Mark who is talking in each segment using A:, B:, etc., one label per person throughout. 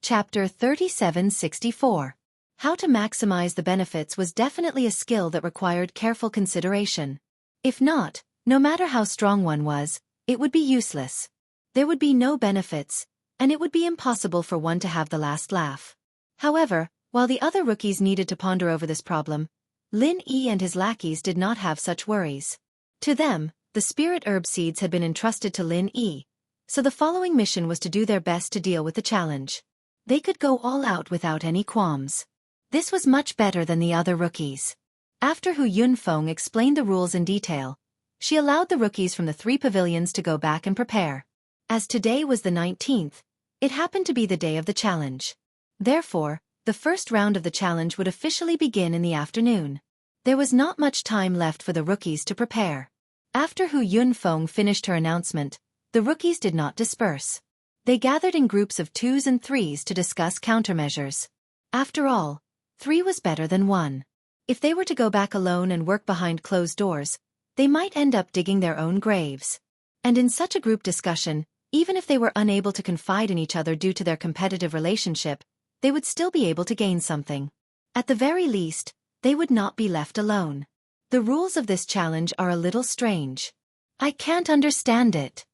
A: Chapter 3764. How to maximize the benefits was definitely a skill that required careful consideration. If not, no matter how strong one was, it would be useless. There would be no benefits, and it would be impossible for one to have the last laugh. However, while the other rookies needed to ponder over this problem, Lin Yi and his lackeys did not have such worries. To them, the spirit herb seeds had been entrusted to Lin Yi, so the following mission was to do their best to deal with the challenge. They could go all out without any qualms. This was much better than the other rookies. After Hu Yunfeng explained the rules in detail, she allowed the rookies from the 3 pavilions to go back and prepare. As today was the 19th, it happened to be the day of the challenge. Therefore, the first round of the challenge would officially begin in the afternoon. There was not much time left for the rookies to prepare. After Hu Yunfeng finished her announcement, the rookies did not disperse. They gathered in groups of 2s and 3s to discuss countermeasures. After all, 3 was better than 1. If they were to go back alone and work behind closed doors, they might end up digging their own graves. And in such a group discussion, even if they were unable to confide in each other due to their competitive relationship, they would still be able to gain something. At the very least, they would not be left alone. The rules of this challenge are a little strange. I can't understand it.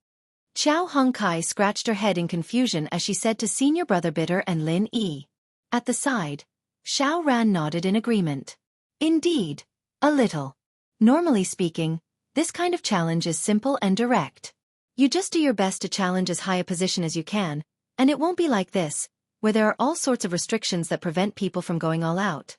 A: Xiao Hongkai scratched her head in confusion as she said to Senior Brother Bitter and Lin Yi. At the side, Xiao Ran nodded in agreement. Indeed, a little. Normally speaking, this kind of challenge is simple and direct. You just do your best to challenge as high a position as you can, and it won't be like this, where there are all sorts of restrictions that prevent people from going all out.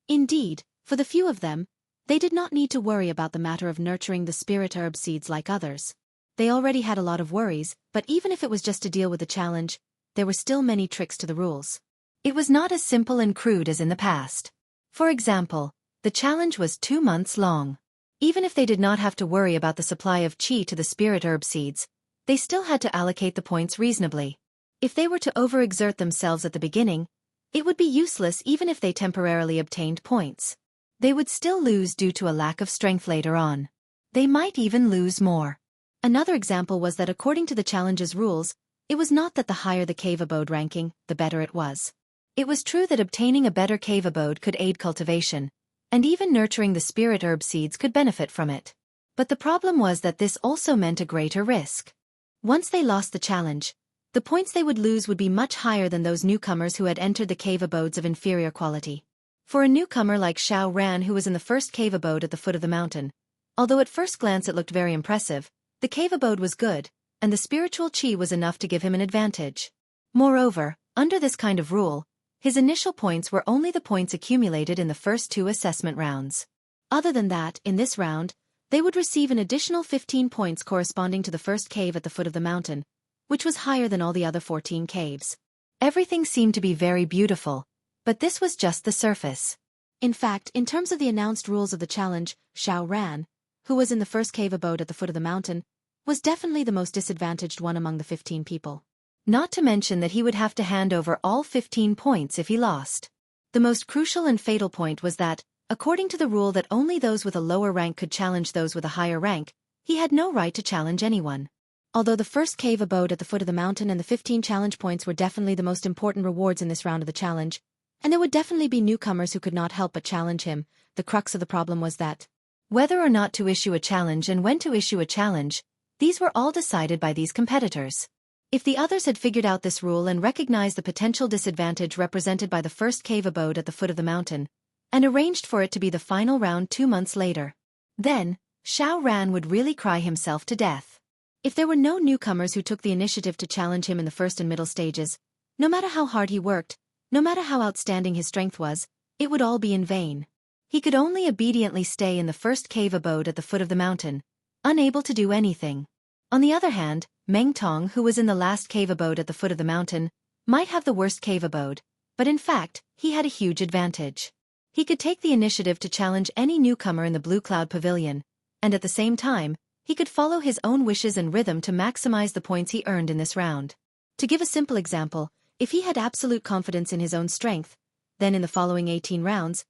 A: Indeed, for the few of them, they did not need to worry about the matter of nurturing the spirit herb seeds like others. They already had a lot of worries, but even if it was just to deal with the challenge, there were still many tricks to the rules. It was not as simple and crude as in the past. For example, the challenge was 2 months long. Even if they did not have to worry about the supply of qi to the spirit herb seeds, they still had to allocate the points reasonably. If they were to overexert themselves at the beginning, it would be useless even if they temporarily obtained points. They would still lose due to a lack of strength later on. They might even lose more. Another example was that according to the challenge's rules, it was not that the higher the cave abode ranking, the better it was. It was true that obtaining a better cave abode could aid cultivation, and even nurturing the spirit herb seeds could benefit from it. But the problem was that this also meant a greater risk. Once they lost the challenge, the points they would lose would be much higher than those newcomers who had entered the cave abodes of inferior quality. For a newcomer like Xiao Ran who was in the first cave abode at the foot of the mountain, although at first glance it looked very impressive, the cave abode was good, and the spiritual qi was enough to give him an advantage. Moreover, under this kind of rule, his initial points were only the points accumulated in the first 2 assessment rounds. Other than that, in this round, they would receive an additional 15 points corresponding to the first cave at the foot of the mountain, which was higher than all the other 14 caves. Everything seemed to be very beautiful, but this was just the surface. In fact, in terms of the announced rules of the challenge, Xiao Ran, who was in the first cave abode at the foot of the mountain, was definitely the most disadvantaged one among the 15 people. Not to mention that he would have to hand over all 15 points if he lost. The most crucial and fatal point was that, according to the rule that only those with a lower rank could challenge those with a higher rank, he had no right to challenge anyone. Although the first cave abode at the foot of the mountain and the 15 challenge points were definitely the most important rewards in this round of the challenge, and there would definitely be newcomers who could not help but challenge him, the crux of the problem was that whether or not to issue a challenge and when to issue a challenge, these were all decided by these competitors. If the others had figured out this rule and recognized the potential disadvantage represented by the first cave abode at the foot of the mountain, and arranged for it to be the final round 2 months later, then, Xiao Ran would really cry himself to death. If there were no newcomers who took the initiative to challenge him in the first and middle stages, no matter how hard he worked, no matter how outstanding his strength was, it would all be in vain. He could only obediently stay in the first cave abode at the foot of the mountain, unable to do anything. On the other hand, Meng Tong, who was in the last cave abode at the foot of the mountain, might have the worst cave abode, but in fact, he had a huge advantage. He could take the initiative to challenge any newcomer in the Blue Cloud Pavilion, and at the same time, he could follow his own wishes and rhythm to maximize the points he earned in this round. To give a simple example, if he had absolute confidence in his own strength, then in the following 18 rounds,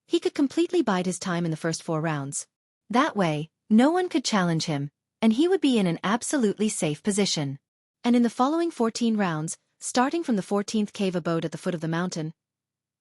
A: he could completely bide his time in the first 4 rounds. That way, no one could challenge him, and he would be in an absolutely safe position. And in the following 14 rounds, starting from the 14th cave abode at the foot of the mountain.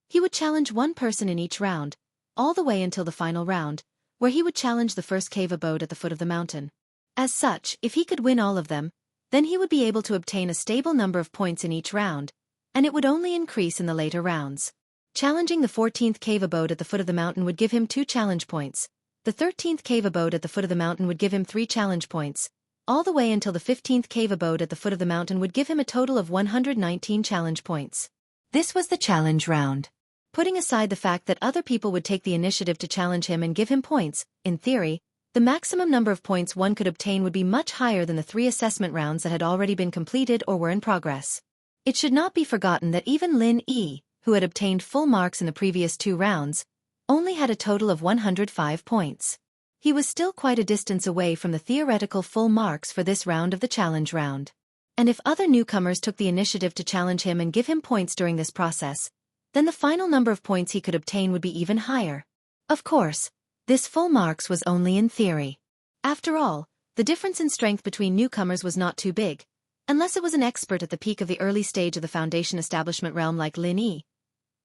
A: He would challenge one person in each round, all the way until the final round, where he would challenge the first cave abode at the foot of the mountain. As such, if he could win all of them, then he would be able to obtain a stable number of points in each round, and it would only increase in the later rounds. Challenging the 14th cave abode at the foot of the mountain would give him 2 challenge points. The 13th cave abode at the foot of the mountain would give him 3 challenge points, all the way until the 15th cave abode at the foot of the mountain would give him a total of 119 challenge points. This was the challenge round. Putting aside the fact that other people would take the initiative to challenge him and give him points, in theory, the maximum number of points one could obtain would be much higher than the 3 assessment rounds that had already been completed or were in progress. It should not be forgotten that even Lin Yi, who had obtained full marks in the previous 2 rounds, only had a total of 105 points. He was still quite a distance away from the theoretical full marks for this round of the challenge round. And if other newcomers took the initiative to challenge him and give him points during this process, then the final number of points he could obtain would be even higher. Of course, this full marks was only in theory. After all, the difference in strength between newcomers was not too big, unless it was an expert at the peak of the early stage of the Foundation establishment realm like Lin Yi,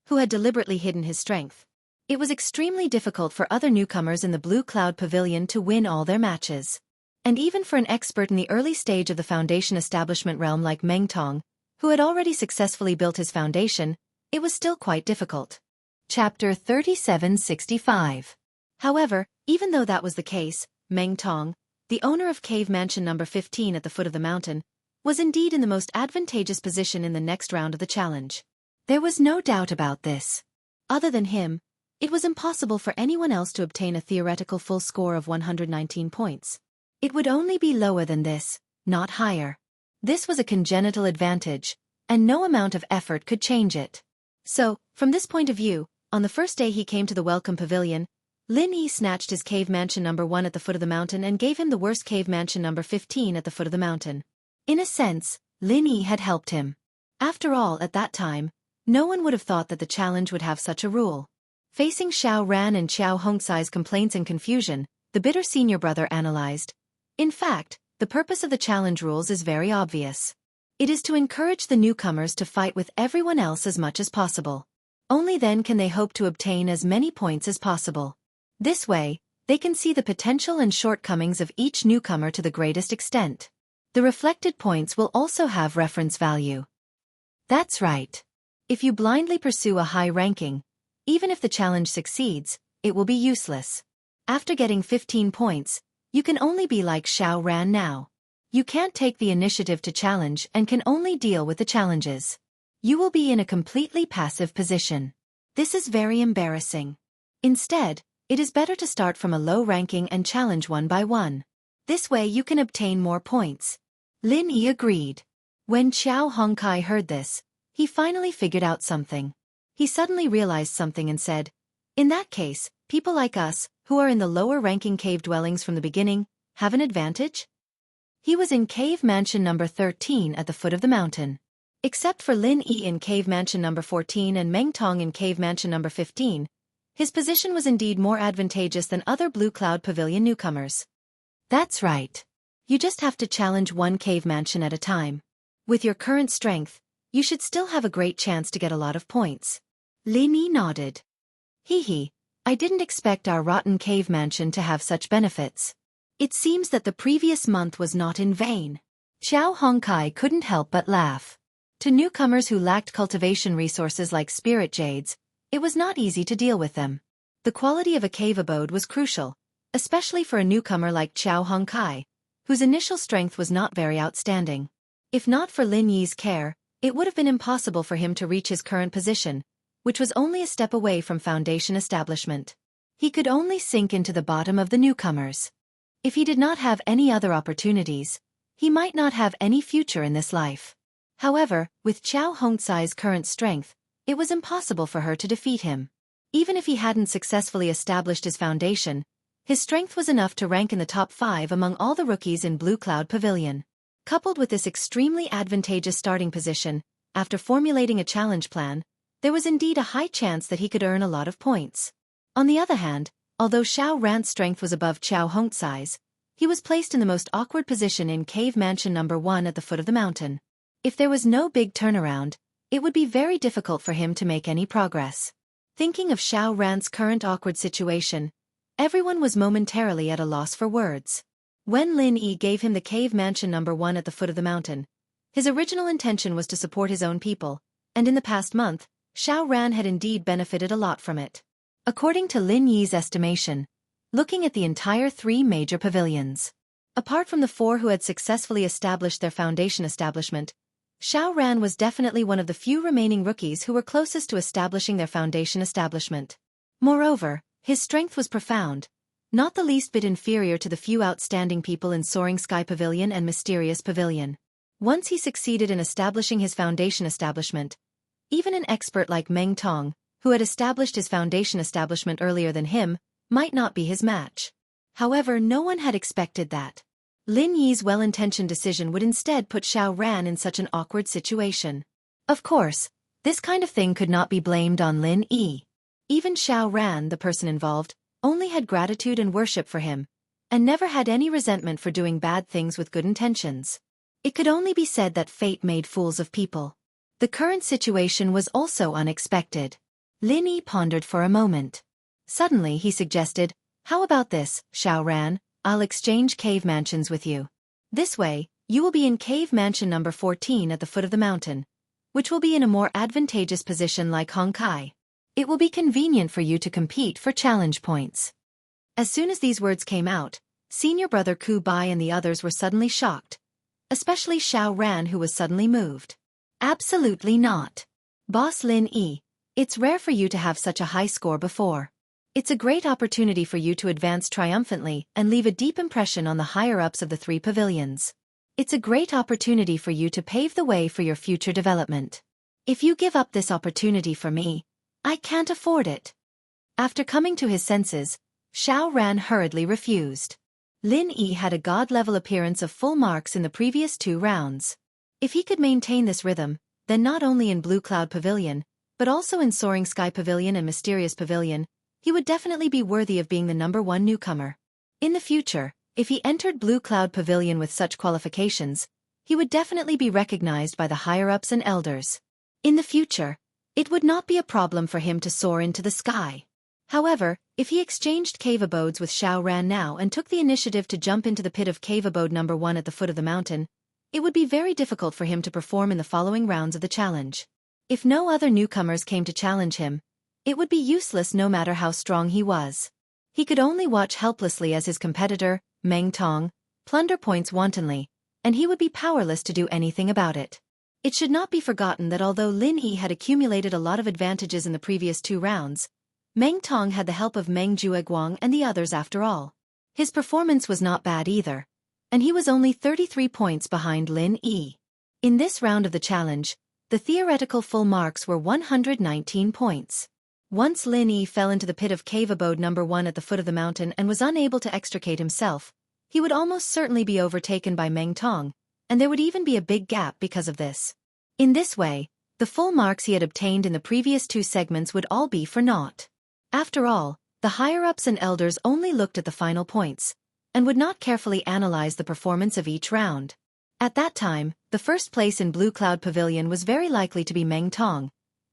A: who had deliberately hidden his strength. It was extremely difficult for other newcomers in the Blue Cloud Pavilion to win all their matches. And even for an expert in the early stage of the Foundation establishment realm like Meng Tong, who had already successfully built his foundation, it was still quite difficult. Chapter 3765. However, even though that was the case, Meng Tong, the owner of Cave Mansion number 15 at the foot of the mountain, was indeed in the most advantageous position in the next round of the challenge. There was no doubt about this. Other than him, it was impossible for anyone else to obtain a theoretical full score of 119 points. It would only be lower than this, not higher. This was a congenital advantage, and no amount of effort could change it. So, from this point of view, on the first day he came to the Welcome Pavilion, Lin Yi snatched his Cave Mansion number 1 at the foot of the mountain and gave him the worst Cave Mansion number 15 at the foot of the mountain. In a sense, Lin Yi had helped him. After all, at that time, no one would have thought that the challenge would have such a rule. Facing Xiao Ran and Xiao Hongcai's complaints and confusion, the bitter senior brother analyzed. In fact, the purpose of the challenge rules is very obvious. It is to encourage the newcomers to fight with everyone else as much as possible. Only then can they hope to obtain as many points as possible. This way, they can see the potential and shortcomings of each newcomer to the greatest extent. The reflected points will also have reference value. That's right. If you blindly pursue a high ranking, even if the challenge succeeds, it will be useless. After getting 15 points, you can only be like Xiao Ran now. You can't take the initiative to challenge and can only deal with the challenges. You will be in a completely passive position. This is very embarrassing. Instead, it is better to start from a low ranking and challenge one by one. This way you can obtain more points. Lin Yi agreed. When Xiao Hongcai heard this, he finally figured out something. He suddenly realized something and said, "In that case, people like us, who are in the lower-ranking cave dwellings from the beginning, have an advantage?" He was in Cave Mansion number 13 at the foot of the mountain. Except for Lin Yi in Cave Mansion number 14 and Meng Tong in Cave Mansion number 15, his position was indeed more advantageous than other Blue Cloud Pavilion newcomers. That's right. You just have to challenge one cave mansion at a time. With your current strength, you should still have a great chance to get a lot of points. Lin Yi nodded. Hee, I didn't expect our rotten cave mansion to have such benefits. It seems that the previous month was not in vain. Xiao Hongcai couldn't help but laugh. To newcomers who lacked cultivation resources like spirit jades, it was not easy to deal with them. The quality of a cave abode was crucial, especially for a newcomer like Xiao Hongcai, whose initial strength was not very outstanding. If not for Lin Yi's care, it would have been impossible for him to reach his current position, which was only a step away from Foundation establishment. He could only sink into the bottom of the newcomers. If he did not have any other opportunities, he might not have any future in this life. However, with Xiao Hongcai's current strength, it was impossible for her to defeat him. Even if he hadn't successfully established his foundation, his strength was enough to rank in the top 5 among all the rookies in Blue Cloud Pavilion. Coupled with this extremely advantageous starting position, after formulating a challenge plan, there was indeed a high chance that he could earn a lot of points. On the other hand, although Xiao Ran's strength was above Xiao Hongcai's, he was placed in the most awkward position in Cave Mansion number 1 at the foot of the mountain. If there was no big turnaround, it would be very difficult for him to make any progress. Thinking of Xiao Ran's current awkward situation, everyone was momentarily at a loss for words. When Lin Yi gave him the cave mansion number 1 at the foot of the mountain, his original intention was to support his own people, and in the past month, Xiao Ran had indeed benefited a lot from it. According to Lin Yi's estimation, looking at the entire 3 major pavilions, apart from the 4 who had successfully established their foundation establishment, Xiao Ran was definitely one of the few remaining rookies who were closest to establishing their foundation establishment. Moreover, his strength was profound, not the least bit inferior to the few outstanding people in Soaring Sky Pavilion and Mysterious Pavilion. Once he succeeded in establishing his foundation establishment, even an expert like Meng Tong, who had established his foundation establishment earlier than him, might not be his match. However, no one had expected that Lin Yi's well-intentioned decision would instead put Xiao Ran in such an awkward situation. Of course, this kind of thing could not be blamed on Lin Yi. Even Xiao Ran, the person involved, only had gratitude and worship for him, and never had any resentment for doing bad things with good intentions. It could only be said that fate made fools of people. The current situation was also unexpected. Lin Yi pondered for a moment. Suddenly he suggested, "How about this, Xiao Ran? I'll exchange cave mansions with you. This way, you will be in cave mansion number 14 at the foot of the mountain, which will be in a more advantageous position like Hongkai. It will be convenient for you to compete for challenge points." As soon as these words came out, senior brother Ku Bai and the others were suddenly shocked, especially Xiao Ran, who was suddenly moved. "Absolutely not. Boss Lin Yi, it's rare for you to have such a high score before. It's a great opportunity for you to advance triumphantly and leave a deep impression on the higher-ups of the 3 pavilions. It's a great opportunity for you to pave the way for your future development. If you give up this opportunity for me, I can't afford it." After coming to his senses, Xiao Ran hurriedly refused. Lin Yi had a god-level appearance of full marks in the previous 2 rounds. If he could maintain this rhythm, then not only in Blue Cloud Pavilion, but also in Soaring Sky Pavilion and Mysterious Pavilion, he would definitely be worthy of being the number 1 newcomer. In the future, if he entered Blue Cloud Pavilion with such qualifications, he would definitely be recognized by the higher-ups and elders. In the future, it would not be a problem for him to soar into the sky. However, if he exchanged cave abodes with Xiao Ran now and took the initiative to jump into the pit of cave abode number 1 at the foot of the mountain, it would be very difficult for him to perform in the following rounds of the challenge. If no other newcomers came to challenge him, it would be useless no matter how strong he was. He could only watch helplessly as his competitor, Meng Tong, plunder points wantonly, and he would be powerless to do anything about it. It should not be forgotten that although Lin Yi had accumulated a lot of advantages in the previous 2 rounds, Meng Tong had the help of Meng Jueguang and the others after all. His performance was not bad either, and he was only 33 points behind Lin Yi. In this round of the challenge, the theoretical full marks were 119 points. Once Lin Yi fell into the pit of cave abode number 1 at the foot of the mountain and was unable to extricate himself, he would almost certainly be overtaken by Meng Tong, and there would even be a big gap because of this. In this way, the full marks he had obtained in the previous 2 segments would all be for naught. After all, the higher-ups and elders only looked at the final points, and would not carefully analyze the performance of each round. At that time, the first place in Blue Cloud Pavilion was very likely to be Meng Tong,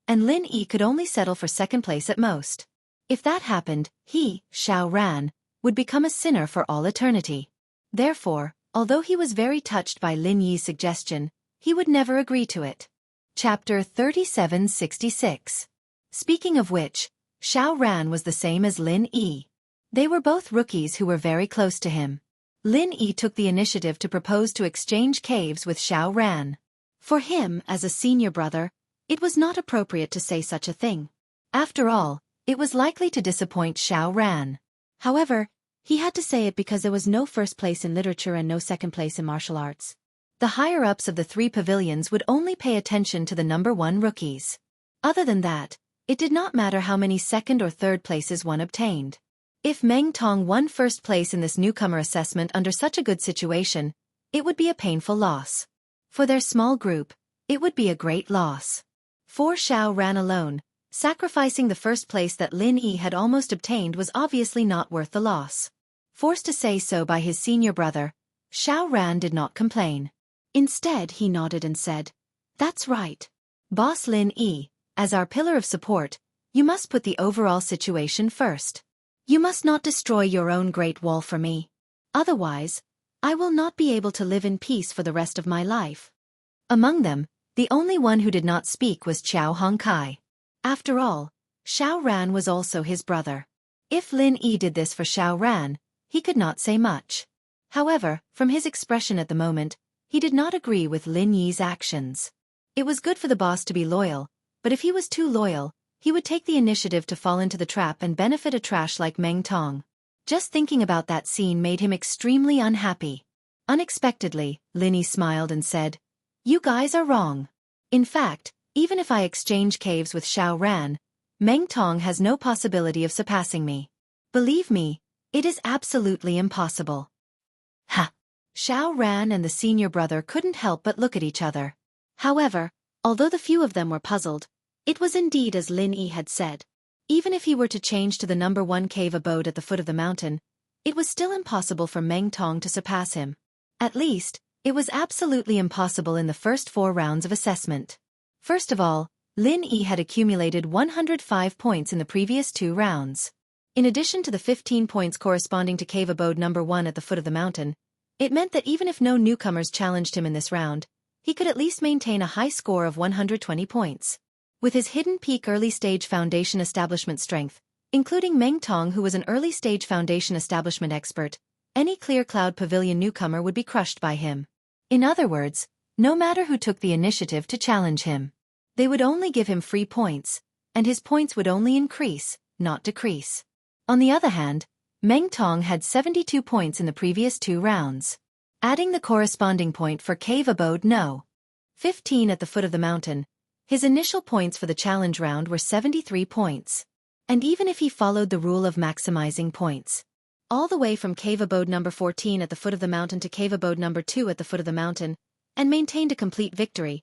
A: and Lin Yi could only settle for second place at most. If that happened, he, Xiao Ran, would become a sinner for all eternity. Therefore, although he was very touched by Lin Yi's suggestion, he would never agree to it. Chapter 3766. Speaking of which, Xiao Ran was the same as Lin Yi. They were both rookies who were very close to him. Lin Yi took the initiative to propose to exchange caves with Xiao Ran. For him, as a senior brother, it was not appropriate to say such a thing. After all, it was likely to disappoint Xiao Ran. However, he had to say it because there was no first place in literature and no second place in martial arts. The higher-ups of the 3 pavilions would only pay attention to the number 1 rookies. Other than that, it did not matter how many second or third places one obtained. If Meng Tong won first place in this newcomer assessment under such a good situation, it would be a painful loss. For their small group, it would be a great loss. For Xiao Ran alone, sacrificing the first place that Lin Yi had almost obtained was obviously not worth the loss. Forced to say so by his senior brother, Xiao Ran did not complain. Instead, he nodded and said, That's right. Boss Lin Yi, as our pillar of support, you must put the overall situation first. You must not destroy your own Great Wall for me. Otherwise, I will not be able to live in peace for the rest of my life. Among them, the only one who did not speak was Xiao Hongkai. After all, Xiao Ran was also his brother. If Lin Yi did this for Xiao Ran, he could not say much. However, from his expression at the moment, he did not agree with Lin Yi's actions. It was good for the boss to be loyal, but if he was too loyal, he would take the initiative to fall into the trap and benefit a trash like Meng Tong. Just thinking about that scene made him extremely unhappy. Unexpectedly, Lin Yi smiled and said, "You guys are wrong. In fact, even if I exchange caves with Xiao Ran, Meng Tong has no possibility of surpassing me. Believe me, it is absolutely impossible." Ha! Xiao Ran and the senior brother couldn't help but look at each other. However, although the few of them were puzzled, it was indeed as Lin Yi had said. Even if he were to change to the number 1 cave abode at the foot of the mountain, it was still impossible for Meng Tong to surpass him. At least, it was absolutely impossible in the first 4 rounds of assessment. First of all, Lin Yi had accumulated 105 points in the previous 2 rounds. In addition to the 15 points corresponding to cave abode number 1 at the foot of the mountain, it meant that even if no newcomers challenged him in this round, he could at least maintain a high score of 120 points. With his hidden peak early-stage foundation establishment strength, including Meng Tong who was an early-stage foundation establishment expert, any Clear Cloud Pavilion newcomer would be crushed by him. In other words, no matter who took the initiative to challenge him, they would only give him free points, and his points would only increase, not decrease. On the other hand, Meng Tong had 72 points in the previous 2 rounds. Adding the corresponding point for Cave Abode No. 15 at the foot of the mountain, his initial points for the challenge round were 73 points. And even if he followed the rule of maximizing points, all the way from Cave Abode number 14 at the foot of the mountain to Cave Abode number 2 at the foot of the mountain, and maintained a complete victory,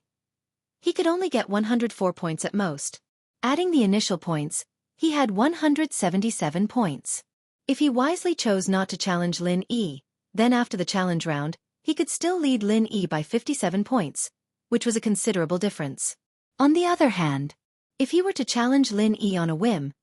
A: he could only get 104 points at most. Adding the initial points, he had 177 points. If he wisely chose not to challenge Lin Yi, then after the challenge round, he could still lead Lin Yi by 57 points, which was a considerable difference. On the other hand, if he were to challenge Lin Yi on a whim,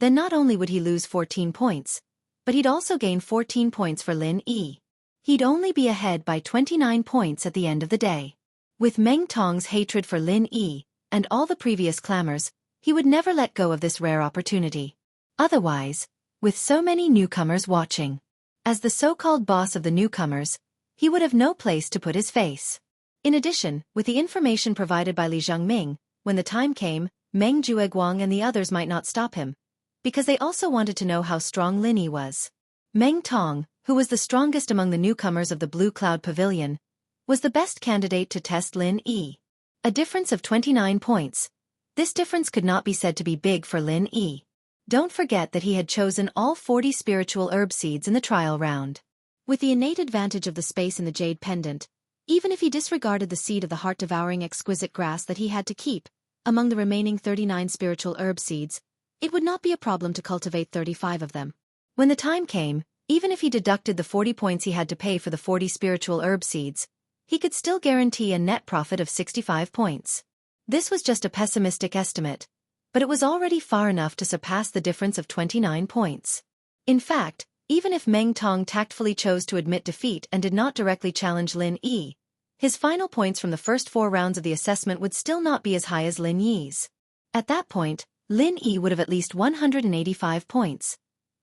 A: then not only would he lose 14 points, but he'd also gain 14 points for Lin Yi. He'd only be ahead by 29 points at the end of the day. With Meng Tong's hatred for Lin Yi, and all the previous clamors, he would never let go of this rare opportunity. Otherwise, with so many newcomers watching, as the so-called boss of the newcomers, he would have no place to put his face. In addition, with the information provided by Li Zhongming, when the time came, Meng Jueguang and the others might not stop him, because they also wanted to know how strong Lin Yi was. Meng Tong, who was the strongest among the newcomers of the Blue Cloud Pavilion, was the best candidate to test Lin Yi. A difference of 29 points. This difference could not be said to be big for Lin Yi. Don't forget that he had chosen all 40 spiritual herb seeds in the trial round. With the innate advantage of the space in the jade pendant, even if he disregarded the seed of the heart-devouring exquisite grass that he had to keep, among the remaining 39 spiritual herb seeds, it would not be a problem to cultivate 35 of them. When the time came, even if he deducted the 40 points he had to pay for the 40 spiritual herb seeds, he could still guarantee a net profit of 65 points. This was just a pessimistic estimate, but it was already far enough to surpass the difference of 29 points. In fact, even if Meng Tong tactfully chose to admit defeat and did not directly challenge Lin Yi, his final points from the first 4 rounds of the assessment would still not be as high as Lin Yi's. At that point, Lin Yi would have at least 185 points,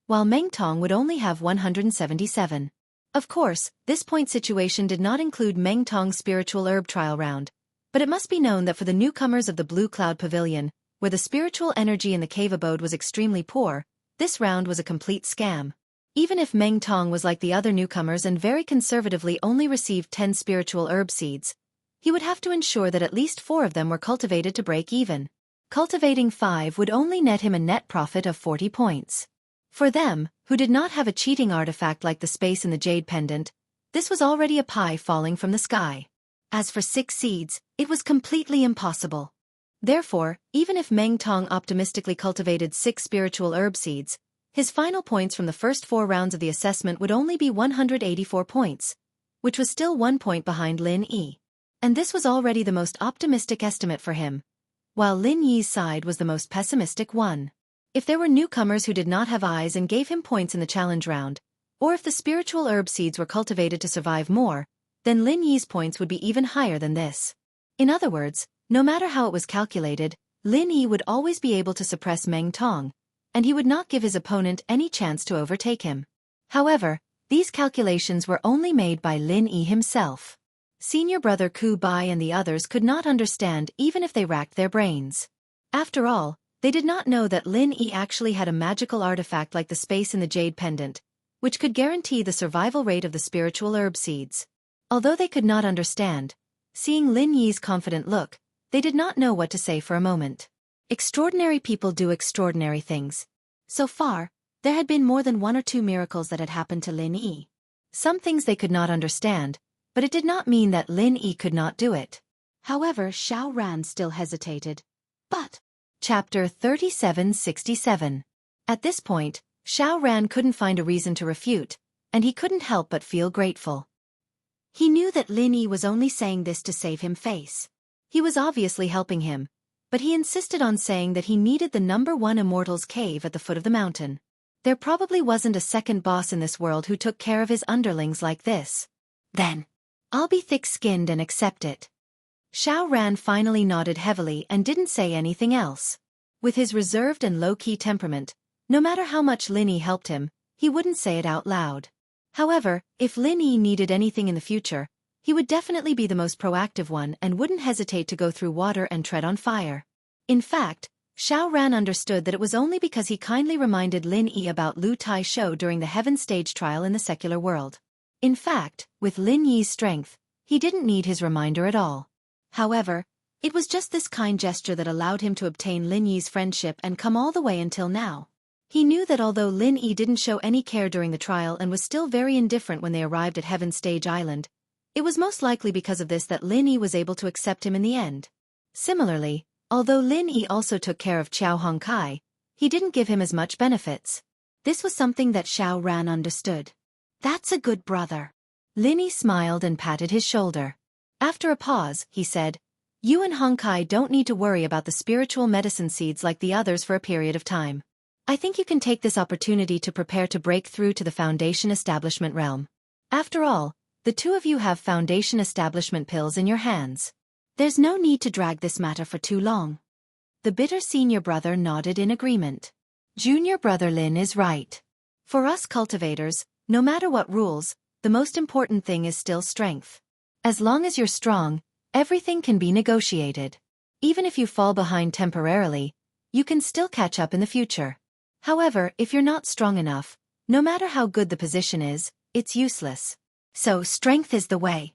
A: while Meng Tong would only have 177. Of course, this point situation did not include Meng Tong's spiritual herb trial round, but it must be known that for the newcomers of the Blue Cloud Pavilion, where the spiritual energy in the cave abode was extremely poor, this round was a complete scam. Even if Meng Tong was like the other newcomers and very conservatively only received 10 spiritual herb seeds, he would have to ensure that at least 4 of them were cultivated to break even. Cultivating 5 would only net him a net profit of 40 points. For them, who did not have a cheating artifact like the space in the jade pendant, this was already a pie falling from the sky. As for 6 seeds, it was completely impossible. Therefore, even if Meng Tong optimistically cultivated 6 spiritual herb seeds, his final points from the first 4 rounds of the assessment would only be 184 points, which was still 1 point behind Lin Yi. And this was already the most optimistic estimate for him, while Lin Yi's side was the most pessimistic one. If there were newcomers who did not have eyes and gave him points in the challenge round, or if the spiritual herb seeds were cultivated to survive more, then Lin Yi's points would be even higher than this. In other words, no matter how it was calculated, Lin Yi would always be able to suppress Meng Tong, and he would not give his opponent any chance to overtake him. However, these calculations were only made by Lin Yi himself. Senior brother Ku Bai and the others could not understand even if they racked their brains. After all, they did not know that Lin Yi actually had a magical artifact like the space in the jade pendant, which could guarantee the survival rate of the spiritual herb seeds. Although they could not understand, seeing Lin Yi's confident look, they did not know what to say for a moment. Extraordinary people do extraordinary things. So far, there had been more than 1 or 2 miracles that had happened to Lin Yi. Some things they could not understand, but it did not mean that Lin Yi could not do it. However, Xiao Ran still hesitated. But, Chapter 3767. At this point, Xiao Ran couldn't find a reason to refute, and he couldn't help but feel grateful. He knew that Lin Yi was only saying this to save him face. He was obviously helping him, but he insisted on saying that he needed the #1 Immortal's cave at the foot of the mountain. There probably wasn't a second boss in this world who took care of his underlings like this. Then, I'll be thick-skinned and accept it. Xiao Ran finally nodded heavily and didn't say anything else. With his reserved and low-key temperament, no matter how much Lin Yi helped him, he wouldn't say it out loud. However, if Lin Yi needed anything in the future, he would definitely be the most proactive one and wouldn't hesitate to go through water and tread on fire. In fact, Xiao Ran understood that it was only because he kindly reminded Lin Yi about Lu Tai Shou during the Heaven Stage trial in the secular world. In fact, with Lin Yi's strength, he didn't need his reminder at all. However, it was just this kind gesture that allowed him to obtain Lin Yi's friendship and come all the way until now. He knew that although Lin Yi didn't show any care during the trial and was still very indifferent when they arrived at Heaven Stage Island, it was most likely because of this that Lin Yi was able to accept him in the end. Similarly, although Lin Yi also took care of Qiao Hongkai, he didn't give him as much benefits. This was something that Xiao Ran understood. That's a good brother. Lin Yi smiled and patted his shoulder. After a pause, he said, You and Hongkai don't need to worry about the spiritual medicine seeds like the others for a period of time. I think you can take this opportunity to prepare to break through to the Foundation Establishment realm. After all, the two of you have Foundation Establishment pills in your hands. There's no need to drag this matter for too long. The bitter senior brother nodded in agreement. Junior brother Lin is right. For us cultivators, no matter what rules, the most important thing is still strength. As long as you're strong, everything can be negotiated. Even if you fall behind temporarily, you can still catch up in the future. However, if you're not strong enough, no matter how good the position is, it's useless. So strength is the way.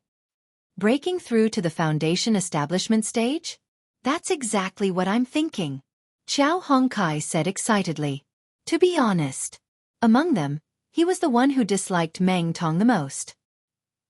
A: Breaking through to the Foundation Establishment stage? That's exactly what I'm thinking, Qiao Hongkai said excitedly. To be honest, among them, he was the one who disliked Meng Tong the most.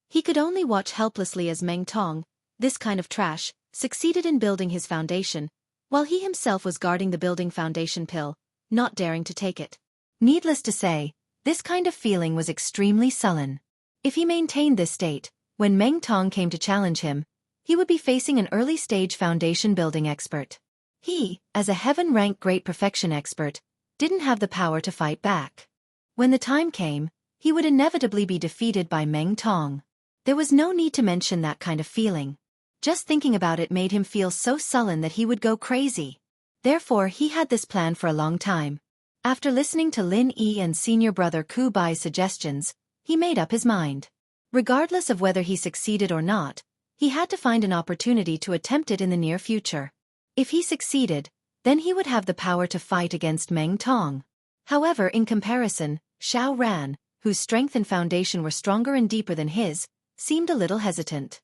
A: He could only watch helplessly as Meng Tong, this kind of trash, succeeded in building his foundation, while he himself was guarding the building foundation pill, not daring to take it. Needless to say, this kind of feeling was extremely sullen. If he maintained this state, when Meng Tong came to challenge him, he would be facing an early-stage foundation building expert. He, as a heaven-rank great perfection expert, didn't have the power to fight back. When the time came, he would inevitably be defeated by Meng Tong. There was no need to mention that kind of feeling. Just thinking about it made him feel so sullen that he would go crazy. Therefore, he had this plan for a long time. After listening to Lin Yi and senior brother Ku Bai's suggestions, he made up his mind. Regardless of whether he succeeded or not, he had to find an opportunity to attempt it in the near future. If he succeeded, then he would have the power to fight against Meng Tong. However, in comparison, Xiao Ran, whose strength and foundation were stronger and deeper than his, seemed a little hesitant.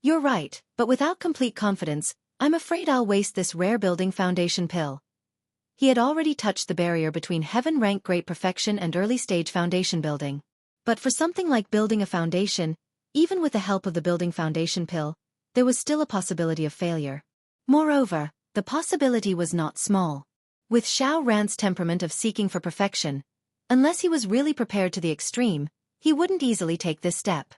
A: You're right, but without complete confidence, I'm afraid I'll waste this rare building foundation pill. He had already touched the barrier between heaven-rank great perfection and early-stage foundation building. But for something like building a foundation, even with the help of the building foundation pill, there was still a possibility of failure. Moreover, the possibility was not small. With Xiao Ran's temperament of seeking for perfection, unless he was really prepared to the extreme, he wouldn't easily take this step.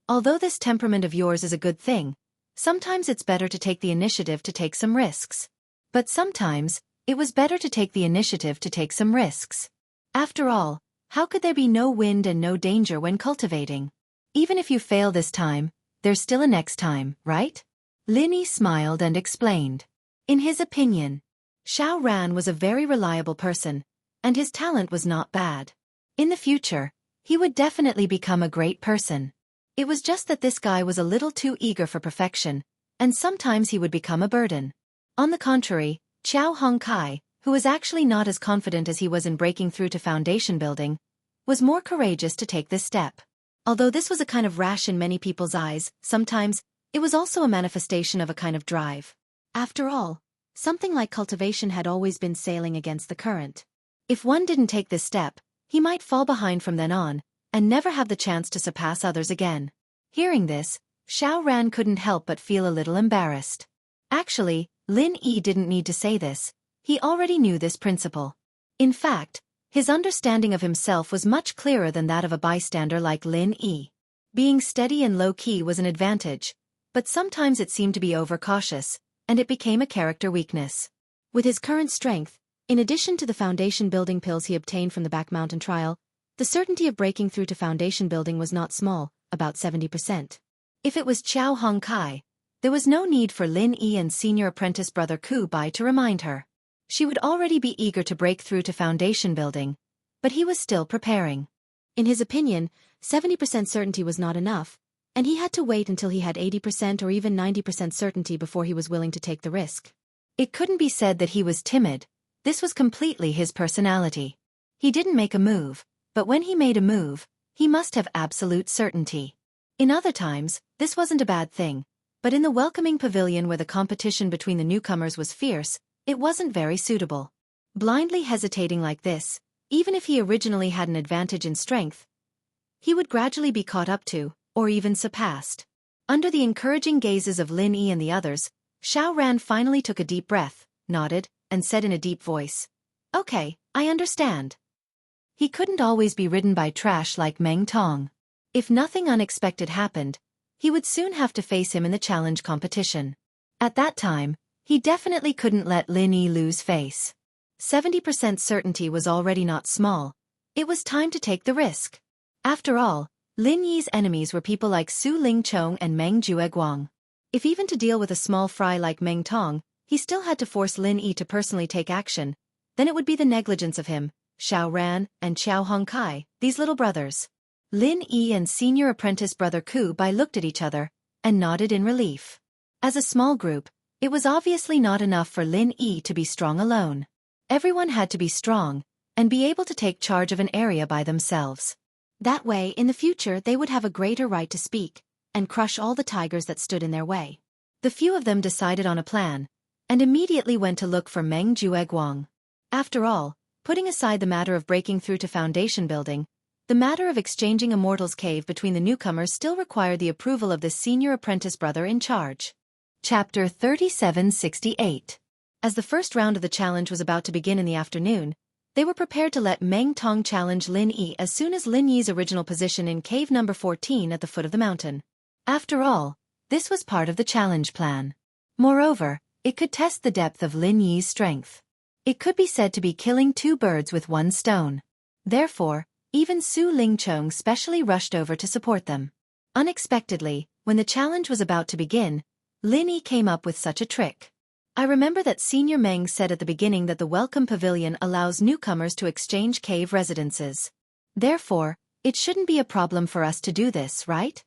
A: Although this temperament of yours is a good thing, sometimes it's better to take the initiative to take some risks. But sometimes, it was better to take the initiative to take some risks. After all, how could there be no wind and no danger when cultivating? Even if you fail this time, there's still a next time, right? Lin Yi smiled and explained. In his opinion, Xiao Ran was a very reliable person, and his talent was not bad. In the future, he would definitely become a great person. It was just that this guy was a little too eager for perfection, and sometimes he would become a burden. On the contrary, Xiao Hongkai, who was actually not as confident as he was in breaking through to foundation building, was more courageous to take this step. Although this was a kind of rash in many people's eyes, sometimes, it was also a manifestation of a kind of drive. After all, something like cultivation had always been sailing against the current. If one didn't take this step, he might fall behind from then on, and never have the chance to surpass others again. Hearing this, Xiao Ran couldn't help but feel a little embarrassed. Actually, Lin Yi didn't need to say this. He already knew this principle. In fact, his understanding of himself was much clearer than that of a bystander like Lin Yi. Being steady and low-key was an advantage, but sometimes it seemed to be overcautious, and it became a character weakness. With his current strength, in addition to the foundation building pills he obtained from the back mountain trial, the certainty of breaking through to foundation building was not small, about 70%. If it was Xiao Hongkai, there was no need for Lin Yi and senior apprentice brother Ku Bai to remind her. She would already be eager to break through to foundation building, but he was still preparing. In his opinion, 70% certainty was not enough, and he had to wait until he had 80% or even 90% certainty before he was willing to take the risk. It couldn't be said that he was timid. This was completely his personality. He didn't make a move, but when he made a move, he must have absolute certainty. In other times, this wasn't a bad thing, but in the welcoming pavilion where the competition between the newcomers was fierce, it wasn't very suitable. Blindly hesitating like this, even if he originally had an advantage in strength, he would gradually be caught up to, or even surpassed. Under the encouraging gazes of Lin Yi and the others, Xiao Ran finally took a deep breath, nodded, and said in a deep voice, "Okay, I understand." He couldn't always be ridden by trash like Meng Tong. If nothing unexpected happened, he would soon have to face him in the challenge competition. At that time, he definitely couldn't let Lin Yi lose face. 70% certainty was already not small. It was time to take the risk. After all, Lin Yi's enemies were people like Su Lingchong and Meng Jueguang. If even to deal with a small fry like Meng Tong, he still had to force Lin Yi to personally take action, then it would be the negligence of him, Xiao Ran, and Xiao Hongkai, these little brothers. Lin Yi and senior apprentice brother Ku Bai looked at each other, and nodded in relief. As a small group, it was obviously not enough for Lin Yi to be strong alone. Everyone had to be strong, and be able to take charge of an area by themselves. That way, in the future they would have a greater right to speak, and crush all the tigers that stood in their way. The few of them decided on a plan, and immediately went to look for Meng Jueguang. After all, putting aside the matter of breaking through to foundation building, the matter of exchanging a mortal's cave between the newcomers still required the approval of the senior apprentice brother in charge. Chapter 3768. As the first round of the challenge was about to begin in the afternoon, they were prepared to let Meng Tong challenge Lin Yi as soon as Lin Yi's original position in cave number 14 at the foot of the mountain. After all, this was part of the challenge plan. Moreover, it could test the depth of Lin Yi's strength. It could be said to be killing two birds with one stone. Therefore, even Su Lingchong specially rushed over to support them. Unexpectedly, when the challenge was about to begin, Lin Yi came up with such a trick. I remember that Senior Meng said at the beginning that the Welcome Pavilion allows newcomers to exchange cave residences. Therefore, it shouldn't be a problem for us to do this, right?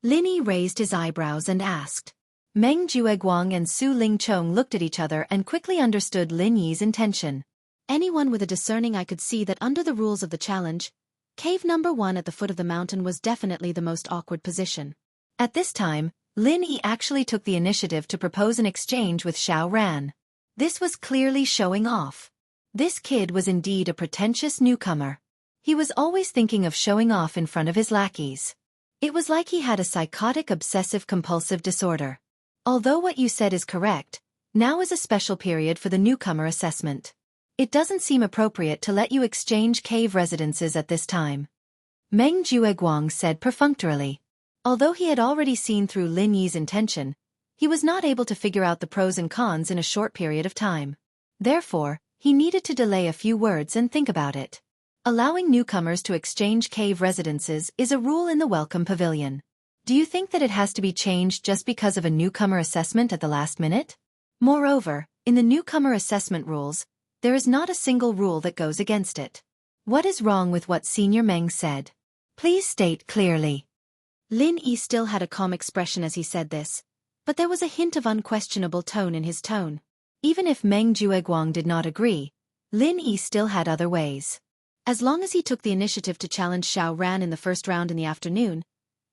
A: Lin Yi raised his eyebrows and asked. Meng Jueguang and Su Lingchong looked at each other and quickly understood Lin Yi's intention. Anyone with a discerning eye could see that under the rules of the challenge, cave number 1 at the foot of the mountain was definitely the most awkward position. At this time, Lin Yi actually took the initiative to propose an exchange with Xiao Ran. This was clearly showing off. This kid was indeed a pretentious newcomer. He was always thinking of showing off in front of his lackeys. It was like he had a psychotic obsessive-compulsive disorder. Although what you said is correct, now is a special period for the newcomer assessment. It doesn't seem appropriate to let you exchange cave residences at this time. Meng Jueguang said perfunctorily. Although he had already seen through Lin Yi's intention, he was not able to figure out the pros and cons in a short period of time. Therefore, he needed to delay a few words and think about it. Allowing newcomers to exchange cave residences is a rule in the Welcome Pavilion. Do you think that it has to be changed just because of a newcomer assessment at the last minute? Moreover, in the newcomer assessment rules, there is not a single rule that goes against it. What is wrong with what Senior Meng said? Please state clearly. Lin Yi still had a calm expression as he said this, but there was a hint of unquestionable tone in his tone. Even if Meng Jueguang did not agree, Lin Yi still had other ways. As long as he took the initiative to challenge Xiao Ran in the first round in the afternoon,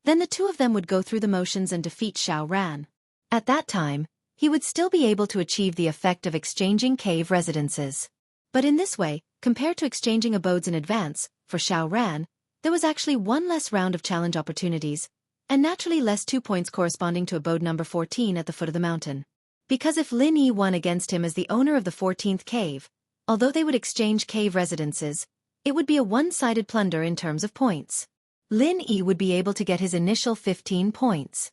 A: then the two of them would go through the motions and defeat Xiao Ran. At that time, he would still be able to achieve the effect of exchanging cave residences. But in this way, compared to exchanging abodes in advance, for Xiao Ran, there was actually one less round of challenge opportunities, and naturally less 2 points corresponding to abode number 14 at the foot of the mountain. Because if Lin Yi won against him as the owner of the 14th cave, although they would exchange cave residences, it would be a one-sided plunder in terms of points. Lin Yi would be able to get his initial 15 points.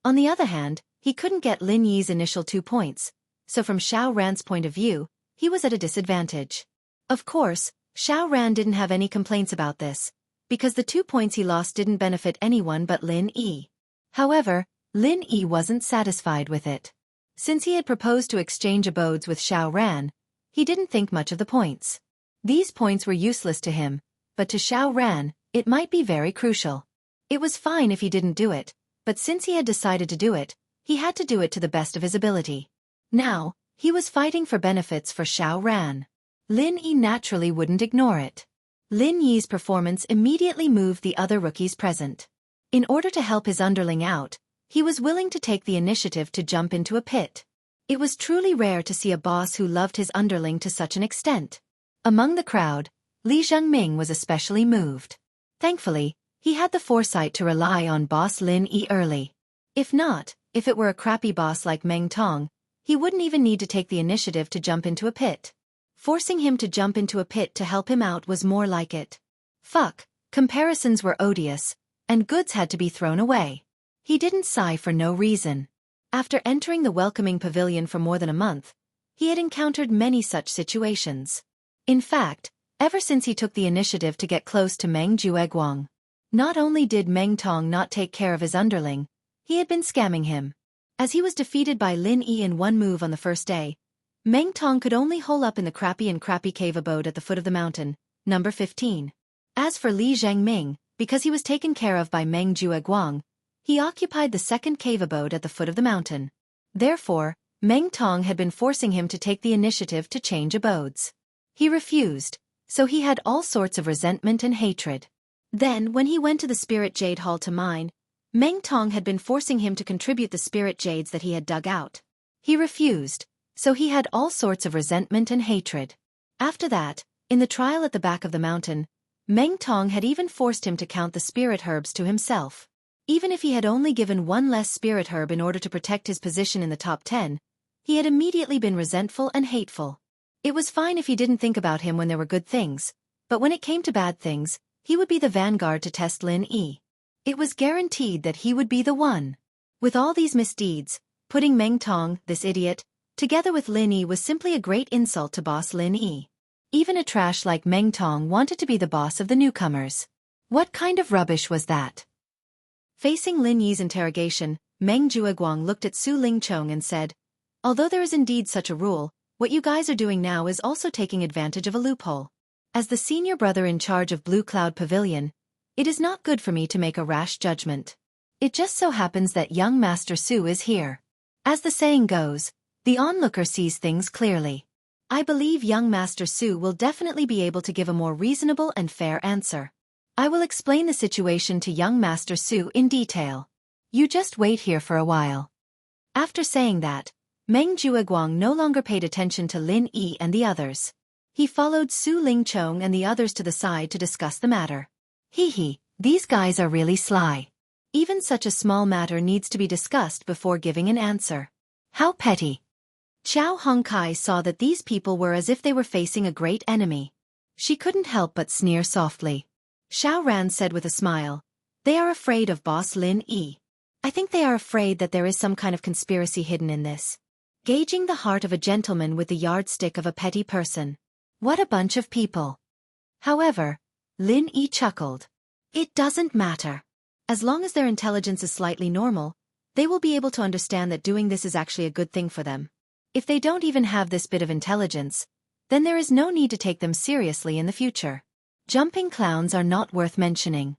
A: On the other hand, he couldn't get Lin Yi's initial 2 points, so from Xiao Ran's point of view, he was at a disadvantage. Of course, Xiao Ran didn't have any complaints about this, because the 2 points he lost didn't benefit anyone but Lin Yi. However, Lin Yi wasn't satisfied with it. Since he had proposed to exchange abodes with Xiao Ran, he didn't think much of the points. These points were useless to him, but to Xiao Ran, it might be very crucial. It was fine if he didn't do it, but since he had decided to do it, he had to do it to the best of his ability. Now, he was fighting for benefits for Xiao Ran. Lin Yi naturally wouldn't ignore it. Lin Yi's performance immediately moved the other rookies present. In order to help his underling out, he was willing to take the initiative to jump into a pit. It was truly rare to see a boss who loved his underling to such an extent. Among the crowd, Li Zhengming was especially moved. Thankfully, he had the foresight to rely on boss Lin Yi early. If not, if it were a crappy boss like Meng Tong, he wouldn't even need to take the initiative to jump into a pit. Forcing him to jump into a pit to help him out was more like it. Fuck, comparisons were odious, and goods had to be thrown away. He didn't sigh for no reason. After entering the welcoming pavilion for more than a month, he had encountered many such situations. In fact, ever since he took the initiative to get close to Meng Jueguang, not only did Meng Tong not take care of his underling, he had been scamming him. As he was defeated by Lin Yi in one move on the first day, Meng Tong could only hole up in the crappy cave abode at the foot of the mountain, number 15. As for Li Zhengming, because he was taken care of by Meng Jueguang, he occupied the second cave abode at the foot of the mountain. Therefore, Meng Tong had been forcing him to take the initiative to change abodes. He refused, so he had all sorts of resentment and hatred. Then, when he went to the Spirit Jade Hall to mine, Meng Tong had been forcing him to contribute the spirit jades that he had dug out. He refused, so he had all sorts of resentment and hatred. After that, in the trial at the back of the mountain, Meng Tong had even forced him to count the spirit herbs to himself. Even if he had only given one less spirit herb in order to protect his position in the top 10, he had immediately been resentful and hateful. It was fine if he didn't think about him when there were good things, but when it came to bad things, he would be the vanguard to test Lin Yi. It was guaranteed that he would be the one. With all these misdeeds, putting Meng Tong, this idiot, together with Lin Yi was simply a great insult to boss Lin Yi. Even a trash like Meng Tong wanted to be the boss of the newcomers. What kind of rubbish was that? Facing Lin Yi's interrogation, Meng Jueguang looked at Su Lingchong and said, "Although there is indeed such a rule, what you guys are doing now is also taking advantage of a loophole. As the senior brother in charge of Blue Cloud Pavilion, it is not good for me to make a rash judgment. It just so happens that young Master Su is here. As the saying goes, the onlooker sees things clearly. I believe young Master Su will definitely be able to give a more reasonable and fair answer. I will explain the situation to young Master Su in detail. You just wait here for a while." After saying that, Meng Jueguang no longer paid attention to Lin Yi and the others. He followed Su Lingchong and the others to the side to discuss the matter. Hee, these guys are really sly. Even such a small matter needs to be discussed before giving an answer. How petty. Qiao Hongkai saw that these people were as if they were facing a great enemy. She couldn't help but sneer softly. Xiao Ran said with a smile, They are afraid of boss Lin Yi. I think they are afraid that there is some kind of conspiracy hidden in this. Gauging the heart of a gentleman with the yardstick of a petty person. What a bunch of people. However, Lin Yi chuckled. It doesn't matter. As long as their intelligence is slightly normal, they will be able to understand that doing this is actually a good thing for them. If they don't even have this bit of intelligence, then there is no need to take them seriously in the future. Jumping clowns are not worth mentioning.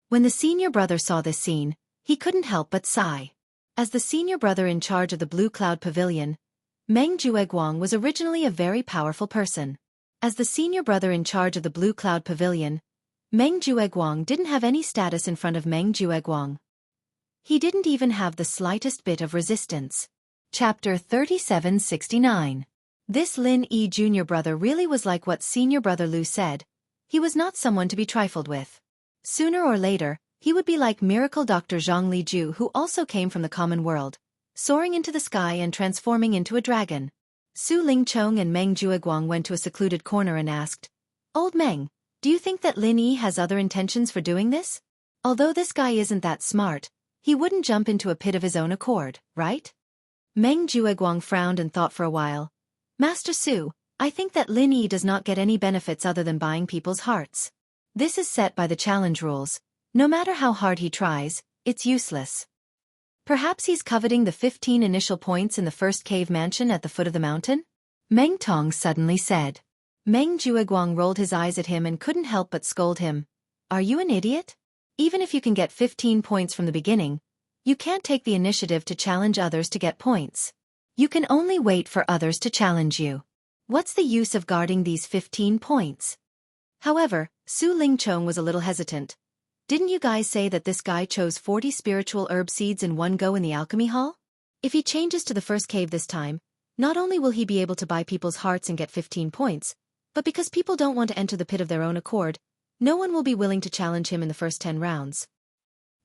A: When the senior brother saw this scene, he couldn't help but sigh. As the senior brother in charge of the Blue Cloud Pavilion, Meng Jueguang was originally a very powerful person. As the senior brother in charge of the Blue Cloud Pavilion, Meng Jueguang didn't have any status in front of Meng Jueguang. He didn't even have the slightest bit of resistance. Chapter 3769. This Lin Yi junior brother really was like what senior brother Lu said. He was not someone to be trifled with. Sooner or later, he would be like miracle Dr. Zhang Liju, who also came from the common world, soaring into the sky and transforming into a dragon. Su Lingchong and Meng Jueguang went to a secluded corner and asked, "Old Meng, do you think that Lin Yi has other intentions for doing this? Although this guy isn't that smart, he wouldn't jump into a pit of his own accord, right?" Meng Jueguang frowned and thought for a while. "Master Su, I think that Lin Yi does not get any benefits other than buying people's hearts. This is set by the challenge rules. No matter how hard he tries, it's useless. Perhaps he's coveting the 15 initial points in the first cave mansion at the foot of the mountain?" Meng Tong suddenly said. Meng Jueguang rolled his eyes at him and couldn't help but scold him. "Are you an idiot? Even if you can get 15 points from the beginning, you can't take the initiative to challenge others to get points. You can only wait for others to challenge you. What's the use of guarding these 15 points?" However, Su Lingchong was a little hesitant. "Didn't you guys say that this guy chose 40 spiritual herb seeds in one go in the alchemy hall? If he changes to the first cave this time, not only will he be able to buy people's hearts and get 15 points, but because people don't want to enter the pit of their own accord, no one will be willing to challenge him in the first 10 rounds.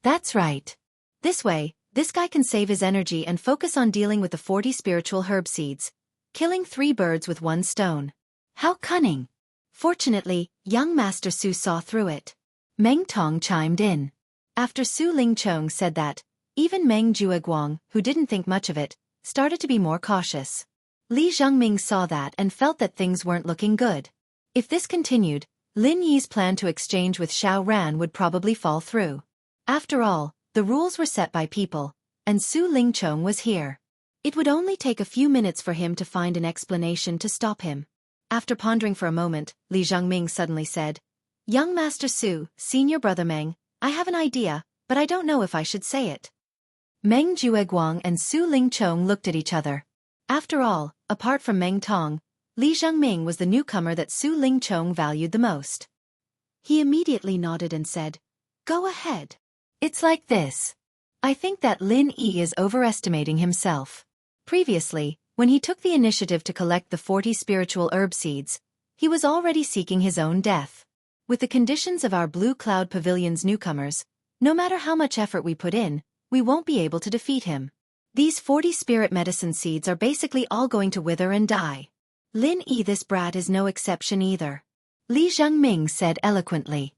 A: That's right. This way, this guy can save his energy and focus on dealing with the 40 spiritual herb seeds, killing 3 birds with 1 stone. How cunning!" Fortunately, young Master Su saw through it. Meng Tong chimed in. After Su Lingchong said that, even Meng Jueguang, who didn't think much of it, started to be more cautious. Li Zhengming saw that and felt that things weren't looking good. If this continued, Lin Yi's plan to exchange with Xiao Ran would probably fall through. After all, the rules were set by people, and Su Lingchong was here. It would only take a few minutes for him to find an explanation to stop him. After pondering for a moment, Li Zhengming suddenly said, "Young Master Su, senior brother Meng, I have an idea, but I don't know if I should say it." Meng Jueguang and Su Lingchong looked at each other. After all, apart from Meng Tong, Li Zhengming was the newcomer that Su Lingchong valued the most. He immediately nodded and said, "Go ahead." "It's like this. I think that Lin Yi is overestimating himself. Previously, when he took the initiative to collect the 40 spiritual herb seeds, he was already seeking his own death. With the conditions of our Blue Cloud Pavilion's newcomers, no matter how much effort we put in, we won't be able to defeat him. These 40 spirit medicine seeds are basically all going to wither and die. Lin Yi, this brat, is no exception either," Li Zhengming said eloquently.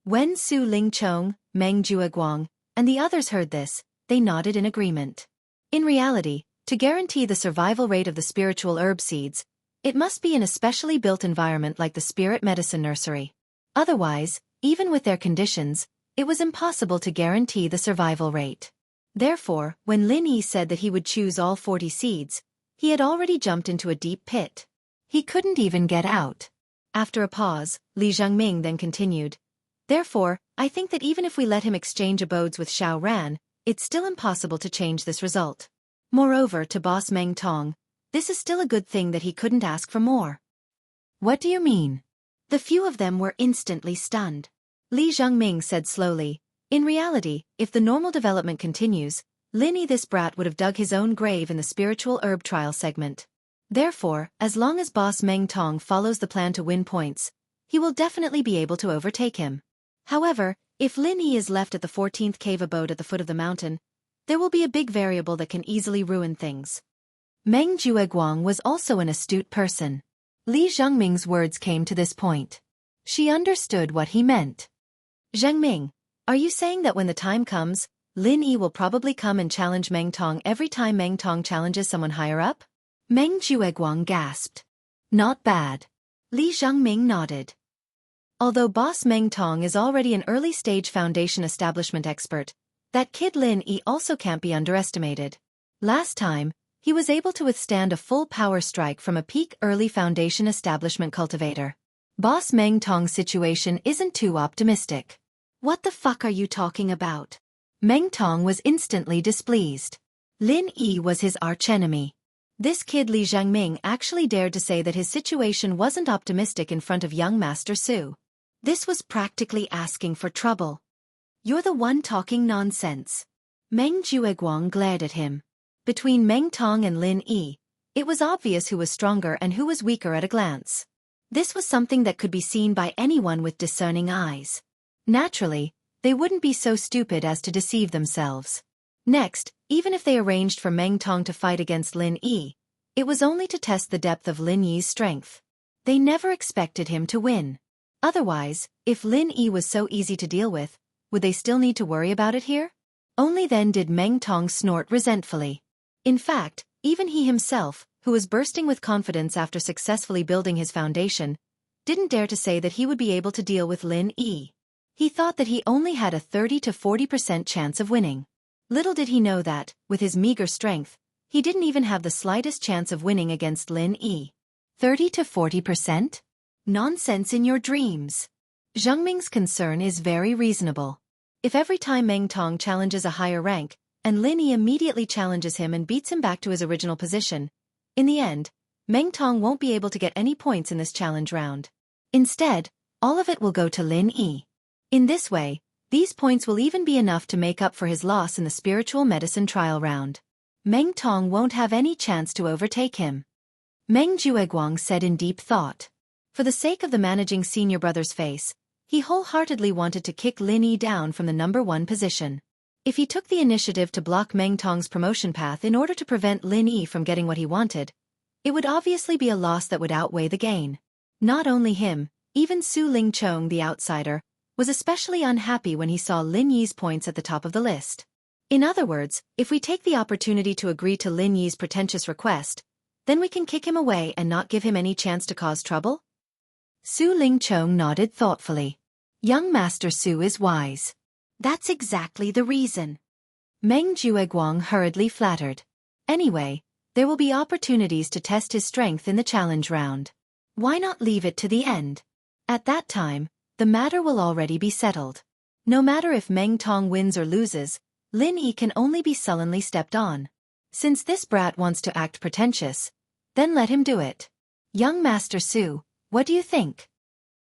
A: When Su Lingchong, Meng Jueguang, and the others heard this, they nodded in agreement. In reality, to guarantee the survival rate of the spiritual herb seeds, it must be in a specially built environment like the spirit medicine nursery. Otherwise, even with their conditions, it was impossible to guarantee the survival rate. Therefore, when Lin Yi said that he would choose all 40 seeds, he had already jumped into a deep pit. He couldn't even get out. After a pause, Li Zhengming then continued, "Therefore, I think that even if we let him exchange abodes with Xiao Ran, it's still impossible to change this result. Moreover, to boss Meng Tong, this is still a good thing that he couldn't ask for more." "What do you mean?" The few of them were instantly stunned. Li Zhengming said slowly, "In reality, if the normal development continues, Lin Yi, this brat, would have dug his own grave in the spiritual herb trial segment. Therefore, as long as boss Meng Tong follows the plan to win points, he will definitely be able to overtake him. However, if Lin Yi is left at the 14th cave abode at the foot of the mountain, there will be a big variable that can easily ruin things." Meng Jueguang was also an astute person. Li Zhengming's words came to this point. She understood what he meant. "Zhengming, Are you saying that when the time comes, Lin Yi will probably come and challenge Meng Tong every time Meng Tong challenges someone higher up? Meng Jueguang gasped. Not bad. Li Zhangming nodded. Although boss Meng Tong is already an early-stage foundation establishment expert, that kid Lin Yi also can't be underestimated. Last time, he was able to withstand a full power strike from a peak early foundation establishment cultivator. Boss Meng Tong's situation isn't too optimistic. What the fuck are you talking about? Meng Tong was instantly displeased. Lin Yi was his archenemy. This kid Li Zhangming actually dared to say that his situation wasn't optimistic in front of young Master Su. This was practically asking for trouble. You're the one talking nonsense. Meng Jueguang glared at him. Between Meng Tong and Lin Yi, it was obvious who was stronger and who was weaker at a glance. This was something that could be seen by anyone with discerning eyes. Naturally, they wouldn't be so stupid as to deceive themselves. Next, even if they arranged for Meng Tong to fight against Lin Yi, it was only to test the depth of Lin Yi's strength. They never expected him to win. Otherwise, if Lin Yi was so easy to deal with, would they still need to worry about it here? Only then did Meng Tong snort resentfully. In fact, even he himself, who was bursting with confidence after successfully building his foundation, didn't dare to say that he would be able to deal with Lin Yi. He thought that he only had a 30 to 40% chance of winning. Little did he know that, with his meager strength, he didn't even have the slightest chance of winning against Lin Yi. 30 to 40%? Nonsense in your dreams. Zhangming's concern is very reasonable. If every time Meng Tong challenges a higher rank, and Lin Yi immediately challenges him and beats him back to his original position, in the end, Meng Tong won't be able to get any points in this challenge round. Instead, all of it will go to Lin Yi. In this way, these points will even be enough to make up for his loss in the spiritual medicine trial round. Meng Tong won't have any chance to overtake him. Meng Jueguang said in deep thought. For the sake of the managing senior brother's face, he wholeheartedly wanted to kick Lin Yi down from the #1 position. If he took the initiative to block Meng Tong's promotion path in order to prevent Lin Yi from getting what he wanted, it would obviously be a loss that would outweigh the gain. Not only him, even Su Lingchong the outsider, was especially unhappy when he saw Lin Yi's points at the top of the list. In other words, if we take the opportunity to agree to Lin Yi's pretentious request, then we can kick him away and not give him any chance to cause trouble? Su Lingchong nodded thoughtfully. Young Master Su is wise. That's exactly the reason. Meng Jueguang hurriedly flattered. Anyway, there will be opportunities to test his strength in the challenge round. Why not leave it to the end? At that time, the matter will already be settled. No matter if Meng Tong wins or loses, Lin Yi can only be sullenly stepped on. Since this brat wants to act pretentious, then let him do it. Young Master Su, what do you think?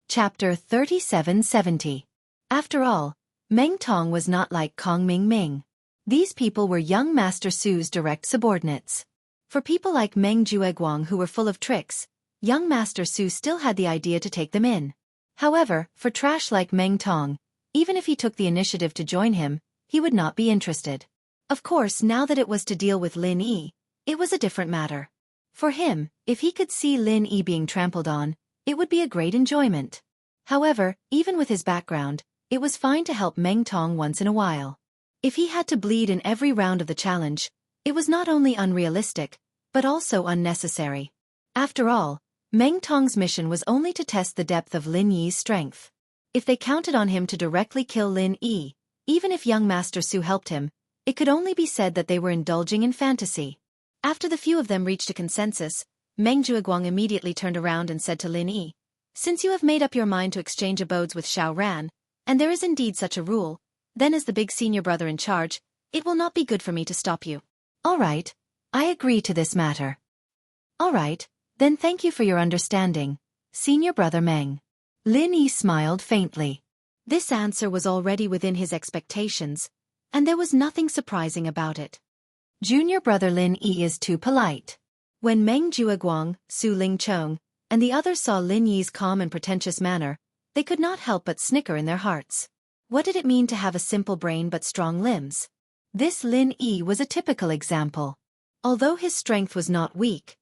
A: Chapter 3770. After all, Meng Tong was not like Kong Ming Ming. These people were young Master Su's direct subordinates. For people like Meng Jueguang who were full of tricks, young Master Su still had the idea to take them in. However, for trash like Meng Tong, even if he took the initiative to join him, he would not be interested. Of course, now that it was to deal with Lin Yi, it was a different matter. For him, if he could see Lin Yi being trampled on, it would be a great enjoyment. However, even with his background, it was fine to help Meng Tong once in a while. If he had to bleed in every round of the challenge, it was not only unrealistic, but also unnecessary. After all, Meng Tong's mission was only to test the depth of Lin Yi's strength. If they counted on him to directly kill Lin Yi, even if young Master Su helped him, it could only be said that they were indulging in fantasy. After the few of them reached a consensus, Meng Jueguang immediately turned around and said to Lin Yi, "Since you have made up your mind to exchange abodes with Xiao Ran, and there is indeed such a rule, then as the big senior brother in charge, it will not be good for me to stop you." "All right, I agree to this matter." "All right, then thank you for your understanding, Senior Brother Meng." Lin Yi smiled faintly. This answer was already within his expectations, and there was nothing surprising about it. Junior Brother Lin Yi is too polite. When Meng Jueguang, Su Lingchong, and the others saw Lin Yi's calm and pretentious manner, they could not help but snicker in their hearts. What did it mean to have a simple brain but strong limbs? This Lin Yi was a typical example. Although his strength was not weak,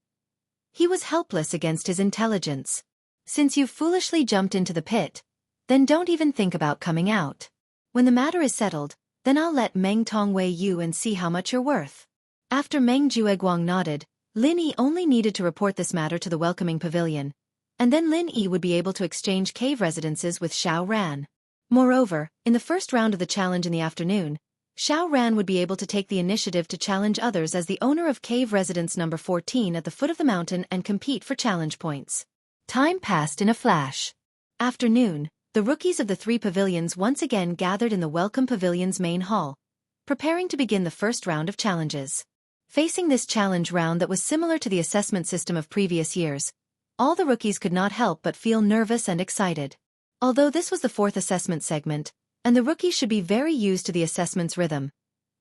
A: he was helpless against his intelligence. Since you foolishly jumped into the pit, then don't even think about coming out. When the matter is settled, then I'll let Meng Tong weigh you and see how much you're worth. After Meng Jueguang nodded, Lin Yi only needed to report this matter to the welcoming pavilion, and then Lin Yi would be able to exchange cave residences with Xiao Ran. Moreover, in the first round of the challenge in the afternoon, Xiao Ran would be able to take the initiative to challenge others as the owner of cave residence number 14 at the foot of the mountain and compete for challenge points. Time passed in a flash. Afternoon, the rookies of the three pavilions once again gathered in the Welcome Pavilion's main hall, preparing to begin the first round of challenges. Facing this challenge round that was similar to the assessment system of previous years, all the rookies could not help but feel nervous and excited. Although this was the fourth assessment segment, and the rookies should be very used to the assessment's rhythm,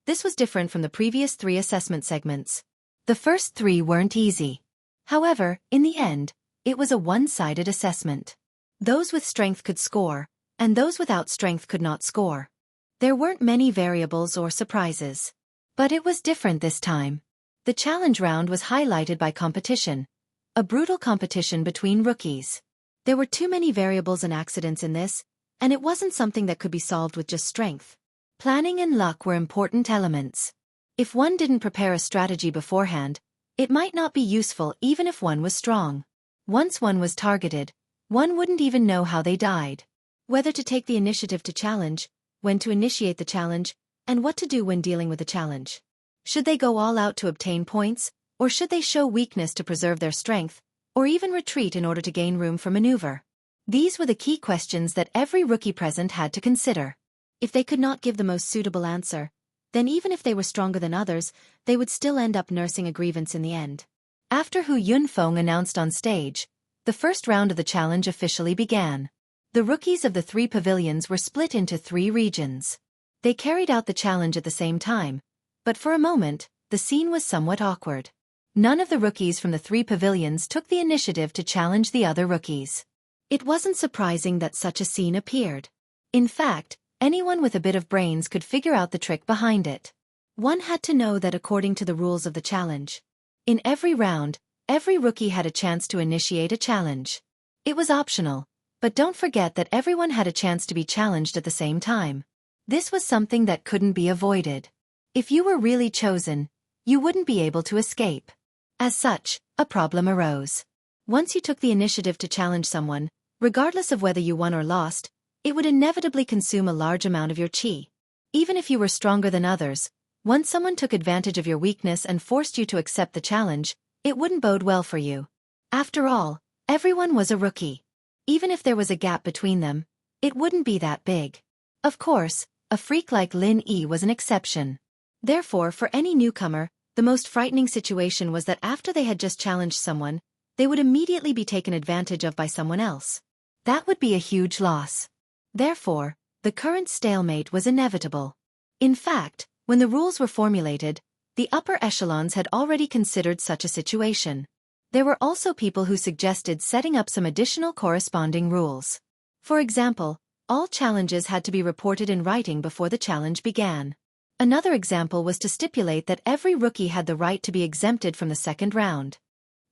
A: this was different from the previous 3 assessment segments. The first 3 weren't easy. However, in the end, it was a one-sided assessment. Those with strength could score, and those without strength could not score. There weren't many variables or surprises. But it was different this time. The challenge round was highlighted by competition. A brutal competition between rookies. There were too many variables and accidents in this, and it wasn't something that could be solved with just strength. Planning and luck were important elements. If one didn't prepare a strategy beforehand, it might not be useful even if one was strong. Once one was targeted, one wouldn't even know how they died. Whether to take the initiative to challenge, when to initiate the challenge, and what to do when dealing with the challenge. Should they go all out to obtain points, or should they show weakness to preserve their strength, or even retreat in order to gain room for maneuver? These were the key questions that every rookie present had to consider. If they could not give the most suitable answer, then even if they were stronger than others, they would still end up nursing a grievance in the end. After Hu Yunfeng announced on stage, the first round of the challenge officially began. The rookies of the 3 pavilions were split into 3 regions. They carried out the challenge at the same time, but for a moment, the scene was somewhat awkward. None of the rookies from the 3 pavilions took the initiative to challenge the other rookies. It wasn't surprising that such a scene appeared. In fact, anyone with a bit of brains could figure out the trick behind it. One had to know that according to the rules of the challenge, in every round, every rookie had a chance to initiate a challenge. It was optional, but don't forget that everyone had a chance to be challenged at the same time. This was something that couldn't be avoided. If you were really chosen, you wouldn't be able to escape. As such, a problem arose. Once you took the initiative to challenge someone, regardless of whether you won or lost, it would inevitably consume a large amount of your qi. Even if you were stronger than others, once someone took advantage of your weakness and forced you to accept the challenge, it wouldn't bode well for you. After all, everyone was a rookie. Even if there was a gap between them, it wouldn't be that big. Of course, a freak like Lin Yi was an exception. Therefore, for any newcomer, the most frightening situation was that after they had just challenged someone, they would immediately be taken advantage of by someone else. That would be a huge loss. Therefore, the current stalemate was inevitable. In fact, when the rules were formulated, the upper echelons had already considered such a situation. There were also people who suggested setting up some additional corresponding rules. For example, all challenges had to be reported in writing before the challenge began. Another example was to stipulate that every rookie had the right to be exempted from the second round.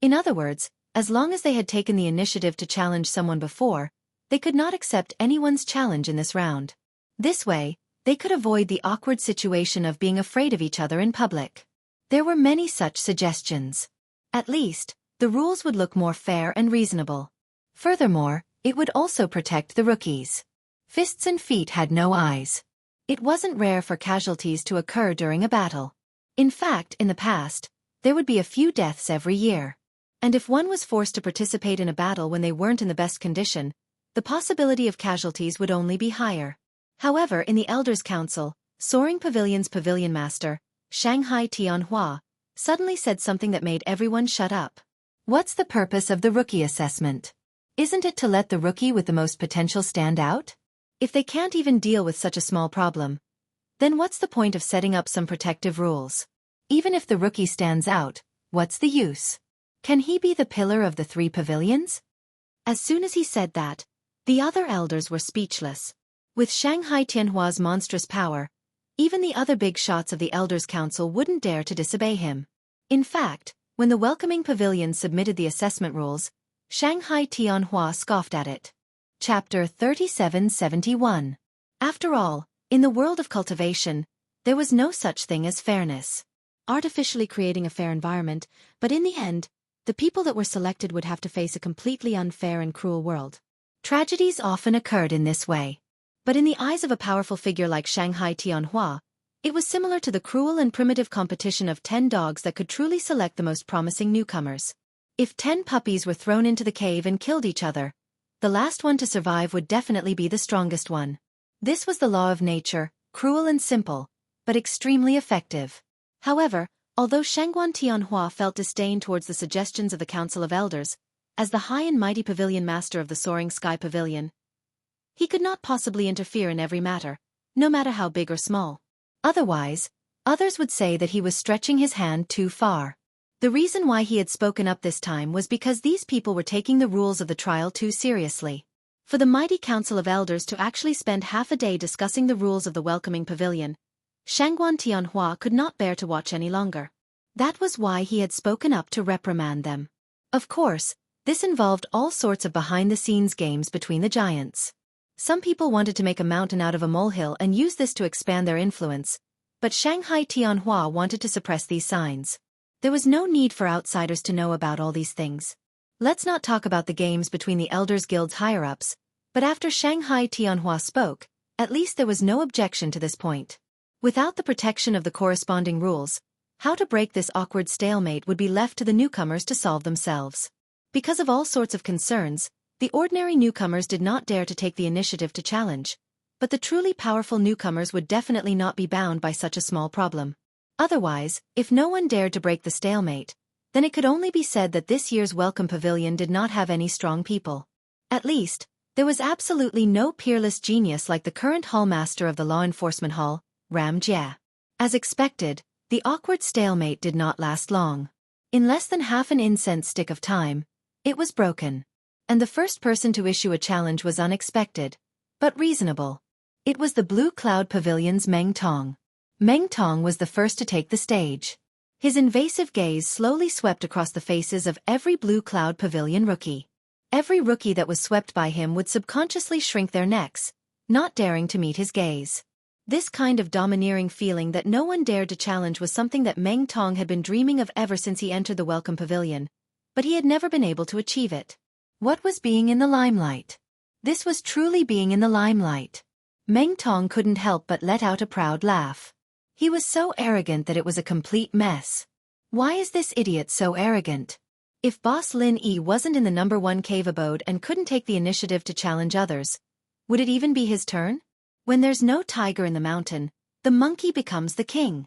A: In other words, as long as they had taken the initiative to challenge someone before, they could not accept anyone's challenge in this round. This way, they could avoid the awkward situation of being afraid of each other in public. There were many such suggestions. At least, the rules would look more fair and reasonable. Furthermore, it would also protect the rookies. Fists and feet had no eyes. It wasn't rare for casualties to occur during a battle. In fact, in the past, there would be a few deaths every year. And if one was forced to participate in a battle when they weren't in the best condition, the possibility of casualties would only be higher. However, in the Elders' Council, Soaring Pavilion's pavilion master, Shanghai Tianhua, suddenly said something that made everyone shut up. What's the purpose of the rookie assessment? Isn't it to let the rookie with the most potential stand out? If they can't even deal with such a small problem, then what's the point of setting up some protective rules? Even if the rookie stands out, what's the use? Can he be the pillar of the 3 pavilions? As soon as he said that, the other elders were speechless. With Shanghai Tianhua's monstrous power, even the other big shots of the Elders' Council wouldn't dare to disobey him. In fact, when the welcoming pavilion submitted the assessment rules, Shanghai Tianhua scoffed at it. Chapter 3771. After all, In the world of cultivation, there was no such thing as fairness. Artificially creating a fair environment, but in the end, the people that were selected would have to face a completely unfair and cruel world. Tragedies often occurred in this way. But in the eyes of a powerful figure like Shanghai Tianhua, it was similar to the cruel and primitive competition of 10 dogs that could truly select the most promising newcomers. If 10 puppies were thrown into the cave and killed each other, the last one to survive would definitely be the strongest one. This was the law of nature, cruel and simple, but extremely effective. However, although Shangguan Tianhua felt disdain towards the suggestions of the Council of Elders, as the high and mighty pavilion master of the Soaring Sky Pavilion, he could not possibly interfere in every matter, no matter how big or small. Otherwise, others would say that he was stretching his hand too far. The reason why he had spoken up this time was because these people were taking the rules of the trial too seriously. For the mighty Council of Elders to actually spend half a day discussing the rules of the welcoming pavilion, Shangguan Tianhua could not bear to watch any longer. That was why he had spoken up to reprimand them. Of course, this involved all sorts of behind-the-scenes games between the giants. Some people wanted to make a mountain out of a molehill and use this to expand their influence, but Shanghai Tianhua wanted to suppress these signs. There was no need for outsiders to know about all these things. Let's not talk about the games between the Elders Guild's higher-ups, but after Shanghai Tianhua spoke, at least there was no objection to this point. Without the protection of the corresponding rules, how to break this awkward stalemate would be left to the newcomers to solve themselves. Because of all sorts of concerns, the ordinary newcomers did not dare to take the initiative to challenge, but the truly powerful newcomers would definitely not be bound by such a small problem. Otherwise, if no one dared to break the stalemate, then it could only be said that this year's Welcome Pavilion did not have any strong people. At least, there was absolutely no peerless genius like the current hallmaster of the Law Enforcement Hall, Ram Jia. As expected, the awkward stalemate did not last long. In less than half an incense stick of time, it was broken. And the first person to issue a challenge was unexpected, but reasonable. It was the Blue Cloud Pavilion's Meng Tong. Meng Tong was the first to take the stage. His invasive gaze slowly swept across the faces of every Blue Cloud Pavilion rookie. Every rookie that was swept by him would subconsciously shrink their necks, not daring to meet his gaze. This kind of domineering feeling that no one dared to challenge was something that Meng Tong had been dreaming of ever since he entered the Welcome Pavilion, but he had never been able to achieve it. What was being in the limelight? This was truly being in the limelight. Meng Tong couldn't help but let out a proud laugh. He was so arrogant that it was a complete mess. Why is this idiot so arrogant? If Boss Lin Yi wasn't in the #1 cave abode and couldn't take the initiative to challenge others, would it even be his turn? When there's no tiger in the mountain, the monkey becomes the king.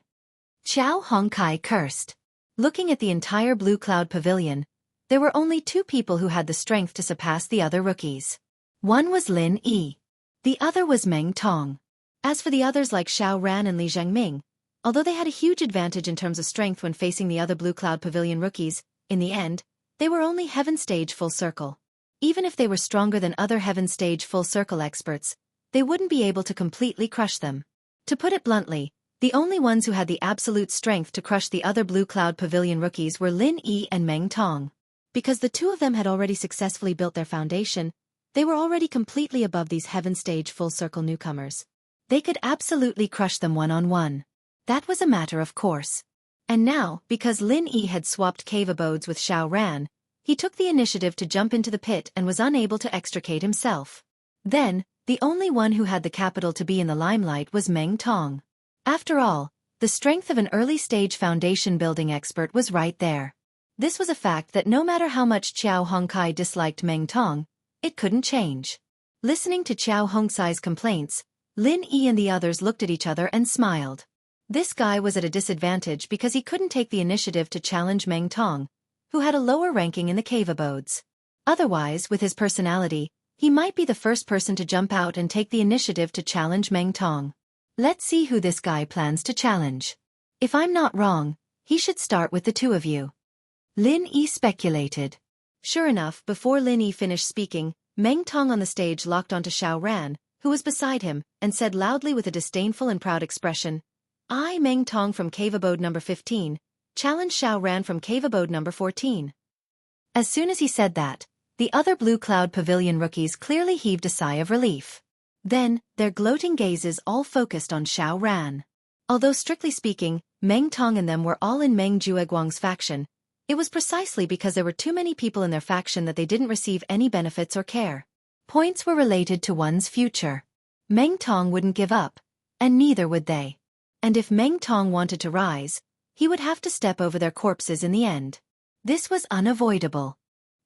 A: Xiao Hongkai cursed. Looking at the entire Blue Cloud Pavilion, there were only 2 people who had the strength to surpass the other rookies. One was Lin Yi. The other was Meng Tong. As for the others like Xiao Ran and Li Zhengming, although they had a huge advantage in terms of strength when facing the other Blue Cloud Pavilion rookies, in the end, they were only Heaven Stage Full Circle. Even if they were stronger than other Heaven Stage Full Circle experts, they wouldn't be able to completely crush them. To put it bluntly, the only ones who had the absolute strength to crush the other Blue Cloud Pavilion rookies were Lin Yi and Meng Tong. Because the 2 of them had already successfully built their foundation, they were already completely above these Heaven Stage Full Circle newcomers. They could absolutely crush them one-on-one. That was a matter of course. And now, because Lin Yi had swapped cave abodes with Xiao Ran, he took the initiative to jump into the pit and was unable to extricate himself. Then, the only one who had the capital to be in the limelight was Meng Tong. After all, the strength of an early-stage foundation building expert was right there. This was a fact that no matter how much Xiao Hongkai disliked Meng Tong, it couldn't change. Listening to Xiao Hongkai's complaints, Lin Yi and the others looked at each other and smiled. This guy was at a disadvantage because he couldn't take the initiative to challenge Meng Tong, who had a lower ranking in the cave abodes. Otherwise, with his personality, he might be the first person to jump out and take the initiative to challenge Meng Tong. Let's see who this guy plans to challenge. If I'm not wrong, he should start with the 2 of you. Lin Yi speculated. Sure enough, before Lin Yi finished speaking, Meng Tong on the stage locked onto Xiao Ran, who was beside him, and said loudly with a disdainful and proud expression, "I, Meng Tong from cave abode number 15, challenge Xiao Ran from cave abode number 14. As soon as he said that, the other Blue Cloud Pavilion rookies clearly heaved a sigh of relief. Then, their gloating gazes all focused on Xiao Ran. Although strictly speaking, Meng Tong and them were all in Meng Jueguang's faction, it was precisely because there were too many people in their faction that they didn't receive any benefits or care. Points were related to one's future. Meng Tong wouldn't give up, and neither would they. And if Meng Tong wanted to rise, he would have to step over their corpses in the end. This was unavoidable.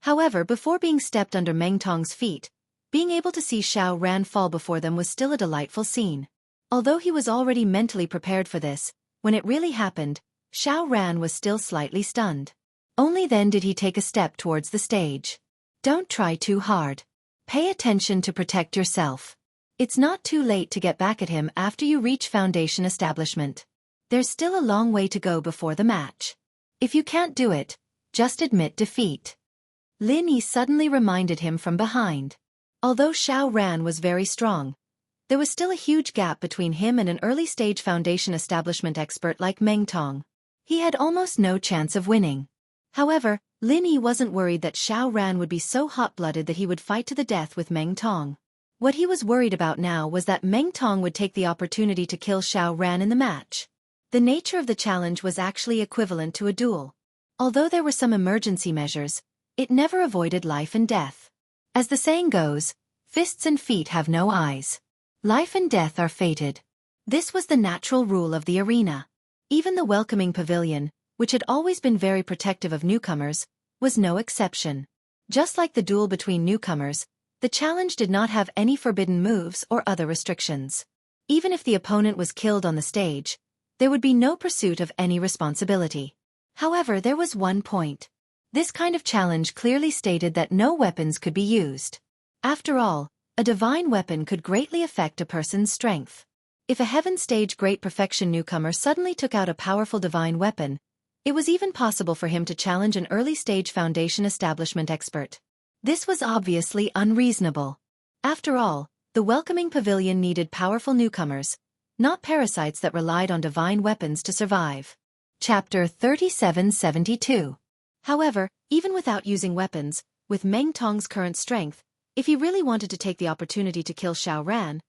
A: However, before being stepped under Meng Tong's feet, being able to see Xiao Ran fall before them was still a delightful scene. Although he was already mentally prepared for this, when it really happened, Xiao Ran was still slightly stunned. Only then did he take a step towards the stage. Don't try too hard. Pay attention to protect yourself. It's not too late to get back at him after you reach Foundation establishment. There's still a long way to go before the match. If you can't do it, just admit defeat. Lin Yi suddenly reminded him from behind. Although Xiao Ran was very strong, there was still a huge gap between him and an early-stage Foundation establishment expert like Meng Tong. He had almost no chance of winning. However, Lin Yi wasn't worried that Xiao Ran would be so hot-blooded that he would fight to the death with Meng Tong. What he was worried about now was that Meng Tong would take the opportunity to kill Xiao Ran in the match. The nature of the challenge was actually equivalent to a duel. Although there were some emergency measures, it never avoided life and death. As the saying goes, fists and feet have no eyes. Life and death are fated. This was the natural rule of the arena. Even the welcoming pavilion, which had always been very protective of newcomers, was no exception. Just like the duel between newcomers, the challenge did not have any forbidden moves or other restrictions. Even if the opponent was killed on the stage, there would be no pursuit of any responsibility. However, there was one point. This kind of challenge clearly stated that no weapons could be used. After all, a divine weapon could greatly affect a person's strength. If a heaven stage great perfection newcomer suddenly took out a powerful divine weapon, it was even possible for him to challenge an early-stage Foundation establishment expert. This was obviously unreasonable. After all, the welcoming pavilion needed powerful newcomers, not parasites that relied on divine weapons to survive. Chapter 3772. However, even without using weapons, with Meng Tong's current strength, if he really wanted to take the opportunity to kill Xiao Ran,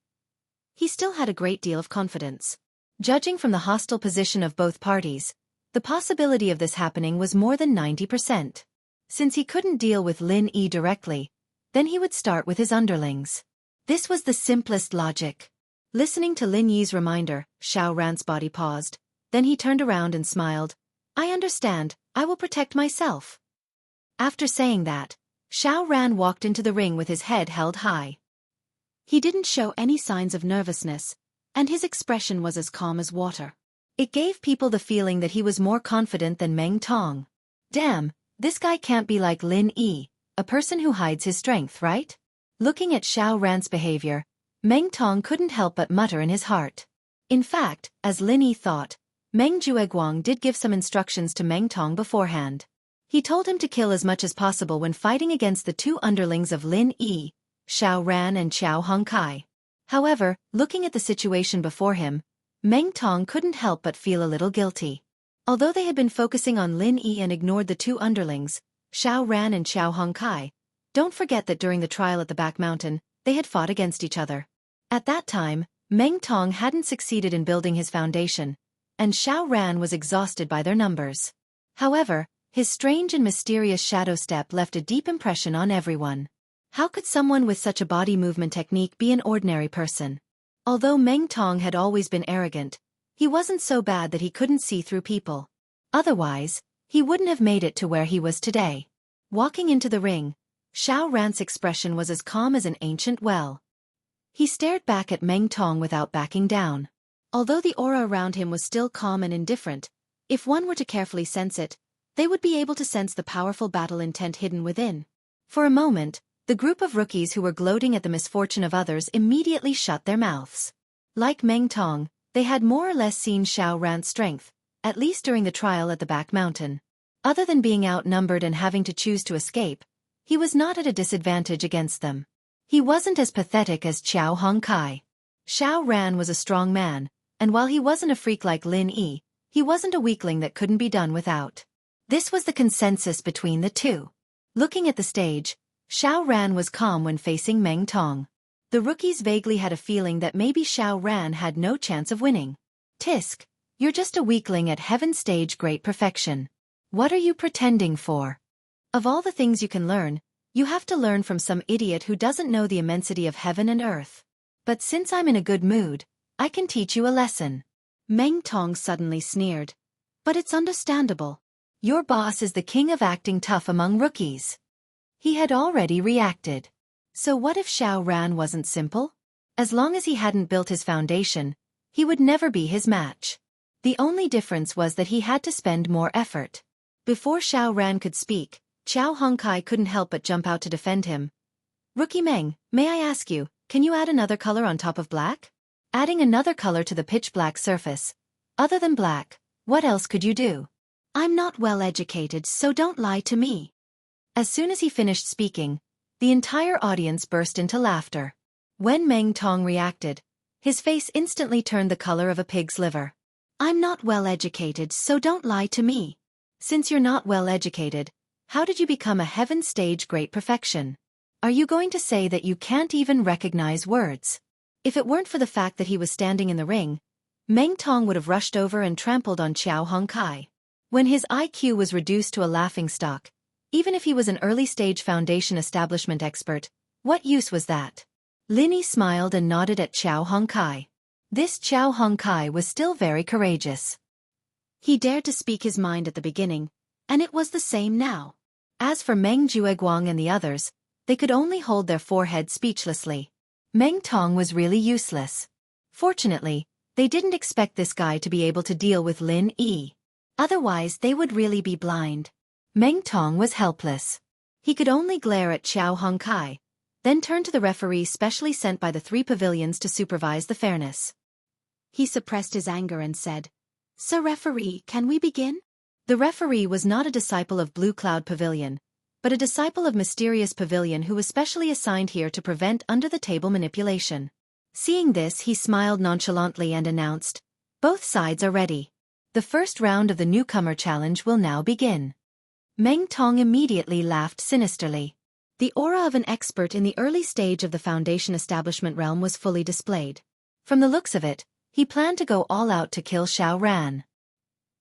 A: he still had a great deal of confidence. Judging from the hostile position of both parties, the possibility of this happening was more than 90%. Since he couldn't deal with Lin Yi directly, then he would start with his underlings. This was the simplest logic. Listening to Lin Yi's reminder, Xiao Ran's body paused. Then he turned around and smiled. I understand, I will protect myself. After saying that, Xiao Ran walked into the ring with his head held high. He didn't show any signs of nervousness, and his expression was as calm as water. It gave people the feeling that he was more confident than Meng Tong. Damn, this guy can't be like Lin Yi, a person who hides his strength, right? Looking at Xiao Ran's behavior, Meng Tong couldn't help but mutter in his heart. In fact, as Lin Yi thought, Meng Jueguang did give some instructions to Meng Tong beforehand. He told him to kill as much as possible when fighting against the two underlings of Lin Yi, Xiao Ran and Xiao Hongkai. However, looking at the situation before him, Meng Tong couldn't help but feel a little guilty. Although they had been focusing on Lin Yi and ignored the two underlings, Xiao Ran and Xiao Hongkai, don't forget that during the trial at the back mountain, they had fought against each other. At that time, Meng Tong hadn't succeeded in building his foundation, and Xiao Ran was exhausted by their numbers. However, his strange and mysterious shadow step left a deep impression on everyone. How could someone with such a body movement technique be an ordinary person? Although Meng Tong had always been arrogant, he wasn't so bad that he couldn't see through people. Otherwise, he wouldn't have made it to where he was today. Walking into the ring, Xiao Ran's expression was as calm as an ancient well. He stared back at Meng Tong without backing down. Although the aura around him was still calm and indifferent, if one were to carefully sense it, they would be able to sense the powerful battle intent hidden within. For a moment, the group of rookies who were gloating at the misfortune of others immediately shut their mouths. Like Meng Tong, they had more or less seen Xiao Ran's strength, at least during the trial at the back mountain. Other than being outnumbered and having to choose to escape, he was not at a disadvantage against them. He wasn't as pathetic as Xiao Hongkai. Xiao Ran was a strong man, and while he wasn't a freak like Lin Yi, he wasn't a weakling that couldn't be done without. This was the consensus between the two. Looking at the stage, Xiao Ran was calm when facing Meng Tong. The rookies vaguely had a feeling that maybe Xiao Ran had no chance of winning. Tisk, you're just a weakling at heaven's stage great perfection. What are you pretending for? Of all the things you can learn, you have to learn from some idiot who doesn't know the immensity of heaven and earth. But since I'm in a good mood, I can teach you a lesson. Meng Tong suddenly sneered. But it's understandable. Your boss is the king of acting tough among rookies. He had already reacted. So what if Xiao Ran wasn't simple? As long as he hadn't built his foundation, he would never be his match. The only difference was that he had to spend more effort. Before Xiao Ran could speak, Qiao Hongkai couldn't help but jump out to defend him. Rookie Meng, may I ask you, can you add another color on top of black? Adding another color to the pitch black surface. Other than black, what else could you do? I'm not well educated, so don't lie to me. As soon as he finished speaking, the entire audience burst into laughter. When Meng Tong reacted, his face instantly turned the color of a pig's liver. I'm not well educated, so don't lie to me. Since you're not well educated, how did you become a heaven stage great perfection? Are you going to say that you can't even recognize words? If it weren't for the fact that he was standing in the ring, Meng Tong would have rushed over and trampled on Qiao Hongkai. When his IQ was reduced to a laughingstock, even if he was an early-stage foundation establishment expert, what use was that? Linny smiled and nodded at Qiao Hongkai. This Qiao Hongkai was still very courageous. He dared to speak his mind at the beginning, and it was the same now. As for Meng Jueguang and the others, they could only hold their foreheads speechlessly. Meng Tong was really useless. Fortunately, they didn't expect this guy to be able to deal with Lin Yi. Otherwise they would really be blind. Meng Tong was helpless. He could only glare at Qiao Hongkai, then turn to the referee specially sent by the 3 pavilions to supervise the fairness. He suppressed his anger and said, Sir Referee, can we begin? The referee was not a disciple of Blue Cloud Pavilion, but a disciple of Mysterious Pavilion who was specially assigned here to prevent under-the-table manipulation. Seeing this, he smiled nonchalantly and announced, Both sides are ready. The first round of the newcomer challenge will now begin. Meng Tong immediately laughed sinisterly. The aura of an expert in the early stage of the foundation establishment realm was fully displayed. From the looks of it, he planned to go all out to kill Xiao Ran.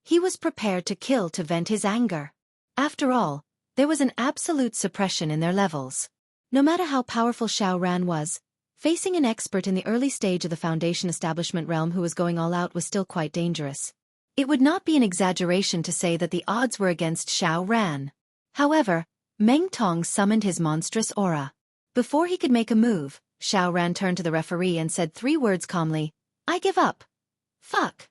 A: He was prepared to kill to vent his anger. After all, there was an absolute suppression in their levels. No matter how powerful Xiao Ran was, facing an expert in the early stage of the foundation establishment realm who was going all out was still quite dangerous. It would not be an exaggeration to say that the odds were against Xiao Ran. However, Meng Tong summoned his monstrous aura. Before he could make a move, Xiao Ran turned to the referee and said 3 words calmly, I give up. Fuck.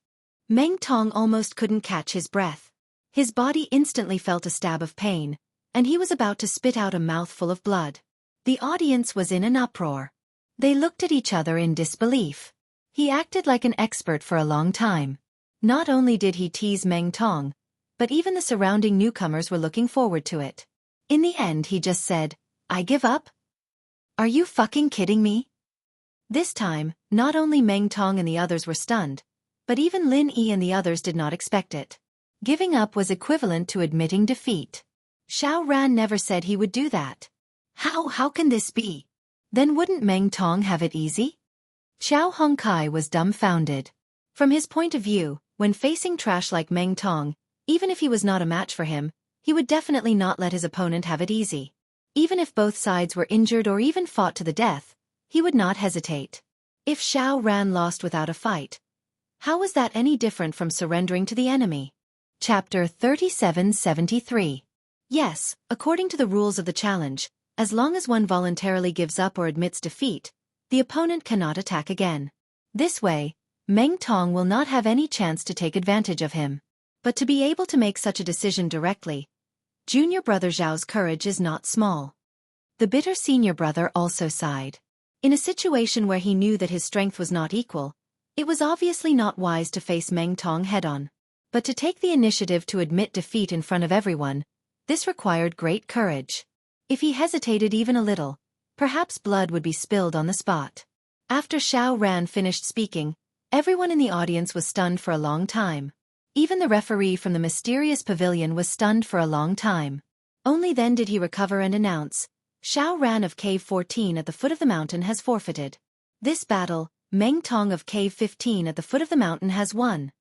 A: Meng Tong almost couldn't catch his breath. His body instantly felt a stab of pain, and he was about to spit out a mouthful of blood. The audience was in an uproar. They looked at each other in disbelief. He acted like an expert for a long time. Not only did he tease Meng Tong, but even the surrounding newcomers were looking forward to it. In the end he just said, I give up? Are you fucking kidding me? This time, not only Meng Tong and the others were stunned, but even Lin Yi and the others did not expect it. Giving up was equivalent to admitting defeat. Xiao Ran never said he would do that. How can this be? Then wouldn't Meng Tong have it easy? Qiao Hongkai was dumbfounded. From his point of view, when facing trash like Meng Tong, even if he was not a match for him, he would definitely not let his opponent have it easy. Even if both sides were injured or even fought to the death, he would not hesitate. If Xiao Ran lost without a fight, how was that any different from surrendering to the enemy? Chapter 3773. Yes, according to the rules of the challenge, as long as one voluntarily gives up or admits defeat, the opponent cannot attack again. This way, Meng Tong will not have any chance to take advantage of him. But to be able to make such a decision directly, junior brother Zhao's courage is not small. The bitter senior brother also sighed. In a situation where he knew that his strength was not equal, it was obviously not wise to face Meng Tong head-on. But to take the initiative to admit defeat in front of everyone, this required great courage. If he hesitated even a little, perhaps blood would be spilled on the spot. After Xiao Ran finished speaking, everyone in the audience was stunned for a long time. Even the referee from the mysterious pavilion was stunned for a long time. Only then did he recover and announce, Xiao Ran of Cave 14 at the foot of the mountain has forfeited. This battle, Meng Tong of Cave 15 at the foot of the mountain has won.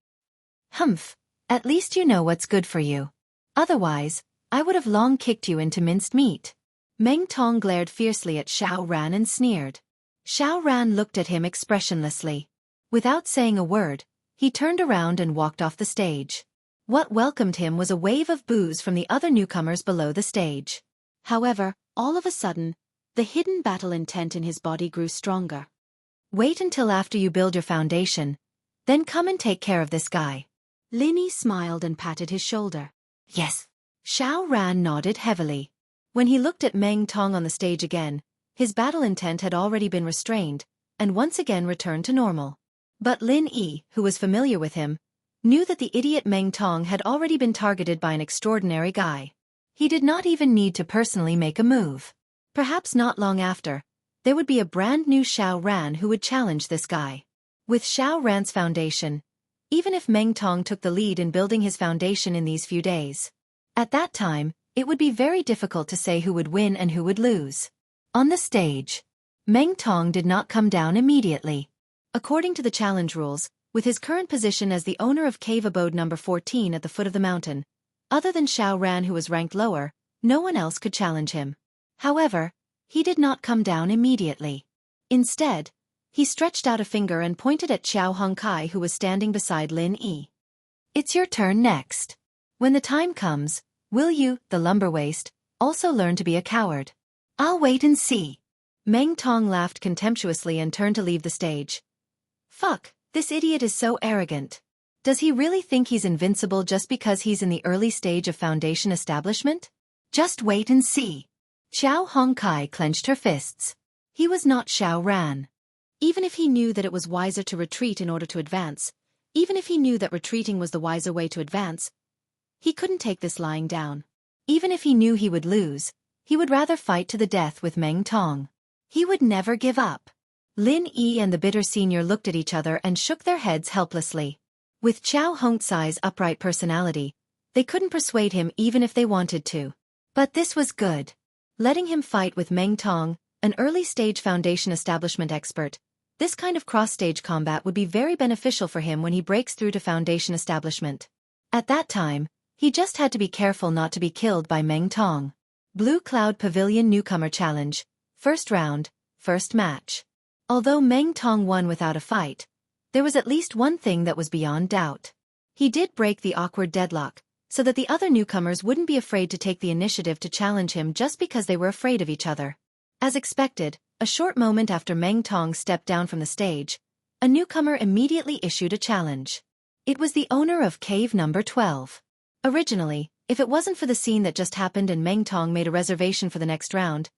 A: Humph, at least you know what's good for you. Otherwise, I would have long kicked you into minced meat. Meng Tong glared fiercely at Xiao Ran and sneered. Xiao Ran looked at him expressionlessly. Without saying a word, he turned around and walked off the stage. What welcomed him was a wave of boos from the other newcomers below the stage. However, all of a sudden, the hidden battle intent in his body grew stronger. Wait until after you build your foundation, then come and take care of this guy. Lin Yi smiled and patted his shoulder. Yes. Xiao Ran nodded heavily. When he looked at Meng Tong on the stage again, his battle intent had already been restrained, and once again returned to normal. But Lin Yi, who was familiar with him, knew that the idiot Meng Tong had already been targeted by an extraordinary guy. He did not even need to personally make a move. Perhaps not long after, there would be a brand new Xiao Ran who would challenge this guy. With Xiao Ran's foundation, even if Meng Tong took the lead in building his foundation in these few days, at that time, it would be very difficult to say who would win and who would lose. On the stage, Meng Tong did not come down immediately. According to the challenge rules, with his current position as the owner of Cave Abode number 14 at the foot of the mountain, other than Xiao Ran who was ranked lower, no one else could challenge him. However, he did not come down immediately. Instead, he stretched out a finger and pointed at Xiao Hongkai who was standing beside Lin Yi. It's your turn next. When the time comes, will you, the lumberwaist, also learn to be a coward? I'll wait and see. Meng Tong laughed contemptuously and turned to leave the stage. Fuck, this idiot is so arrogant. Does he really think he's invincible just because he's in the early stage of foundation establishment? Just wait and see. Xiao Hongkai clenched her fists. He was not Xiao Ran. Even if he knew that it was wiser to retreat in order to advance, even if he knew that retreating was the wiser way to advance, he couldn't take this lying down. Even if he knew he would lose, he would rather fight to the death with Meng Tong. He would never give up. Lin Yi and the bitter senior looked at each other and shook their heads helplessly. With Xiao Hongcai's upright personality, they couldn't persuade him even if they wanted to. But this was good. Letting him fight with Meng Tong, an early-stage foundation establishment expert, this kind of cross-stage combat would be very beneficial for him when he breaks through to foundation establishment. At that time, he just had to be careful not to be killed by Meng Tong. Blue Cloud Pavilion Newcomer Challenge, First Round, First Match. Although Meng Tong won without a fight, there was at least one thing that was beyond doubt. He did break the awkward deadlock, so that the other newcomers wouldn't be afraid to take the initiative to challenge him just because they were afraid of each other. As expected, a short moment after Meng Tong stepped down from the stage, a newcomer immediately issued a challenge. It was the owner of Cave number 12. Originally, if it wasn't for the scene that just happened and Meng Tong made a reservation for the next round,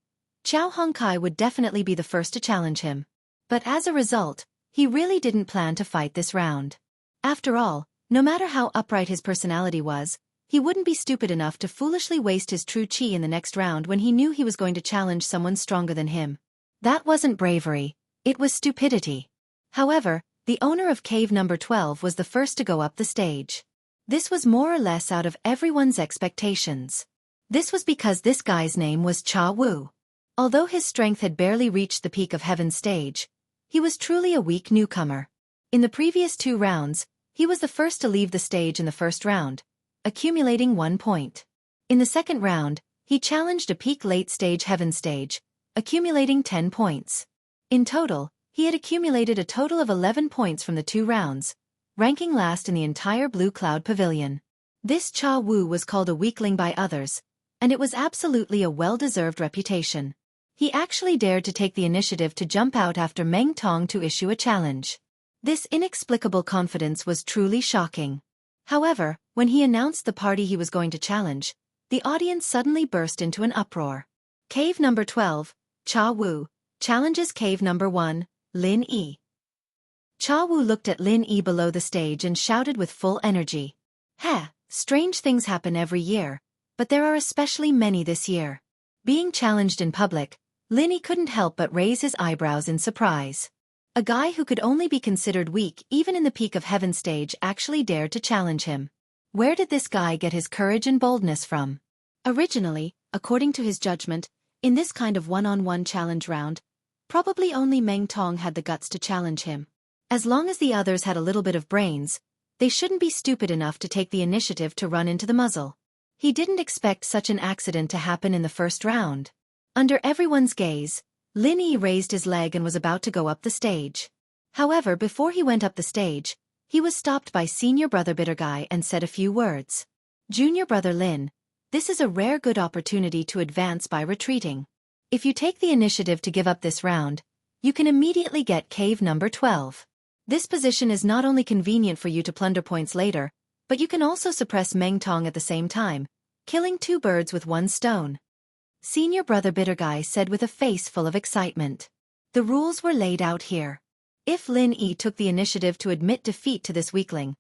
A: Xiao Hongkai would definitely be the first to challenge him. But as a result, he really didn't plan to fight this round. After all, no matter how upright his personality was, he wouldn't be stupid enough to foolishly waste his true chi in the next round when he knew he was going to challenge someone stronger than him. That wasn't bravery, it was stupidity. However, the owner of Cave number 12 was the first to go up the stage. This was more or less out of everyone's expectations. This was because this guy's name was Cha Wu. Although his strength had barely reached the peak of Heaven's stage, he was truly a weak newcomer. In the previous 2 rounds, he was the first to leave the stage in the first round, accumulating 1 point. In the second round, he challenged a peak late-stage Heaven stage, accumulating 10 points. In total, he had accumulated a total of 11 points from the 2 rounds, ranking last in the entire Blue Cloud Pavilion. This Cha Wu was called a weakling by others, and it was absolutely a well-deserved reputation. He actually dared to take the initiative to jump out after Meng Tong to issue a challenge. This inexplicable confidence was truly shocking. However, when he announced the party he was going to challenge, the audience suddenly burst into an uproar. Cave number 12, Cha Wu, challenges Cave number 1, Lin Yi. Cha Wu looked at Lin Yi below the stage and shouted with full energy. Heh, strange things happen every year, but there are especially many this year. Being challenged in public, Lin Yi couldn't help but raise his eyebrows in surprise. A guy who could only be considered weak even in the peak of Heaven stage actually dared to challenge him. Where did this guy get his courage and boldness from? Originally, according to his judgment, In this kind of one-on-one challenge round, probably only Meng Tong had the guts to challenge him. As long as the others had a little bit of brains, they shouldn't be stupid enough to take the initiative to run into the muzzle. He didn't expect such an accident to happen in the first round. Under everyone's gaze, Lin Yi raised his leg and was about to go up the stage. However, before he went up the stage, he was stopped by senior brother Bitter Guy and said a few words. Junior brother Lin, this is a rare good opportunity to advance by retreating. If you take the initiative to give up this round, you can immediately get cave number 12. This position is not only convenient for you to plunder points later, but you can also suppress Meng Tong at the same time, killing 2 birds with 1 stone. Senior brother Bitter Guy said with a face full of excitement. The rules were laid out here. If Lin Yi took the initiative to admit defeat to this weakling,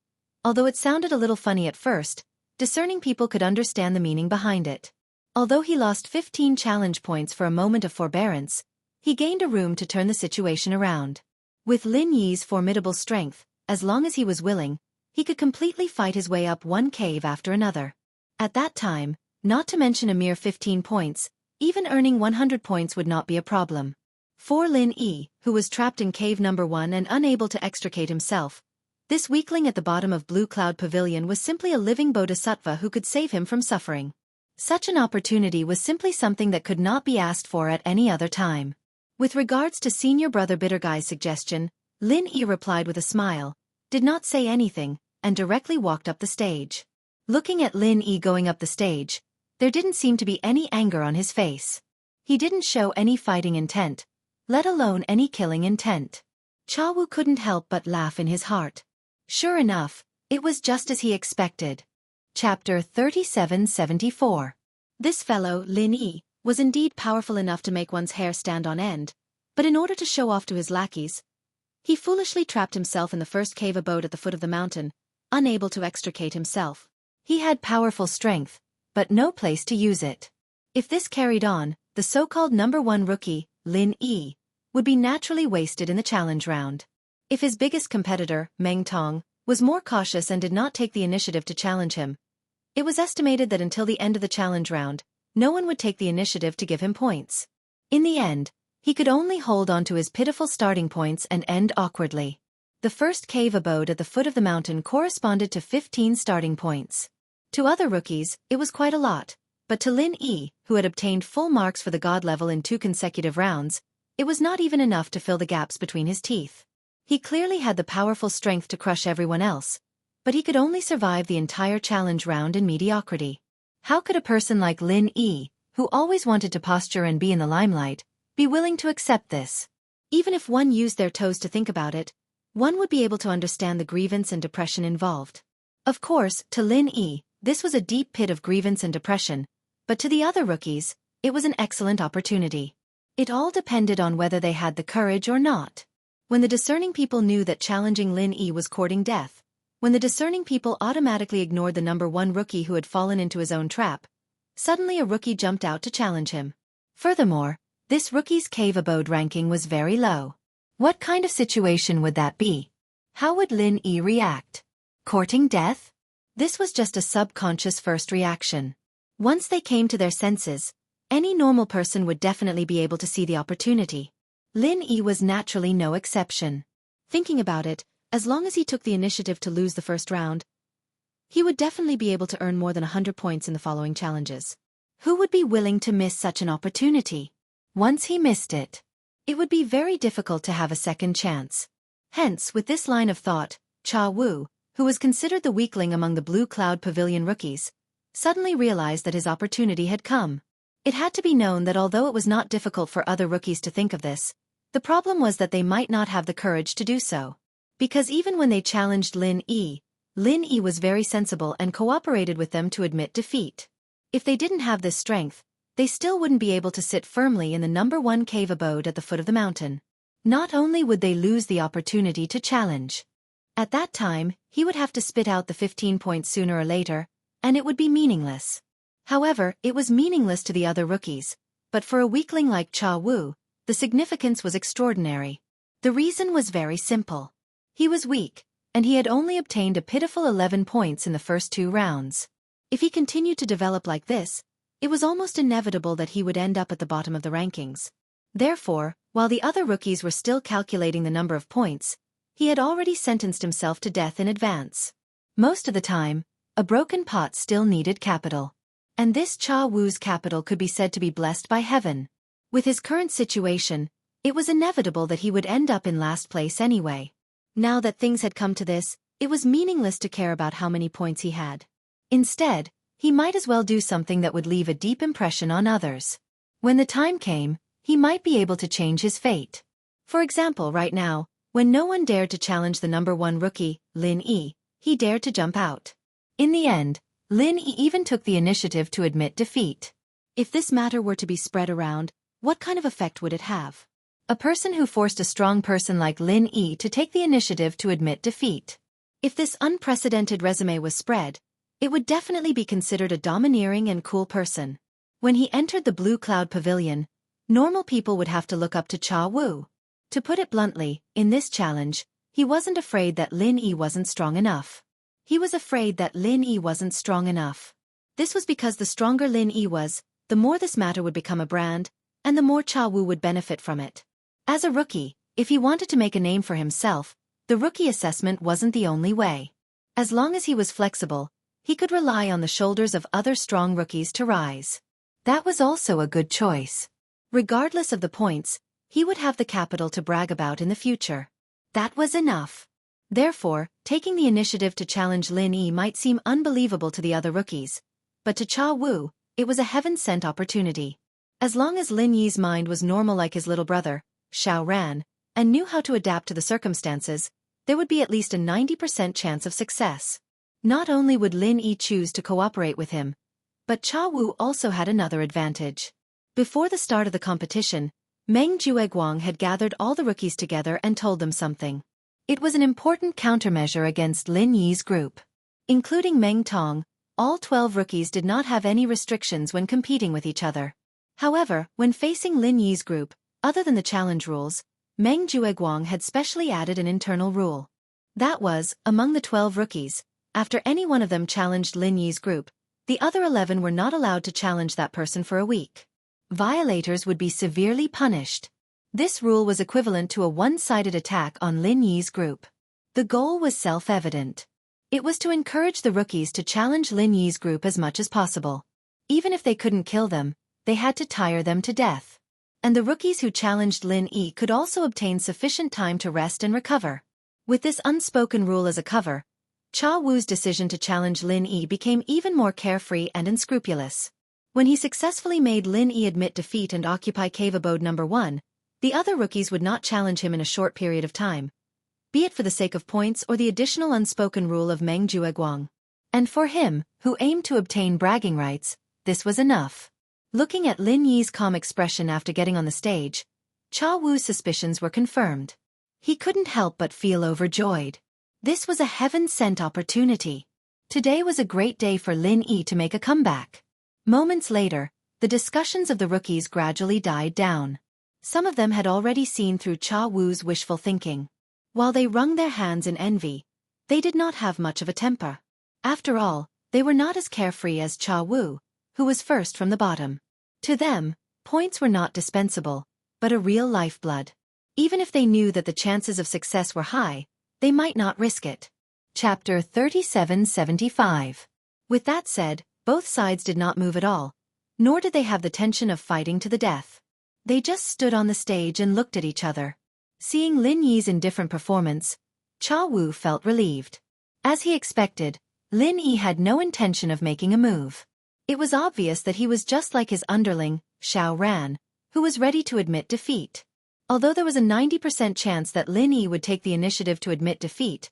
A: although it sounded a little funny at first, discerning people could understand the meaning behind it. Although he lost 15 challenge points for a moment of forbearance, he gained a room to turn the situation around. With Lin Yi's formidable strength, as long as he was willing, he could completely fight his way up one cave after another. At that time, not to mention a mere 15 points, even earning 100 points would not be a problem. For Lin Yi, who was trapped in cave number 1 and unable to extricate himself, this weakling at the bottom of Blue Cloud Pavilion was simply a living bodhisattva who could save him from suffering. Such an opportunity was simply something that could not be asked for at any other time. With regards to senior brother Bitter Guy's suggestion, Lin Yi replied with a smile, did not say anything, and directly walked up the stage. Looking at Lin Yi going up the stage, there didn't seem to be any anger on his face. He didn't show any fighting intent, let alone any killing intent. Jianghu couldn't help but laugh in his heart. Sure enough, it was just as he expected. Chapter 3774. This fellow, Lin Yi, was indeed powerful enough to make one's hair stand on end, but in order to show off to his lackeys, he foolishly trapped himself in the first cave abode at the foot of the mountain, unable to extricate himself. He had powerful strength, but no place to use it. If this carried on, the so-called number 1 rookie, Lin Yi, would be naturally wasted in the challenge round. If his biggest competitor, Meng Tong, was more cautious and did not take the initiative to challenge him, it was estimated that until the end of the challenge round, no one would take the initiative to give him points. In the end, he could only hold on to his pitiful starting points and end awkwardly. The first cave abode at the foot of the mountain corresponded to 15 starting points. To other rookies, it was quite a lot, but to Lin Yi, who had obtained full marks for the god level in 2 consecutive rounds, it was not even enough to fill the gaps between his teeth. He clearly had the powerful strength to crush everyone else, but he could only survive the entire challenge round in mediocrity. How could a person like Lin Yi, who always wanted to posture and be in the limelight, be willing to accept this? Even if one used their toes to think about it, one would be able to understand the grievance and depression involved. Of course, to Lin Yi, this was a deep pit of grievance and depression, but to the other rookies, it was an excellent opportunity. It all depended on whether they had the courage or not. When the discerning people knew that challenging Lin Yi was courting death, when the discerning people automatically ignored the number 1 rookie who had fallen into his own trap, suddenly a rookie jumped out to challenge him. Furthermore, this rookie's cave abode ranking was very low. What kind of situation would that be? How would Lin Yi react? Courting death? This was just a subconscious first reaction. Once they came to their senses, any normal person would definitely be able to see the opportunity. Lin Yi was naturally no exception. Thinking about it, as long as he took the initiative to lose the first round, he would definitely be able to earn more than 100 points in the following challenges. Who would be willing to miss such an opportunity? Once he missed it, it would be very difficult to have a second chance. Hence, with this line of thought, Jianghu, who was considered the weakling among the Blue Cloud Pavilion rookies, suddenly realized that his opportunity had come. It had to be known that although it was not difficult for other rookies to think of this, the problem was that they might not have the courage to do so. Because even when they challenged Lin Yi was very sensible and cooperated with them to admit defeat. If they didn't have this strength, they still wouldn't be able to sit firmly in the number 1 cave abode at the foot of the mountain. Not only would they lose the opportunity to challenge, at that time, he would have to spit out the 15 points sooner or later, and it would be meaningless. However, it was meaningless to the other rookies, but for a weakling like Jianghu, the significance was extraordinary. The reason was very simple. He was weak, and he had only obtained a pitiful 11 points in the first 2 rounds. If he continued to develop like this, It was almost inevitable that he would end up at the bottom of the rankings. Therefore, while the other rookies were still calculating the number of points, he had already sentenced himself to death in advance. Most of the time, a broken pot still needed capital. And this Cha Wu's capital could be said to be blessed by heaven. With his current situation, it was inevitable that he would end up in last place anyway. Now that things had come to this, it was meaningless to care about how many points he had. Instead, he might as well do something that would leave a deep impression on others. When the time came, he might be able to change his fate. For example, right now, when no one dared to challenge the number 1 rookie, Lin Yi, he dared to jump out. In the end, Lin Yi even took the initiative to admit defeat. If this matter were to be spread around, what kind of effect would it have? A person who forced a strong person like Lin Yi to take the initiative to admit defeat. If this unprecedented resume was spread, it would definitely be considered a domineering and cool person. When he entered the Blue Cloud Pavilion, normal people would have to look up to Cha Wu. To put it bluntly, in this challenge, he wasn't afraid that Lin Yi wasn't strong enough. He was afraid that Lin Yi wasn't strong enough. This was because the stronger Lin Yi was, the more this matter would become a brand, and the more Cha Wu would benefit from it. As a rookie, if he wanted to make a name for himself, the rookie assessment wasn't the only way. As long as he was flexible, he could rely on the shoulders of other strong rookies to rise. That was also a good choice. Regardless of the points, he would have the capital to brag about in the future. That was enough. Therefore, taking the initiative to challenge Lin Yi might seem unbelievable to the other rookies, but to Cha Wu, it was a heaven-sent opportunity. As long as Lin Yi's mind was normal like his little brother, Xiao Ran, and knew how to adapt to the circumstances, there would be at least a 90% chance of success. Not only would Lin Yi choose to cooperate with him, but Cha Wu also had another advantage. Before the start of the competition, Meng Jueguang had gathered all the rookies together and told them something. It was an important countermeasure against Lin Yi's group. Including Meng Tong, all 12 rookies did not have any restrictions when competing with each other. However, when facing Lin Yi's group, other than the challenge rules, Meng Jueguang had specially added an internal rule. That was, among the 12 rookies, after any one of them challenged Lin Yi's group, the other 11 were not allowed to challenge that person for a week. Violators would be severely punished. This rule was equivalent to a one-sided attack on Lin Yi's group. The goal was self-evident. It was to encourage the rookies to challenge Lin Yi's group as much as possible. Even if they couldn't kill them, they had to tire them to death. And the rookies who challenged Lin Yi could also obtain sufficient time to rest and recover. With this unspoken rule as a cover, Cha Wu's decision to challenge Lin Yi became even more carefree and unscrupulous. When he successfully made Lin Yi admit defeat and occupy cave abode number 1, the other rookies would not challenge him in a short period of time, be it for the sake of points or the additional unspoken rule of Meng Jueguang. And for him, who aimed to obtain bragging rights, this was enough. Looking at Lin Yi's calm expression after getting on the stage, Cha Wu's suspicions were confirmed. He couldn't help but feel overjoyed. This was a heaven-sent opportunity. Today was a great day for Lin Yi to make a comeback. Moments later, the discussions of the rookies gradually died down. Some of them had already seen through Cha Wu's wishful thinking. While they wrung their hands in envy, they did not have much of a temper. After all, they were not as carefree as Cha Wu, who was first from the bottom. To them, points were not dispensable, but a real lifeblood. Even if they knew that the chances of success were high, they might not risk it. Chapter 3775. With that said, both sides did not move at all, nor did they have the tension of fighting to the death. They just stood on the stage and looked at each other. Seeing Lin Yi's indifferent performance, Cha Wu felt relieved. As he expected, Lin Yi had no intention of making a move. It was obvious that he was just like his underling, Xiao Ran, who was ready to admit defeat. Although there was a 90% chance that Lin Yi would take the initiative to admit defeat,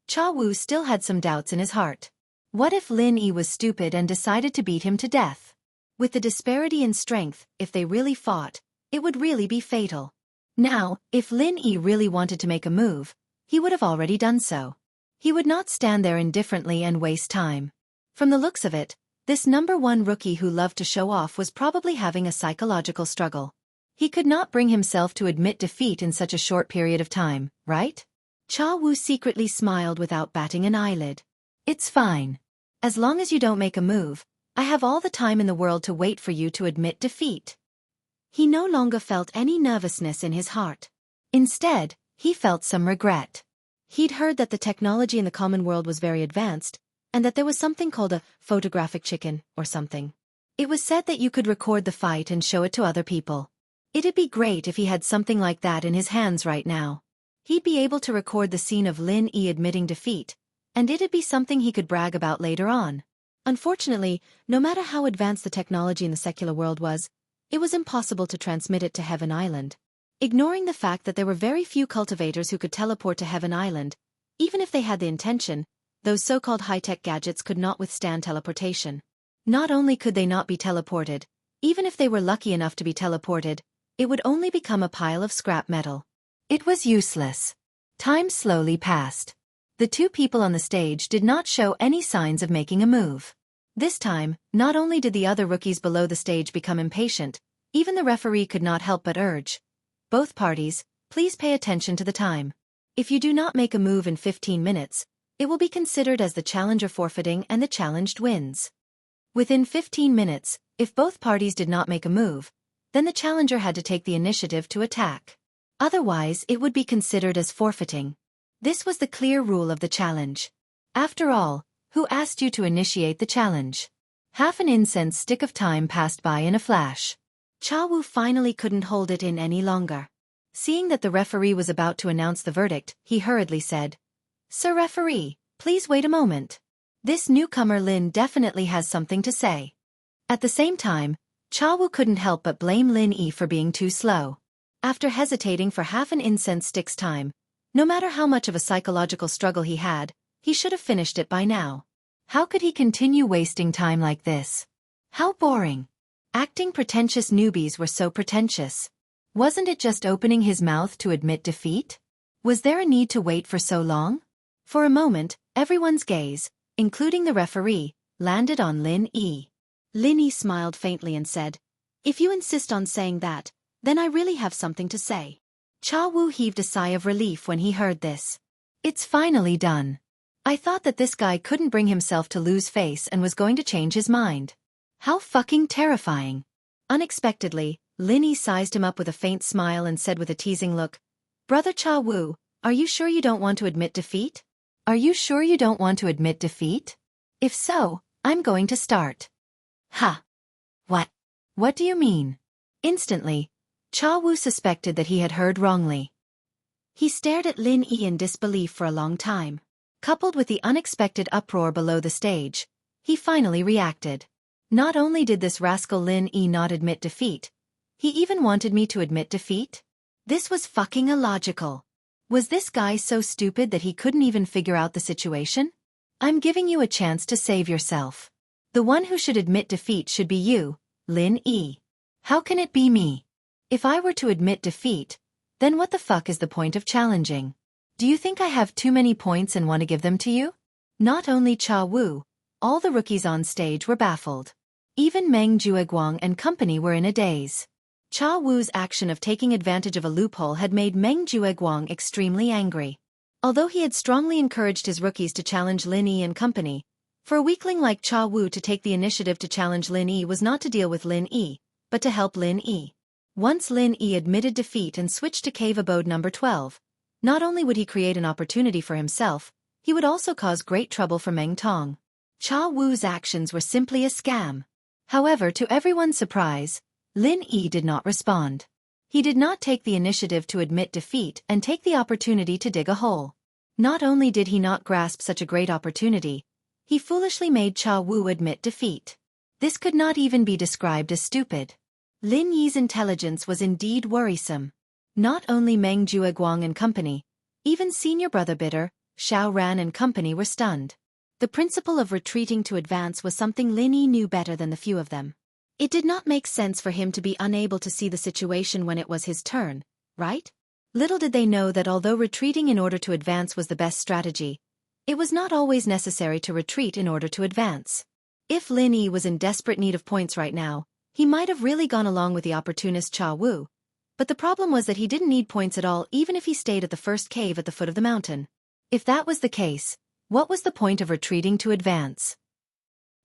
A: Cha Wu still had some doubts in his heart. What if Lin Yi was stupid and decided to beat him to death? With the disparity in strength, if they really fought, it would really be fatal. Now, if Lin Yi really wanted to make a move, he would have already done so. He would not stand there indifferently and waste time. From the looks of it, this number 1 rookie who loved to show off was probably having a psychological struggle. He could not bring himself to admit defeat in such a short period of time, right? Cha Wu secretly smiled without batting an eyelid. It's fine. As long as you don't make a move, I have all the time in the world to wait for you to admit defeat. He no longer felt any nervousness in his heart. Instead, he felt some regret. He'd heard that the technology in the common world was very advanced, and that there was something called a photographic chicken or something. It was said that you could record the fight and show it to other people. It'd be great if he had something like that in his hands right now. He'd be able to record the scene of Lin Yi admitting defeat, and it'd be something he could brag about later on. Unfortunately, no matter how advanced the technology in the secular world was, it was impossible to transmit it to Heaven Island. Ignoring the fact that there were very few cultivators who could teleport to Heaven Island, even if they had the intention, those so-called high-tech gadgets could not withstand teleportation. Not only could they not be teleported, even if they were lucky enough to be teleported, it would only become a pile of scrap metal. It was useless. Time slowly passed. The two people on the stage did not show any signs of making a move. This time, not only did the other rookies below the stage become impatient, even the referee could not help but urge, "Both parties, please pay attention to the time. If you do not make a move in 15 minutes, it will be considered as the challenger forfeiting and the challenged wins." Within 15 minutes, if both parties did not make a move, then the challenger had to take the initiative to attack. Otherwise, it would be considered as forfeiting. This was the clear rule of the challenge. After all, who asked you to initiate the challenge? Half an incense stick of time passed by in a flash. Xianxia finally couldn't hold it in any longer. Seeing that the referee was about to announce the verdict, he hurriedly said, "Sir referee, please wait a moment. This newcomer Lin definitely has something to say." At the same time, Xianxia couldn't help but blame Lin Yi for being too slow. After hesitating for half an incense stick's time, no matter how much of a psychological struggle he had, he should have finished it by now. How could he continue wasting time like this? How boring. Acting pretentious newbies were so pretentious. Wasn't it just opening his mouth to admit defeat? Was there a need to wait for so long? For a moment, everyone's gaze, including the referee, landed on Lin Yi. Lin Yi smiled faintly and said, "If you insist on saying that, then I really have something to say." Xianxia heaved a sigh of relief when he heard this. It's finally done. I thought that this guy couldn't bring himself to lose face and was going to change his mind. How fucking terrifying. Unexpectedly, Lin Yi sized him up with a faint smile and said with a teasing look, "Brother Xianxia, are you sure you don't want to admit defeat? Are you sure you don't want to admit defeat? If so, I'm going to start." Ha! What? What do you mean? Instantly, Xianxia suspected that he had heard wrongly. He stared at Lin Yi in disbelief for a long time. Coupled with the unexpected uproar below the stage, he finally reacted. Not only did this rascal Lin Yi not admit defeat, he even wanted me to admit defeat? This was fucking illogical. Was this guy so stupid that he couldn't even figure out the situation? I'm giving you a chance to save yourself. The one who should admit defeat should be you, Lin Yi. How can it be me? If I were to admit defeat, then what the fuck is the point of challenging? Do you think I have too many points and want to give them to you? Not only Xianxia, all the rookies on stage were baffled. Even Meng Jueguang and company were in a daze. Xiaowu's action of taking advantage of a loophole had made Meng Jueguang extremely angry. Although he had strongly encouraged his rookies to challenge Lin Yi and company, for a weakling like Xiaowu to take the initiative to challenge Lin Yi was not to deal with Lin Yi, but to help Lin Yi. Once Lin Yi admitted defeat and switched to cave abode number 12, not only would he create an opportunity for himself, he would also cause great trouble for Meng Tong. Xiaowu's actions were simply a scam. However, to everyone's surprise, Lin Yi did not respond. He did not take the initiative to admit defeat and take the opportunity to dig a hole. Not only did he not grasp such a great opportunity, he foolishly made Xiaowu admit defeat. This could not even be described as stupid. Lin Yi's intelligence was indeed worrisome. Not only Meng Jueguang and company, even senior brother Bitter, Xiao Ran and company were stunned. The principle of retreating to advance was something Lin Yi knew better than the few of them. It did not make sense for him to be unable to see the situation when it was his turn, right? Little did they know that although retreating in order to advance was the best strategy, it was not always necessary to retreat in order to advance. If Lin Yi was in desperate need of points right now, he might have really gone along with the opportunist Xiaowu, but the problem was that he didn't need points at all even if he stayed at the first cave at the foot of the mountain. If that was the case, what was the point of retreating to advance?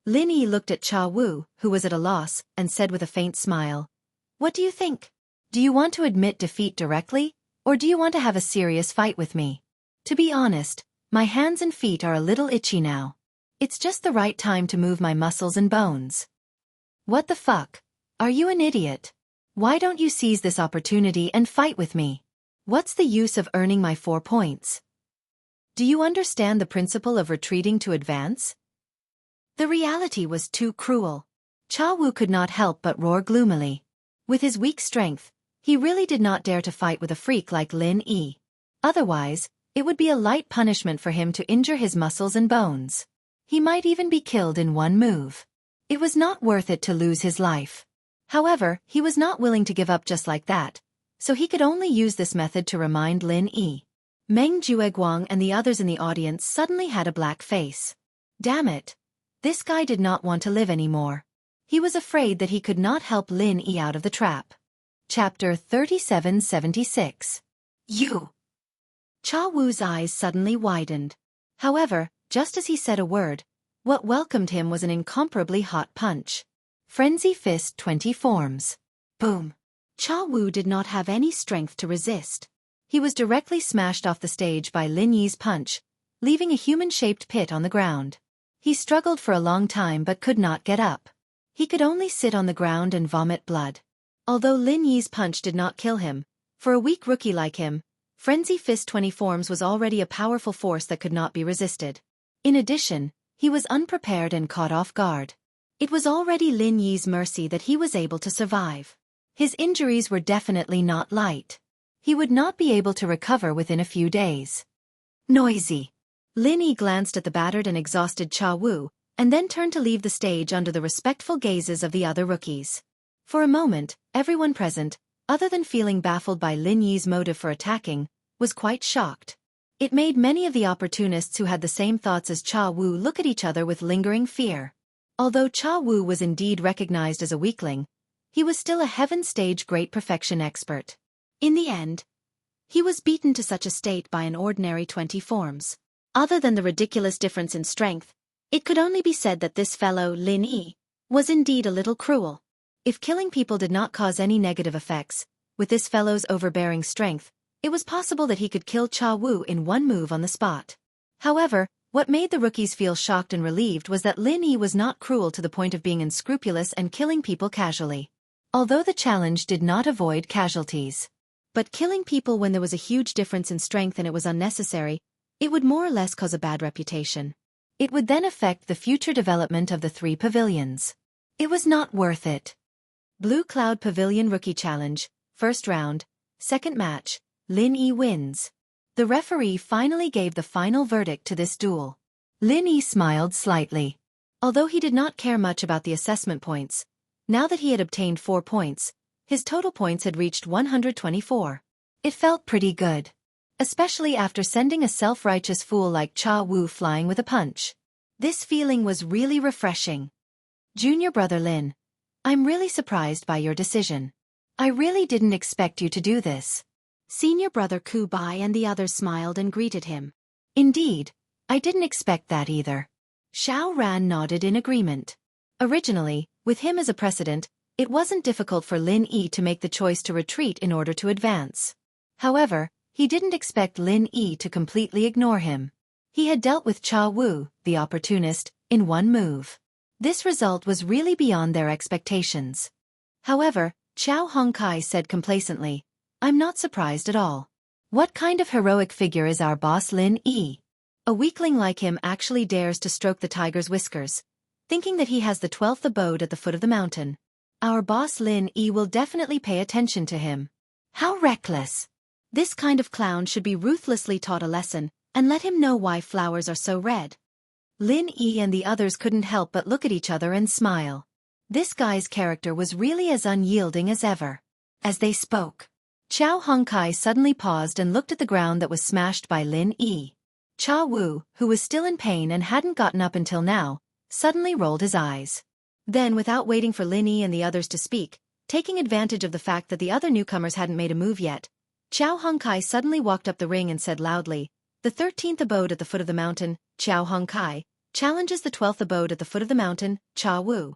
A: Lin Yi looked at Cha Wu, who was at a loss, and said with a faint smile, "What do you think? Do you want to admit defeat directly, or do you want to have a serious fight with me? To be honest, my hands and feet are a little itchy now. It's just the right time to move my muscles and bones." "What the fuck? Are you an idiot? Why don't you seize this opportunity and fight with me? What's the use of earning my 4 points? Do you understand the principle of retreating to advance?" The reality was too cruel. Cha Wu could not help but roar gloomily. With his weak strength, he really did not dare to fight with a freak like Lin Yi. Otherwise, it would be a light punishment for him to injure his muscles and bones. He might even be killed in one move. It was not worth it to lose his life. However, he was not willing to give up just like that, so he could only use this method to remind Lin Yi. Meng Jueguang and the others in the audience suddenly had a black face. Damn it. This guy did not want to live anymore. He was afraid that he could not help Lin Yi out of the trap. Chapter 3776. You. Cha Wu's eyes suddenly widened. However, just as he said a word, what welcomed him was an incomparably hot punch. Frenzy Fist 20 forms. Boom. Cha Wu did not have any strength to resist. He was directly smashed off the stage by Lin Yi's punch, leaving a human-shaped pit on the ground. He struggled for a long time but could not get up. He could only sit on the ground and vomit blood. Although Lin Yi's punch did not kill him, for a weak rookie like him, Frenzy Fist 20 forms was already a powerful force that could not be resisted. In addition, he was unprepared and caught off guard. It was already Lin Yi's mercy that he was able to survive. His injuries were definitely not light. He would not be able to recover within a few days. Noisy. Lin Yi glanced at the battered and exhausted Cha Wu, and then turned to leave the stage under the respectful gazes of the other rookies. For a moment, everyone present, other than feeling baffled by Lin Yi's motive for attacking, was quite shocked. It made many of the opportunists who had the same thoughts as Cha Wu look at each other with lingering fear. Although Cha Wu was indeed recognized as a weakling, he was still a heaven stage great perfection expert. In the end, he was beaten to such a state by an ordinary 20 forms. Other than the ridiculous difference in strength, it could only be said that this fellow, Lin Yi, was indeed a little cruel. If killing people did not cause any negative effects, with this fellow's overbearing strength, it was possible that he could kill Cha Wu in one move on the spot. However, what made the rookies feel shocked and relieved was that Lin Yi was not cruel to the point of being unscrupulous and killing people casually. Although the challenge did not avoid casualties. But killing people when there was a huge difference in strength and it was unnecessary, it would more or less cause a bad reputation. It would then affect the future development of the 3 pavilions. It was not worth it. Blue Cloud Pavilion Rookie Challenge, first round, second match, Lin Yi wins. The referee finally gave the final verdict to this duel. Lin Yi smiled slightly. Although he did not care much about the assessment points, now that he had obtained 4 points, his total points had reached 124. It felt pretty good. Especially after sending a self-righteous fool like Cha Wu flying with a punch. This feeling was really refreshing. Junior brother Lin, I'm really surprised by your decision. I really didn't expect you to do this. Senior brother Ku Bai and the others smiled and greeted him. Indeed, I didn't expect that either. Xiao Ran nodded in agreement. Originally, with him as a precedent, it wasn't difficult for Lin Yi to make the choice to retreat in order to advance. However, he didn't expect Lin Yi to completely ignore him. He had dealt with Cha Wu, the opportunist, in one move. This result was really beyond their expectations. However, Xiao Hongkai said complacently, I'm not surprised at all. What kind of heroic figure is our boss Lin Yi? A weakling like him actually dares to stroke the tiger's whiskers, thinking that he has the 12th abode at the foot of the mountain. Our boss Lin Yi will definitely pay attention to him. How reckless! This kind of clown should be ruthlessly taught a lesson, and let him know why flowers are so red. Lin Yi and the others couldn't help but look at each other and smile. This guy's character was really as unyielding as ever. As they spoke, Xiao Hongkai suddenly paused and looked at the ground that was smashed by Lin Yi. Cha Wu, who was still in pain and hadn't gotten up until now, suddenly rolled his eyes. Then, without waiting for Lin Yi and the others to speak, taking advantage of the fact that the other newcomers hadn't made a move yet, Xiao Hongkai suddenly walked up the ring and said loudly, The 13th abode at the foot of the mountain, Xiao Hongkai, challenges the 12th abode at the foot of the mountain, Jianghu.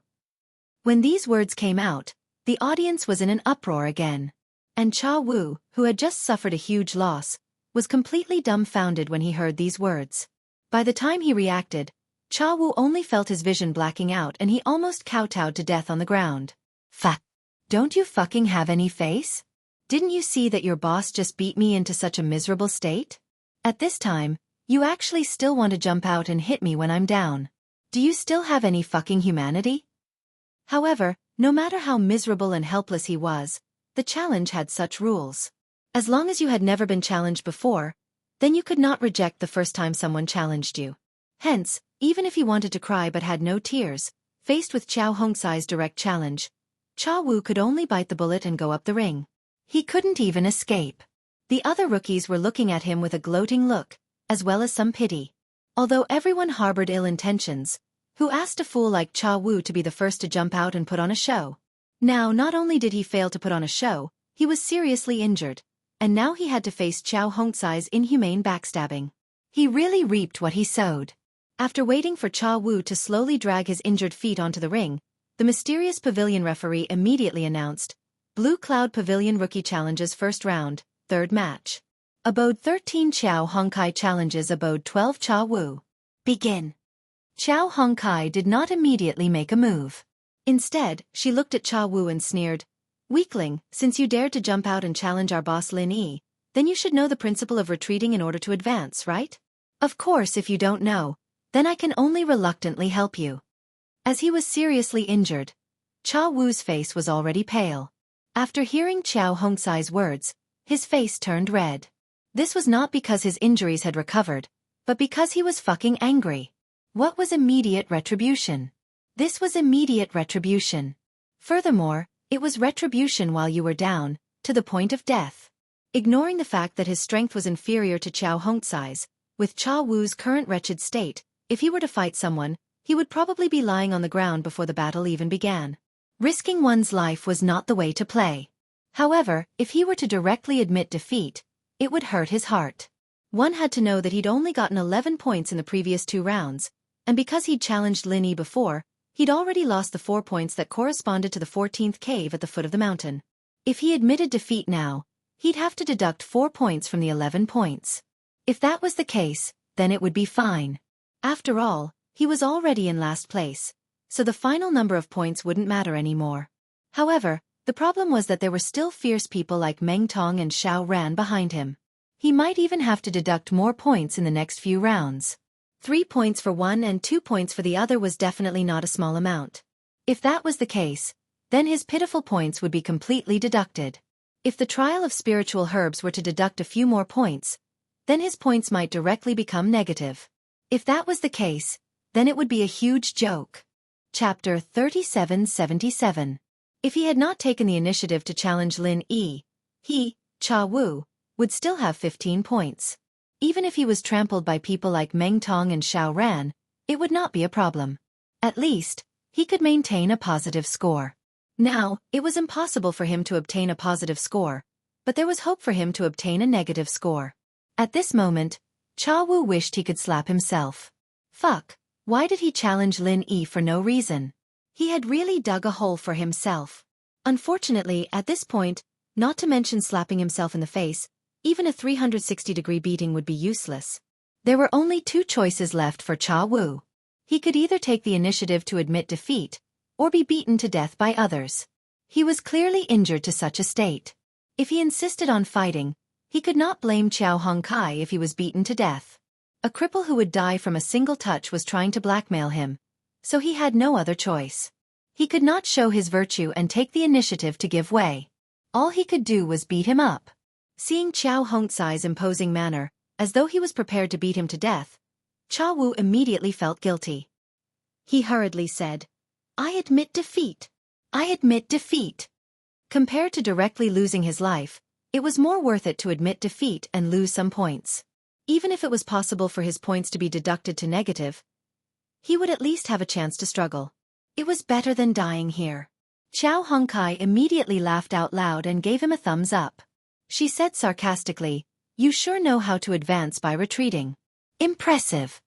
A: When these words came out, the audience was in an uproar again. And Jianghu, who had just suffered a huge loss, was completely dumbfounded when he heard these words. By the time he reacted, Jianghu only felt his vision blacking out and he almost kowtowed to death on the ground. Fuck. Don't you fucking have any face? Didn't you see that your boss just beat me into such a miserable state? At this time, you actually still want to jump out and hit me when I'm down. Do you still have any fucking humanity? However, no matter how miserable and helpless he was, the challenge had such rules. As long as you had never been challenged before, then you could not reject the first time someone challenged you. Hence, even if he wanted to cry but had no tears, faced with Xiao Hongxi's direct challenge, Jianghu could only bite the bullet and go up the ring. He couldn't even escape. The other rookies were looking at him with a gloating look, as well as some pity. Although everyone harbored ill intentions, who asked a fool like Jianghu to be the first to jump out and put on a show? Now not only did he fail to put on a show, he was seriously injured, and now he had to face Xiao Hongxi's inhumane backstabbing. He really reaped what he sowed. After waiting for Jianghu to slowly drag his injured feet onto the ring, the mysterious pavilion referee immediately announced, Blue Cloud Pavilion Rookie Challenges First Round, Third Match. Abode 13 Xiao Hongkai challenges Abode 12 Jianghu. Begin. Xiao Hongkai did not immediately make a move. Instead, she looked at Jianghu and sneered, Weakling, since you dared to jump out and challenge our boss Lin Yi, then you should know the principle of retreating in order to advance, right? Of course, if you don't know, then I can only reluctantly help you. As he was seriously injured, Jianghu's face was already pale. After hearing Xiao Hongxi's words, his face turned red. This was not because his injuries had recovered, but because he was fucking angry. What was immediate retribution? This was immediate retribution. Furthermore, it was retribution while you were down, to the point of death. Ignoring the fact that his strength was inferior to Xiao Hongxi's, with Jianghu's current wretched state, if he were to fight someone, he would probably be lying on the ground before the battle even began. Risking one's life was not the way to play. However, if he were to directly admit defeat, it would hurt his heart. One had to know that he'd only gotten 11 points in the previous 2 rounds, and because he'd challenged Lin Yi before, he'd already lost the 4 points that corresponded to the 14th cave at the foot of the mountain. If he admitted defeat now, he'd have to deduct 4 points from the 11 points. If that was the case, then it would be fine. After all, he was already in last place, so the final number of points wouldn't matter anymore. However, the problem was that there were still fierce people like Meng Tong and Xiao Ran behind him. He might even have to deduct more points in the next few rounds. 3 points for one and 2 points for the other was definitely not a small amount. If that was the case, then his pitiful points would be completely deducted. If the trial of spiritual herbs were to deduct a few more points, then his points might directly become negative. If that was the case, then it would be a huge joke. Chapter 3777. If he had not taken the initiative to challenge Lin Yi, he, Jianghu, would still have 15 points. Even if he was trampled by people like Meng Tong and Xiao Ran, it would not be a problem. At least, he could maintain a positive score. Now, it was impossible for him to obtain a positive score, but there was hope for him to obtain a negative score. At this moment, Jianghu wished he could slap himself. Fuck, why did he challenge Lin Yi for no reason? He had really dug a hole for himself. Unfortunately, at this point, not to mention slapping himself in the face, even a 360-degree beating would be useless. There were only 2 choices left for Jianghu. He could either take the initiative to admit defeat, or be beaten to death by others. He was clearly injured to such a state. If he insisted on fighting, he could not blame Xiao Hongkai if he was beaten to death. A cripple who would die from a single touch was trying to blackmail him, so he had no other choice. He could not show his virtue and take the initiative to give way. All he could do was beat him up. Seeing Xiao Hongxi's imposing manner, as though he was prepared to beat him to death, Jianghu immediately felt guilty. He hurriedly said, I admit defeat. I admit defeat. Compared to directly losing his life, it was more worth it to admit defeat and lose some points. Even if it was possible for his points to be deducted to negative, he would at least have a chance to struggle. It was better than dying here. Xiao Hongkai immediately laughed out loud and gave him a thumbs up. She said sarcastically, You sure know how to advance by retreating. Impressive.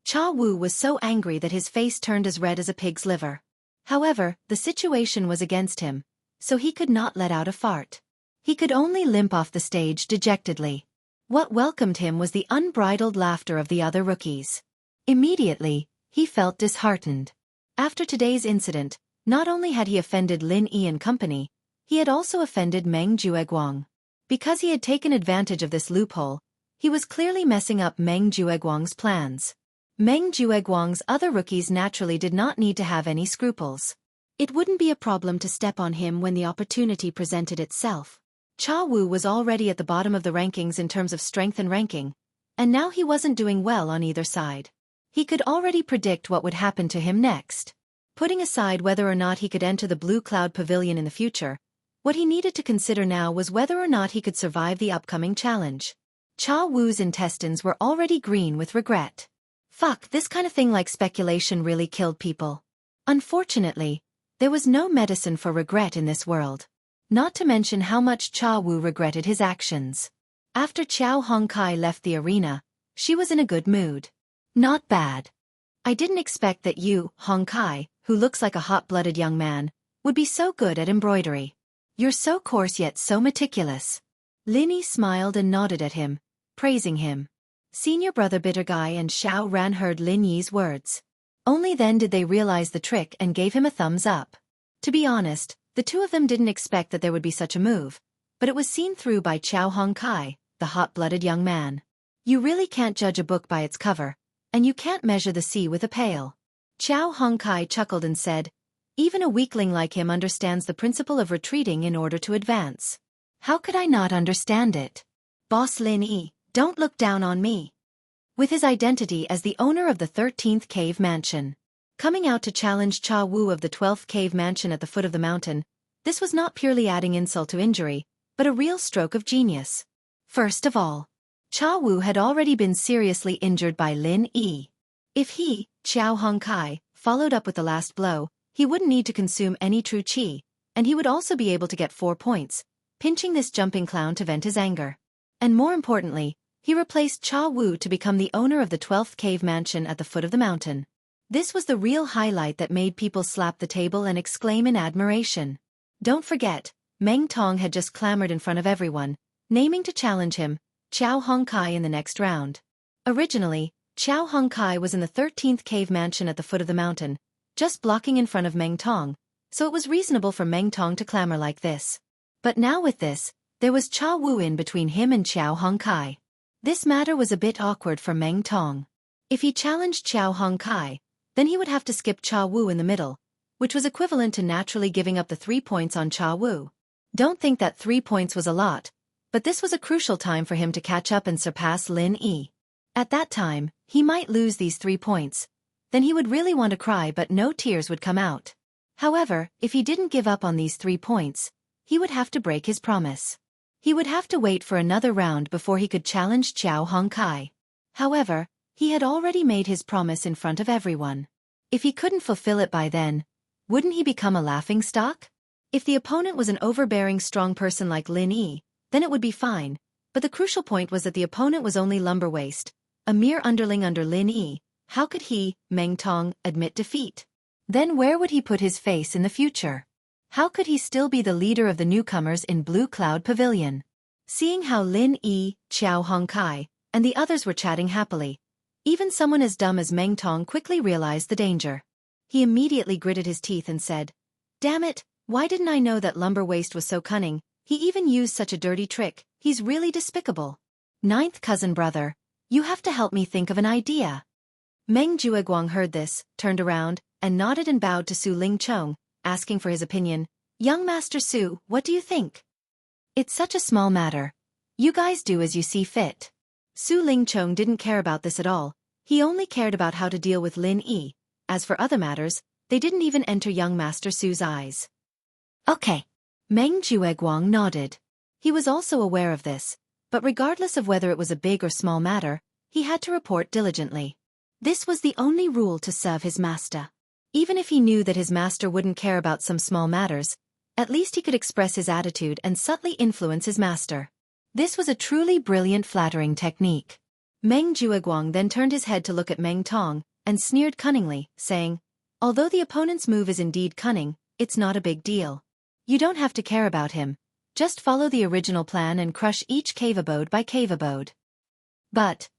A: Cha Wu was so angry that his face turned as red as a pig's liver. However, the situation was against him, so he could not let out a fart. He could only limp off the stage dejectedly. What welcomed him was the unbridled laughter of the other rookies. Immediately, he felt disheartened. After today's incident, not only had he offended Lin Yi and company, he had also offended Meng Jueguang. Because he had taken advantage of this loophole, he was clearly messing up Meng Jueguang's plans. Meng Jueguang's other rookies naturally did not need to have any scruples. It wouldn't be a problem to step on him when the opportunity presented itself. Cha Wu was already at the bottom of the rankings in terms of strength and ranking, and now he wasn't doing well on either side. He could already predict what would happen to him next. Putting aside whether or not he could enter the Blue Cloud Pavilion in the future, what he needed to consider now was whether or not he could survive the upcoming challenge. Cha Wu's intestines were already green with regret. Fuck, this kind of thing like speculation really killed people. Unfortunately, there was no medicine for regret in this world. Not to mention how much Cha Wu regretted his actions. After Xiao Hongkai left the arena, she was in a good mood. Not bad. I didn't expect that you, Hongkai, who looks like a hot-blooded young man, would be so good at embroidery. You're so coarse yet so meticulous. Lin Yi smiled and nodded at him, praising him. Senior brother Bitter Guy and Xiao Ran heard Lin Yi's words. Only then did they realize the trick and gave him a thumbs up. To be honest, the two of them didn't expect that there would be such a move, but it was seen through by Xiao Hongkai, the hot-blooded young man. You really can't judge a book by its cover, and you can't measure the sea with a pail. Xiao Hongkai chuckled and said, even a weakling like him understands the principle of retreating in order to advance. How could I not understand it? Boss Lin Yi, don't look down on me. With his identity as the owner of the 13th Cave Mansion, coming out to challenge Cha Wu of the 12th Cave Mansion at the foot of the mountain, this was not purely adding insult to injury, but a real stroke of genius. First of all, Cha Wu had already been seriously injured by Lin Yi. If he, Xiao Hongkai, followed up with the last blow, he wouldn't need to consume any true qi, and he would also be able to get 4 points, pinching this jumping clown to vent his anger. And more importantly, he replaced Cha Wu to become the owner of the 12th Cave Mansion at the foot of the mountain. This was the real highlight that made people slap the table and exclaim in admiration. Don't forget, Meng Tong had just clamored in front of everyone, naming to challenge him, Xiao Hongkai, in the next round. Originally, Xiao Hongkai was in the 13th Cave Mansion at the foot of the mountain, just blocking in front of Meng Tong, so it was reasonable for Meng Tong to clamor like this. But now with this, there was Cha Wu in between him and Xiao Hongkai. This matter was a bit awkward for Meng Tong. If he challenged Xiao Hongkai, then he would have to skip Cha Wu in the middle, which was equivalent to naturally giving up the 3 points on Cha Wu. Don't think that 3 points was a lot, but this was a crucial time for him to catch up and surpass Lin Yi. At that time, he might lose these 3 points. Then he would really want to cry, but no tears would come out. However, if he didn't give up on these 3 points, he would have to break his promise. He would have to wait for another round before he could challenge Xiao Hongkai. However, he had already made his promise in front of everyone. If he couldn't fulfill it by then, wouldn't he become a laughingstock? If the opponent was an overbearing strong person like Lin Yi, then it would be fine, but the crucial point was that the opponent was only lumberwaist, a mere underling under Lin Yi. How could he, Meng Tong, admit defeat? Then where would he put his face in the future? How could he still be the leader of the newcomers in Blue Cloud Pavilion? Seeing how Lin Yi, Xiao Hongkai, and the others were chatting happily, even someone as dumb as Meng Tong quickly realized the danger. He immediately gritted his teeth and said, "Damn it, why didn't I know that Lumberwaist was so cunning? He even used such a dirty trick. He's really despicable. Ninth cousin brother, you have to help me think of an idea." Meng Jueguang heard this, turned around, and nodded and bowed to Su Lingchong, asking for his opinion. "Young Master Su, what do you think?" "It's such a small matter. You guys do as you see fit." Su Lingchong didn't care about this at all. He only cared about how to deal with Lin Yi. As for other matters, they didn't even enter young Master Su's eyes. "Okay." Meng Jueguang nodded. He was also aware of this, but regardless of whether it was a big or small matter, he had to report diligently. This was the only rule to serve his master. Even if he knew that his master wouldn't care about some small matters, at least he could express his attitude and subtly influence his master. This was a truly brilliant flattering technique. Meng Jueguang then turned his head to look at Meng Tong, and sneered cunningly, saying, "Although the opponent's move is indeed cunning, it's not a big deal. You don't have to care about him. Just follow the original plan and crush each cave abode by cave abode." But,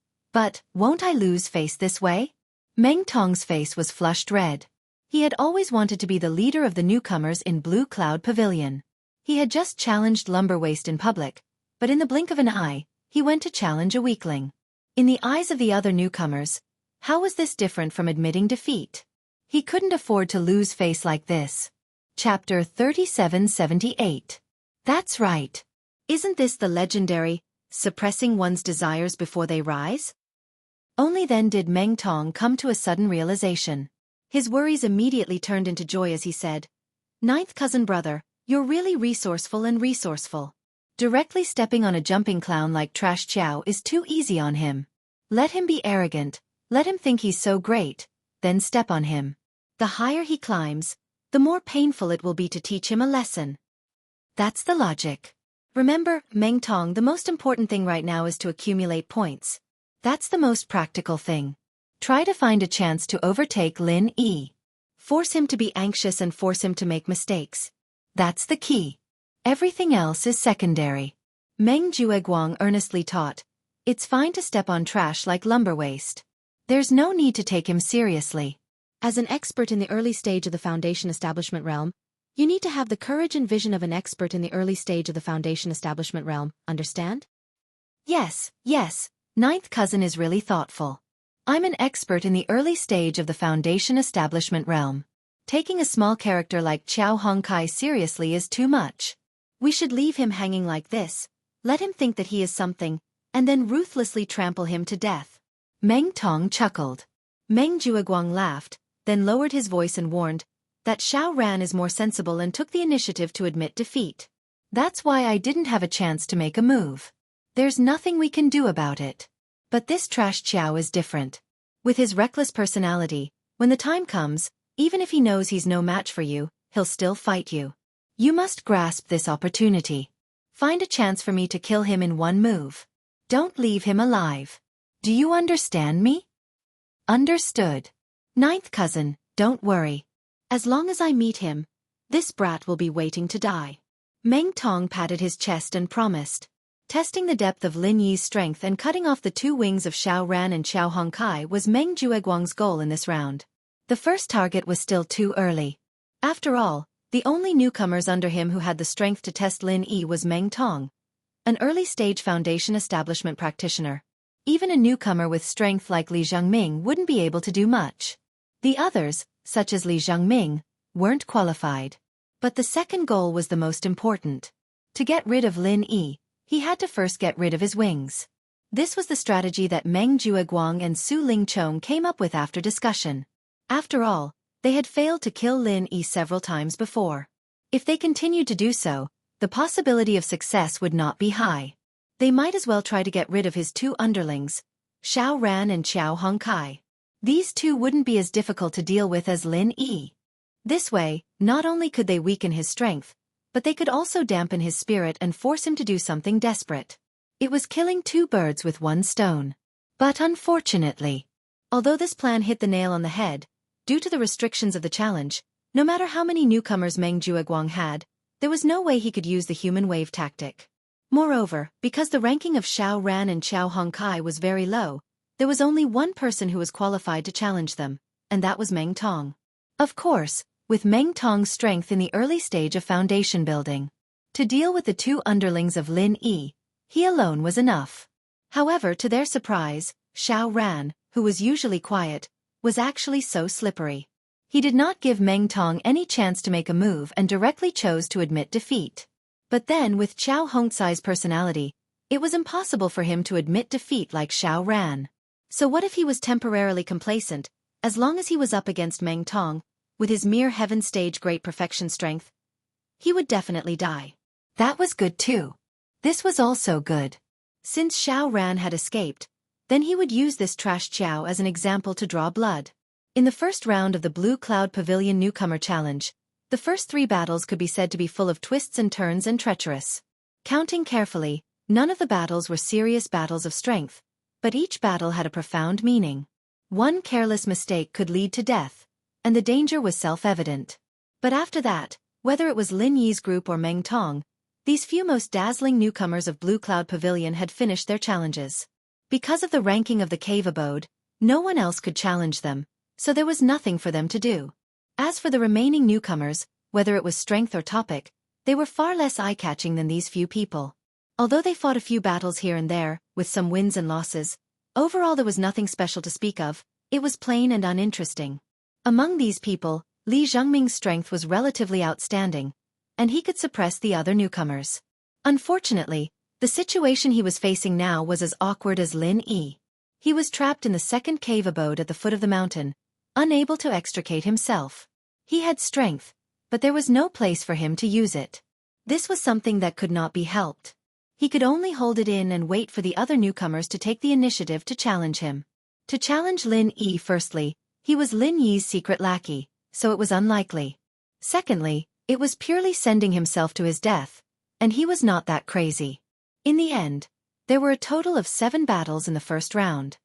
A: won't I lose face this way? Meng Tong's face was flushed red. He had always wanted to be the leader of the newcomers in Blue Cloud Pavilion. He had just challenged Lumberwaist in public, but in the blink of an eye, he went to challenge a weakling. In the eyes of the other newcomers, how was this different from admitting defeat? He couldn't afford to lose face like this. Chapter 3778. That's right. Isn't this the legendary, suppressing one's desires before they rise? Only then did Meng Tong come to a sudden realization. His worries immediately turned into joy as he said, "Ninth cousin brother, you're really resourceful and resourceful. Directly stepping on a jumping clown like Trash Chow is too easy on him. Let him be arrogant, let him think he's so great, then step on him. The higher he climbs, the more painful it will be to teach him a lesson." That's the logic. Remember, Meng Tong, the most important thing right now is to accumulate points. That's the most practical thing. Try to find a chance to overtake Lin Yi. Force him to be anxious and force him to make mistakes. That's the key. Everything else is secondary. Meng Jueguang earnestly taught, "It's fine to step on trash like Lumberwaist. There's no need to take him seriously. As an expert in the early stage of the Foundation establishment realm, you need to have the courage and vision of an expert in the early stage of the Foundation establishment realm, understand?" Yes, ninth cousin is really thoughtful. I'm an expert in the early stage of the Foundation establishment realm. Taking a small character like Xiao Hongkai seriously is too much. We should leave him hanging like this, let him think that he is something, and then ruthlessly trample him to death. Meng Tong chuckled. Meng Jueguang laughed, then lowered his voice and warned, "That Xiao Ran is more sensible and took the initiative to admit defeat. That's why I didn't have a chance to make a move. There's nothing we can do about it. But this Trash Xiao is different. With his reckless personality, when the time comes, even if he knows he's no match for you, he'll still fight you. You must grasp this opportunity. Find a chance for me to kill him in one move. Don't leave him alive. Do you understand me?" Understood. Ninth cousin, don't worry. As long as I meet him, this brat will be waiting to die. Meng Tong patted his chest and promised. Testing the depth of Lin Yi's strength and cutting off the two wings of Xiao Ran and Xiao Hongkai was Meng Jueguang's goal in this round. The first target was still too early. After all, the only newcomers under him who had the strength to test Lin Yi was Meng Tong, an early-stage Foundation establishment practitioner. Even a newcomer with strength like Li Zhengming wouldn't be able to do much. The others, such as Li Zhengming, weren't qualified. But the second goal was the most important. To get rid of Lin Yi, he had to first get rid of his wings. This was the strategy that Meng Jueguang and Su Lingchong came up with after discussion. After all, they had failed to kill Lin Yi several times before. If they continued to do so, the possibility of success would not be high. They might as well try to get rid of his two underlings, Xiao Ran and Xiao Hongkai. These two wouldn't be as difficult to deal with as Lin Yi. This way, not only could they weaken his strength, but they could also dampen his spirit and force him to do something desperate. It was killing two birds with one stone. But unfortunately, although this plan hit the nail on the head, due to the restrictions of the challenge, no matter how many newcomers Meng Jueguang had, there was no way he could use the human wave tactic. Moreover, because the ranking of Xiao Ran and Xiao Hongkai was very low, there was only one person who was qualified to challenge them, and that was Meng Tong. Of course, with Meng Tong's strength in the early stage of foundation building, to deal with the two underlings of Lin Yi, he alone was enough. However, to their surprise, Xiao Ran, who was usually quiet, was actually so slippery. He did not give Meng Tong any chance to make a move and directly chose to admit defeat. But then with Xiao Hongcai's personality, it was impossible for him to admit defeat like Xiao Ran. So what if he was temporarily complacent, as long as he was up against Meng Tong, with his mere heaven stage great perfection strength? He would definitely die. That was good too. This was also good. Since Xiao Ran had escaped, then he would use this Trash Xiao as an example to draw blood. In the first round of the Blue Cloud Pavilion Newcomer Challenge, the first 3 battles could be said to be full of twists and turns and treacherous. Counting carefully, none of the battles were serious battles of strength, But each battle had a profound meaning. One careless mistake could lead to death, and the danger was self-evident. But after that, whether it was Lin Yi's group or Meng Tong, these few most dazzling newcomers of Blue Cloud Pavilion had finished their challenges. Because of the ranking of the cave abode, no one else could challenge them, so there was nothing for them to do. As for the remaining newcomers, whether it was strength or topic, they were far less eye-catching than these few people. Although they fought a few battles here and there, with some wins and losses, overall there was nothing special to speak of. It was plain and uninteresting. Among these people, Li Zhengming's strength was relatively outstanding, and he could suppress the other newcomers. Unfortunately, the situation he was facing now was as awkward as Lin Yi. He was trapped in the second cave abode at the foot of the mountain, unable to extricate himself. He had strength, but there was no place for him to use it. This was something that could not be helped. He could only hold it in and wait for the other newcomers to take the initiative to challenge him. To challenge Lin Yi firstly, he was Lin Yi's secret lackey, so it was unlikely. Secondly, it was purely sending himself to his death, and he was not that crazy. In the end, there were a total of 7 battles in the first round.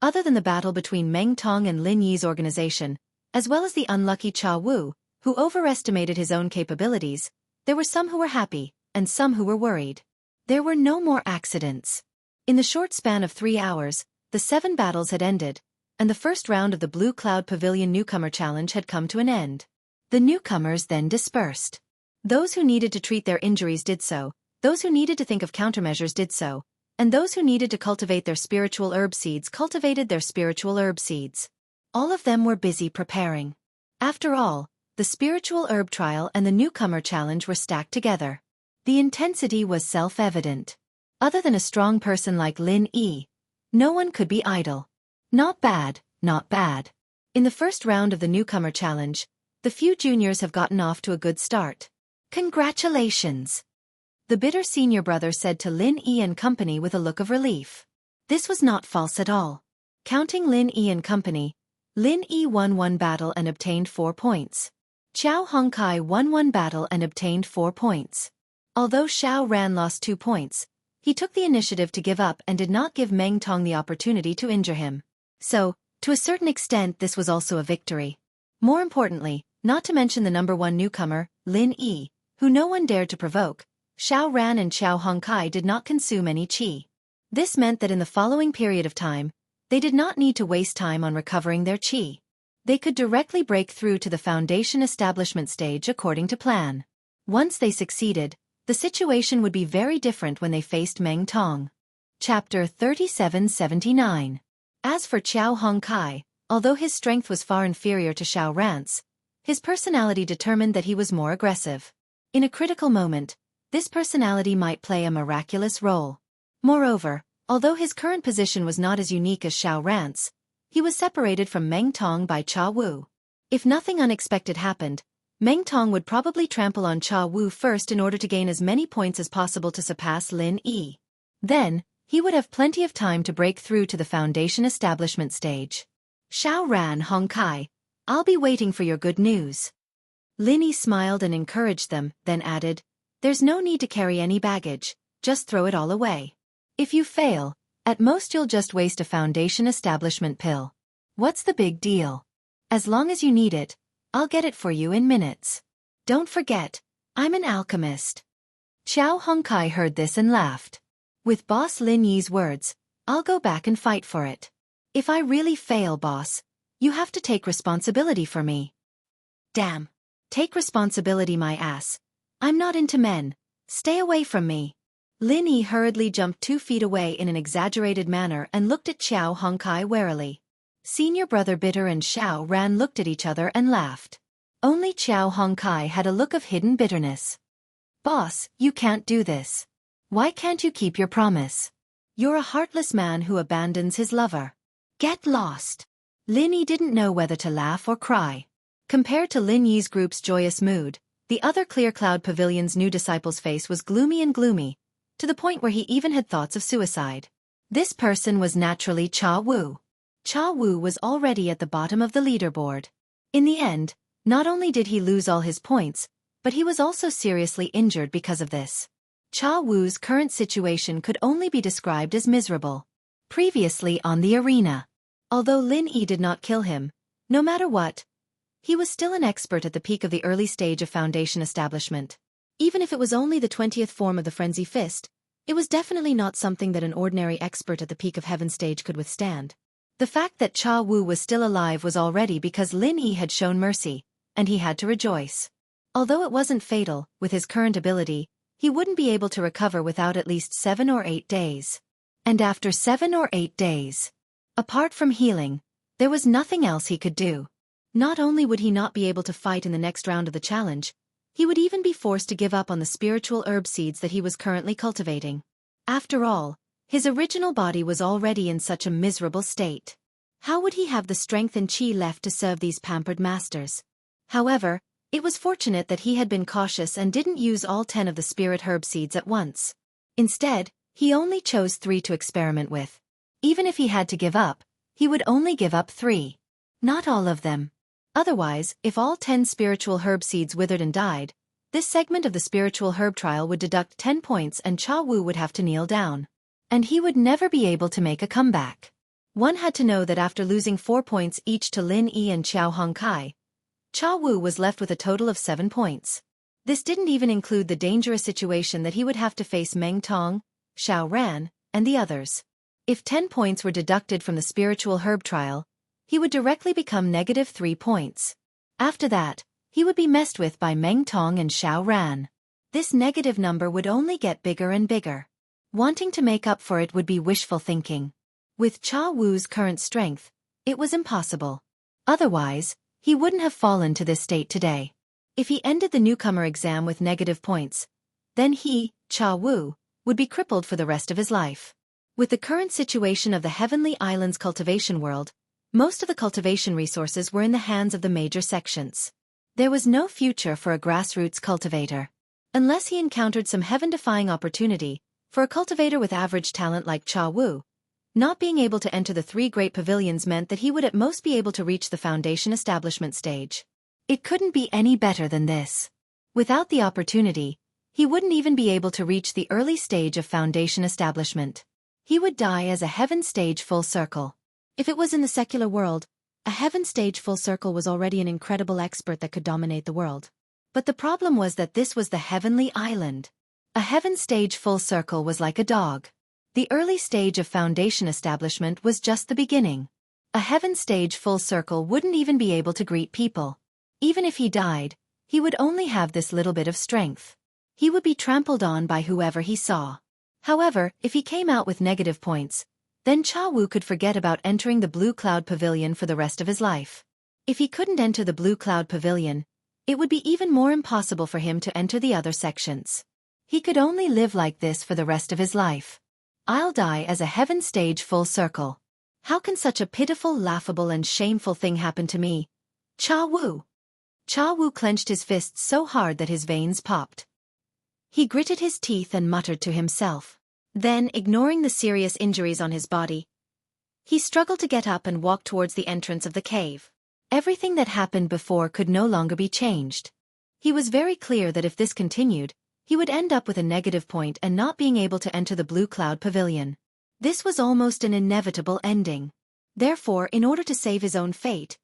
A: Other than the battle between Meng Tong and Lin Yi's organization, as well as the unlucky Cha Wu, who overestimated his own capabilities, there were some who were happy, and some who were worried. There were no more accidents. In the short span of 3 hours, the 7 battles had ended, and the first round of the Blue Cloud Pavilion Newcomer Challenge had come to an end. The newcomers then dispersed. Those who needed to treat their injuries did so, those who needed to think of countermeasures did so, and those who needed to cultivate their spiritual herb seeds cultivated their spiritual herb seeds. All of them were busy preparing. After all, the spiritual herb trial and the newcomer challenge were stacked together. The intensity was self-evident. Other than a strong person like Lin Yi, no one could be idle. Not bad, not bad. In the first round of the newcomer challenge, the few juniors have gotten off to a good start. Congratulations! The bitter senior brother said to Lin Yi and company with a look of relief. This was not false at all. Counting Lin Yi and company, Lin Yi won 1 battle and obtained 4 points. Xiao Hongkai won 1 battle and obtained 4 points. Although Xiao Ran lost 2 points, he took the initiative to give up and did not give Meng Tong the opportunity to injure him. So, to a certain extent this was also a victory. More importantly, not to mention the number 1 newcomer, Lin Yi, who no one dared to provoke, Xiao Ran and Xiao Hongkai did not consume any qi. This meant that in the following period of time, they did not need to waste time on recovering their qi. They could directly break through to the foundation establishment stage according to plan. Once they succeeded, the situation would be very different when they faced Meng Tong. Chapter 3779. As for Xiao Hongkai, although his strength was far inferior to Xiao Ran's, his personality determined that he was more aggressive. In a critical moment, this personality might play a miraculous role. Moreover, although his current position was not as unique as Xiao Ran's, he was separated from Meng Tong by Cha Wu. If nothing unexpected happened, Meng Tong would probably trample on Cha Wu first in order to gain as many points as possible to surpass Lin Yi. Then, he would have plenty of time to break through to the foundation establishment stage. Xiao Ran Hongkai, I'll be waiting for your good news. Lin Yi smiled and encouraged them, then added, there's no need to carry any baggage, just throw it all away. If you fail, at most you'll just waste a foundation establishment pill. What's the big deal? As long as you need it, I'll get it for you in minutes. Don't forget, I'm an alchemist. Xiao Hongkai heard this and laughed. With Boss Lin Yi's words, I'll go back and fight for it. If I really fail, boss, you have to take responsibility for me. Damn. Take responsibility my ass. I'm not into men. Stay away from me. Lin Yi hurriedly jumped 2 feet away in an exaggerated manner and looked at Xiao Hongkai warily. Senior brother Bitter and Xiao Ran looked at each other and laughed. Only Xiao Hongkai had a look of hidden bitterness. Boss, you can't do this. Why can't you keep your promise? You're a heartless man who abandons his lover. Get lost. Lin Yi didn't know whether to laugh or cry. Compared to Lin Yi's group's joyous mood, the other Clear Cloud Pavilion's new disciple's face was gloomy, to the point where he even had thoughts of suicide. This person was naturally Cha Wu. Cha Wu was already at the bottom of the leaderboard. In the end, not only did he lose all his points, but he was also seriously injured because of this. Cha Wu's current situation could only be described as miserable. Previously on the arena. Although Lin Yi did not kill him, no matter what, he was still an expert at the peak of the early stage of Foundation establishment. Even if it was only the 20th form of the Frenzy Fist, it was definitely not something that an ordinary expert at the peak of Heaven stage could withstand. The fact that Cha Wu was still alive was already because Lin Yi had shown mercy, and he had to rejoice. Although it wasn't fatal, with his current ability, he wouldn't be able to recover without at least 7 or 8 days. And after 7 or 8 days, apart from healing, there was nothing else he could do. Not only would he not be able to fight in the next round of the challenge, he would even be forced to give up on the spiritual herb seeds that he was currently cultivating. After all, his original body was already in such a miserable state. How would he have the strength and chi left to serve these pampered masters? However, it was fortunate that he had been cautious and didn't use all 10 of the spirit herb seeds at once. Instead, he only chose 3 to experiment with. Even if he had to give up, he would only give up 3. Not all of them. Otherwise, if all 10 spiritual herb seeds withered and died, this segment of the spiritual herb trial would deduct 10 points and Cha Wu would have to kneel down. And he would never be able to make a comeback. One had to know that after losing 4 points each to Lin Yi and Xiao Hongkai, Cha Wu was left with a total of 7 points. This didn't even include the dangerous situation that he would have to face Meng Tong, Xiao Ran, and the others. If 10 points were deducted from the spiritual herb trial, he would directly become negative 3 points. After that, he would be messed with by Meng Tong and Xiao Ran. This negative number would only get bigger and bigger. Wanting to make up for it would be wishful thinking. With Cha Wu's current strength, it was impossible. Otherwise, he wouldn't have fallen to this state today. If he ended the newcomer exam with negative points, then he, Cha Wu, would be crippled for the rest of his life. With the current situation of the Heavenly Islands cultivation world, most of the cultivation resources were in the hands of the major sections. There was no future for a grassroots cultivator. Unless he encountered some heaven-defying opportunity, for a cultivator with average talent like Cha Wu, not being able to enter the 3 great pavilions meant that he would at most be able to reach the Foundation establishment stage. It couldn't be any better than this. Without the opportunity, he wouldn't even be able to reach the early stage of Foundation establishment. He would die as a Heaven stage full circle. If it was in the secular world, a Heaven stage full circle was already an incredible expert that could dominate the world. But the problem was that this was the Heavenly Island. A Heaven stage full circle was like a dog. The early stage of Foundation establishment was just the beginning. A Heaven stage full circle wouldn't even be able to greet people. Even if he died, he would only have this little bit of strength. He would be trampled on by whoever he saw. However, if he came out with negative points, then Cha Wu could forget about entering the Blue Cloud Pavilion for the rest of his life. If he couldn't enter the Blue Cloud Pavilion, it would be even more impossible for him to enter the other sections. He could only live like this for the rest of his life. I'll die as a Heaven stage full circle. How can such a pitiful, laughable and shameful thing happen to me? Cha Wu. Cha Wu clenched his fists so hard that his veins popped. He gritted his teeth and muttered to himself. Then, ignoring the serious injuries on his body, he struggled to get up and walk towards the entrance of the cave. Everything that happened before could no longer be changed. He was very clear that if this continued, he would end up with a negative point and not being able to enter the Blue Cloud Pavilion. This was almost an inevitable ending. Therefore, in order to save his own fate,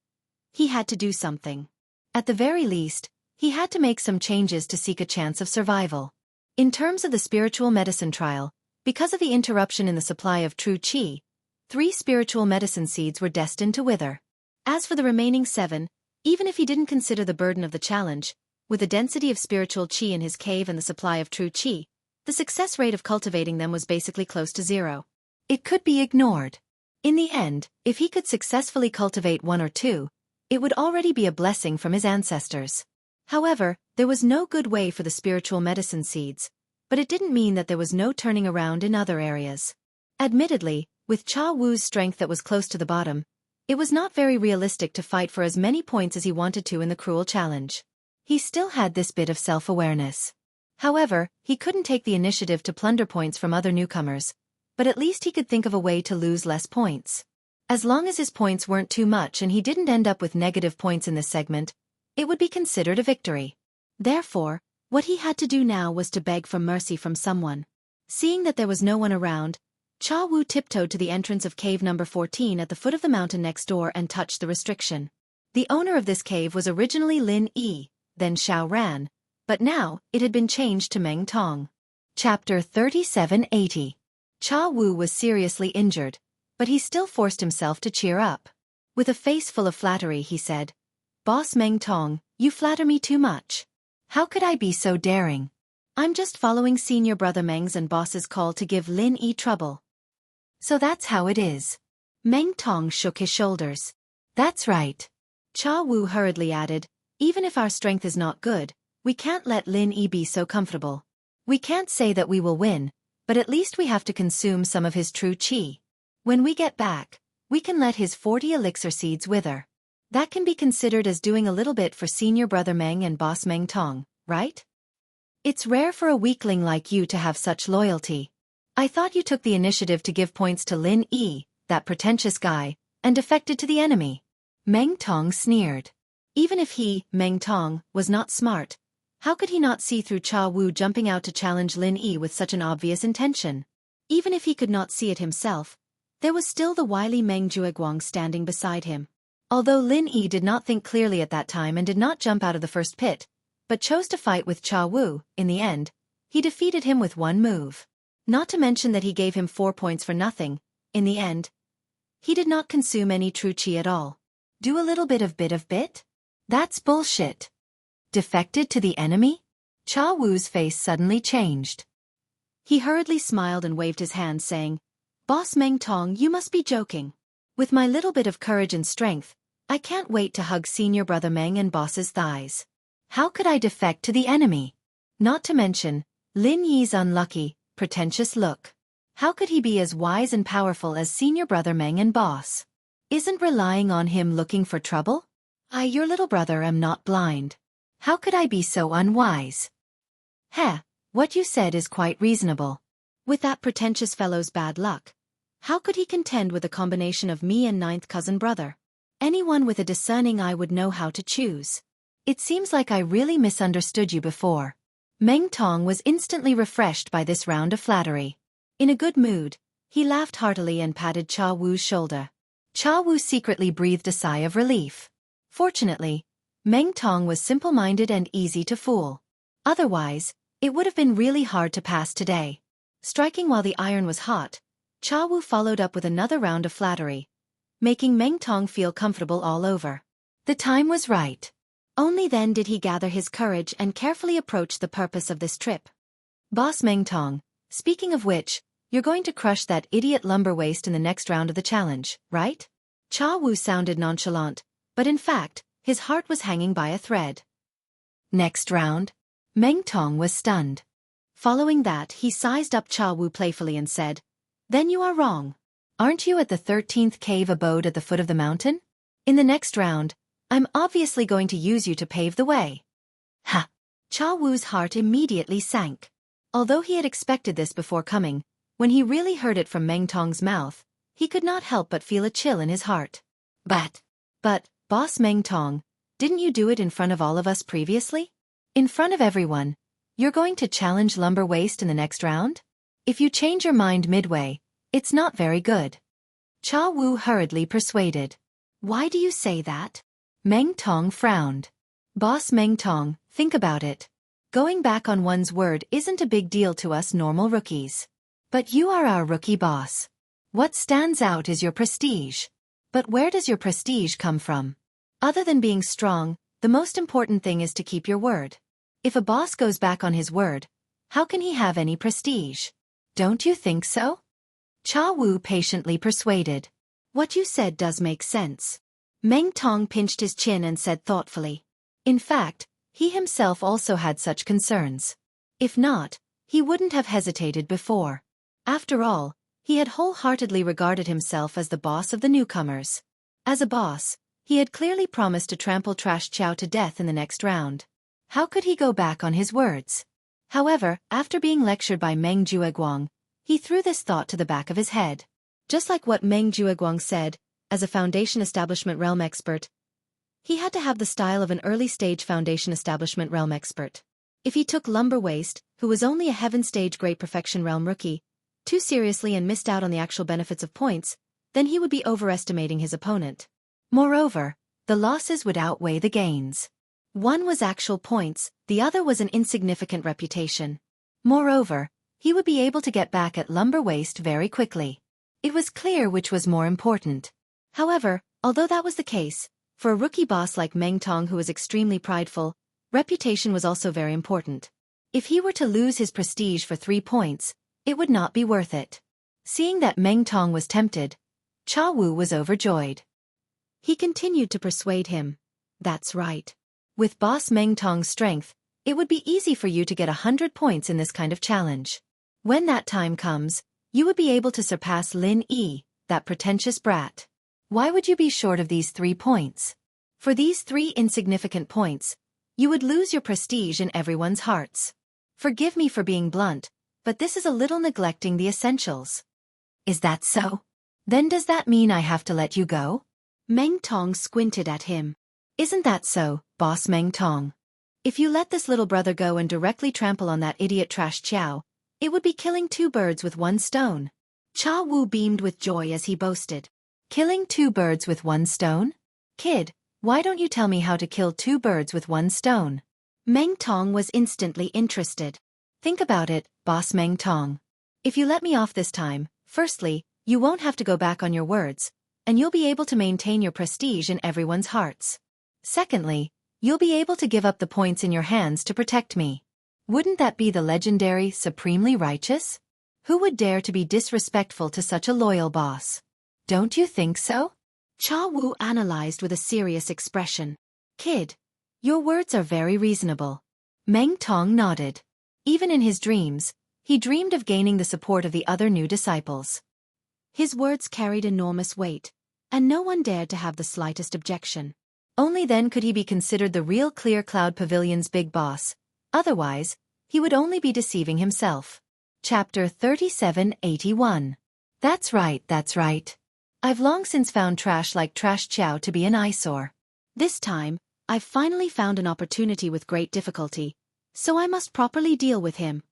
A: he had to do something. At the very least, he had to make some changes to seek a chance of survival. In terms of the spiritual medicine trial, because of the interruption in the supply of true qi, 3 spiritual medicine seeds were destined to wither. As for the remaining 7, even if he didn't consider the burden of the challenge, with the density of spiritual qi in his cave and the supply of true qi, the success rate of cultivating them was basically close to 0. It could be ignored. In the end, if he could successfully cultivate 1 or 2, it would already be a blessing from his ancestors. However, there was no good way for the spiritual medicine seeds, but it didn't mean that there was no turning around in other areas. Admittedly, with Cha Wu's strength that was close to the bottom, it was not very realistic to fight for as many points as he wanted to in the cruel challenge. He still had this bit of self-awareness. However, he couldn't take the initiative to plunder points from other newcomers, but at least he could think of a way to lose less points. As long as his points weren't too much and he didn't end up with negative points in this segment, it would be considered a victory. Therefore, what he had to do now was to beg for mercy from someone. Seeing that there was no one around, Cha Wu tiptoed to the entrance of cave number 14 at the foot of the mountain next door and touched the restriction. The owner of this cave was originally Lin Yi, then Xiao Ran, but now it had been changed to Meng Tong. Chapter 3780. Cha Wu was seriously injured, but he still forced himself to cheer up. With a face full of flattery he said, "Boss Meng Tong, you flatter me too much. How could I be so daring? I'm just following senior brother Meng's and boss's call to give Lin Yi trouble." "So that's how it is." Meng Tong shook his shoulders. "That's right." Cha Wu hurriedly added, "Even if our strength is not good, we can't let Lin Yi be so comfortable. We can't say that we will win, but at least we have to consume some of his true qi. When we get back, we can let his 40 elixir seeds wither. That can be considered as doing a little bit for senior brother Meng and boss Meng Tong, right? It's rare for a weakling like you to have such loyalty. I thought you took the initiative to give points to Lin Yi, that pretentious guy, and defected to the enemy." Meng Tong sneered. Even if he, Meng Tong, was not smart, how could he not see through Cha Wu jumping out to challenge Lin Yi with such an obvious intention? Even if he could not see it himself, there was still the wily Meng Jueguang standing beside him. Although Lin Yi did not think clearly at that time and did not jump out of the first pit, but chose to fight with Cha Wu, in the end, he defeated him with one move. Not to mention that he gave him 4 points for nothing. In the end, he did not consume any true qi at all. Do a little bit of bit? That's bullshit. Defected to the enemy? Cha Wu's face suddenly changed. He hurriedly smiled and waved his hand saying, "Boss Meng Tong, you must be joking. With my little bit of courage and strength, I can't wait to hug senior brother Meng and boss's thighs. How could I defect to the enemy? Not to mention, Lin Yi's unlucky, pretentious look. How could he be as wise and powerful as senior brother Meng and boss? Isn't relying on him looking for trouble? I, your little brother, am not blind. How could I be so unwise?" "Heh, what you said is quite reasonable. With that pretentious fellow's bad luck, how could he contend with a combination of me and ninth cousin brother? Anyone with a discerning eye would know how to choose. It seems like I really misunderstood you before." Meng Tong was instantly refreshed by this round of flattery. In a good mood, he laughed heartily and patted Cha Wu's shoulder. Cha Wu secretly breathed a sigh of relief. Fortunately, Meng Tong was simple-minded and easy to fool. Otherwise, it would have been really hard to pass today. Striking while the iron was hot, Cha Wu followed up with another round of flattery, making Meng Tong feel comfortable all over. The time was right. Only then did he gather his courage and carefully approach the purpose of this trip. "Boss Meng Tong, speaking of which, you're going to crush that idiot lumber waste in the next round of the challenge, right?" Cha Wu sounded nonchalant, but in fact, his heart was hanging by a thread. Next round? Meng Tong was stunned. Following that, he sized up Cha Wu playfully and said, "Then you are wrong. Aren't you at the 13th cave abode at the foot of the mountain? In the next round, I'm obviously going to use you to pave the way." Ha! Cha Wu's heart immediately sank. Although he had expected this before coming, when he really heard it from Meng Tong's mouth, he could not help but feel a chill in his heart. But, Boss Meng Tong, didn't you do it in front of all of us previously? In front of everyone, you're going to challenge lumber waste in the next round? If you change your mind midway, it's not very good." Cha Wu hurriedly persuaded. "Why do you say that?" Meng Tong frowned. "Boss Meng Tong, think about it. Going back on one's word isn't a big deal to us normal rookies. But you are our rookie boss. What stands out is your prestige. But where does your prestige come from? Other than being strong, the most important thing is to keep your word. If a boss goes back on his word, how can he have any prestige? Don't you think so?" Cha Wu patiently persuaded. "What you said does make sense." Meng Tong pinched his chin and said thoughtfully. In fact, he himself also had such concerns. If not, he wouldn't have hesitated before. After all, he had wholeheartedly regarded himself as the boss of the newcomers. As a boss, he had clearly promised to trample Trash Chow to death in the next round. How could he go back on his words? However, after being lectured by Meng Jueguang, he threw this thought to the back of his head. Just like what Meng Jueguang said, as a Foundation Establishment Realm expert, he had to have the style of an early-stage Foundation Establishment Realm expert. If he took Lumber Waste, who was only a Heaven Stage Great Perfection Realm rookie, too seriously and missed out on the actual benefits of points, then he would be overestimating his opponent. Moreover, the losses would outweigh the gains. One was actual points, the other was an insignificant reputation. Moreover, he would be able to get back at Lumber Waste very quickly. It was clear which was more important. However, although that was the case, for a rookie boss like Meng Tong who was extremely prideful, reputation was also very important. If he were to lose his prestige for 3 points, it would not be worth it. Seeing that Meng Tong was tempted, Cha Wu was overjoyed. He continued to persuade him. That's right. With Boss Meng Tong's strength, it would be easy for you to get 100 points in this kind of challenge. When that time comes, you would be able to surpass Lin Yi, that pretentious brat. Why would you be short of these 3 points? For these 3 insignificant points, you would lose your prestige in everyone's hearts. Forgive me for being blunt, but this is a little neglecting the essentials. Is that so? Then does that mean I have to let you go? Meng Tong squinted at him. Isn't that so, Boss Meng Tong? If you let this little brother go and directly trample on that idiot Trash Chow, it would be killing 2 birds with 1 stone. Cha Wu beamed with joy as he boasted. Killing 2 birds with 1 stone? Kid, why don't you tell me how to kill 2 birds with 1 stone? Meng Tong was instantly interested. Think about it, Boss Meng Tong. If you let me off this time, firstly, you won't have to go back on your words, and you'll be able to maintain your prestige in everyone's hearts. Secondly, you'll be able to give up the points in your hands to protect me. Wouldn't that be the legendary, supremely righteous? Who would dare to be disrespectful to such a loyal boss? Don't you think so? Cha Wu analyzed with a serious expression. Kid, your words are very reasonable. Meng Tong nodded. Even in his dreams, he dreamed of gaining the support of the other new disciples. His words carried enormous weight, and no one dared to have the slightest objection. Only then could he be considered the real Clear Cloud Pavilion's big boss. Otherwise, he would only be deceiving himself. Chapter 3781. That's right, that's right. I've long since found trash like Trash Chow to be an eyesore. This time, I've finally found an opportunity with great difficulty, so I must properly deal with him.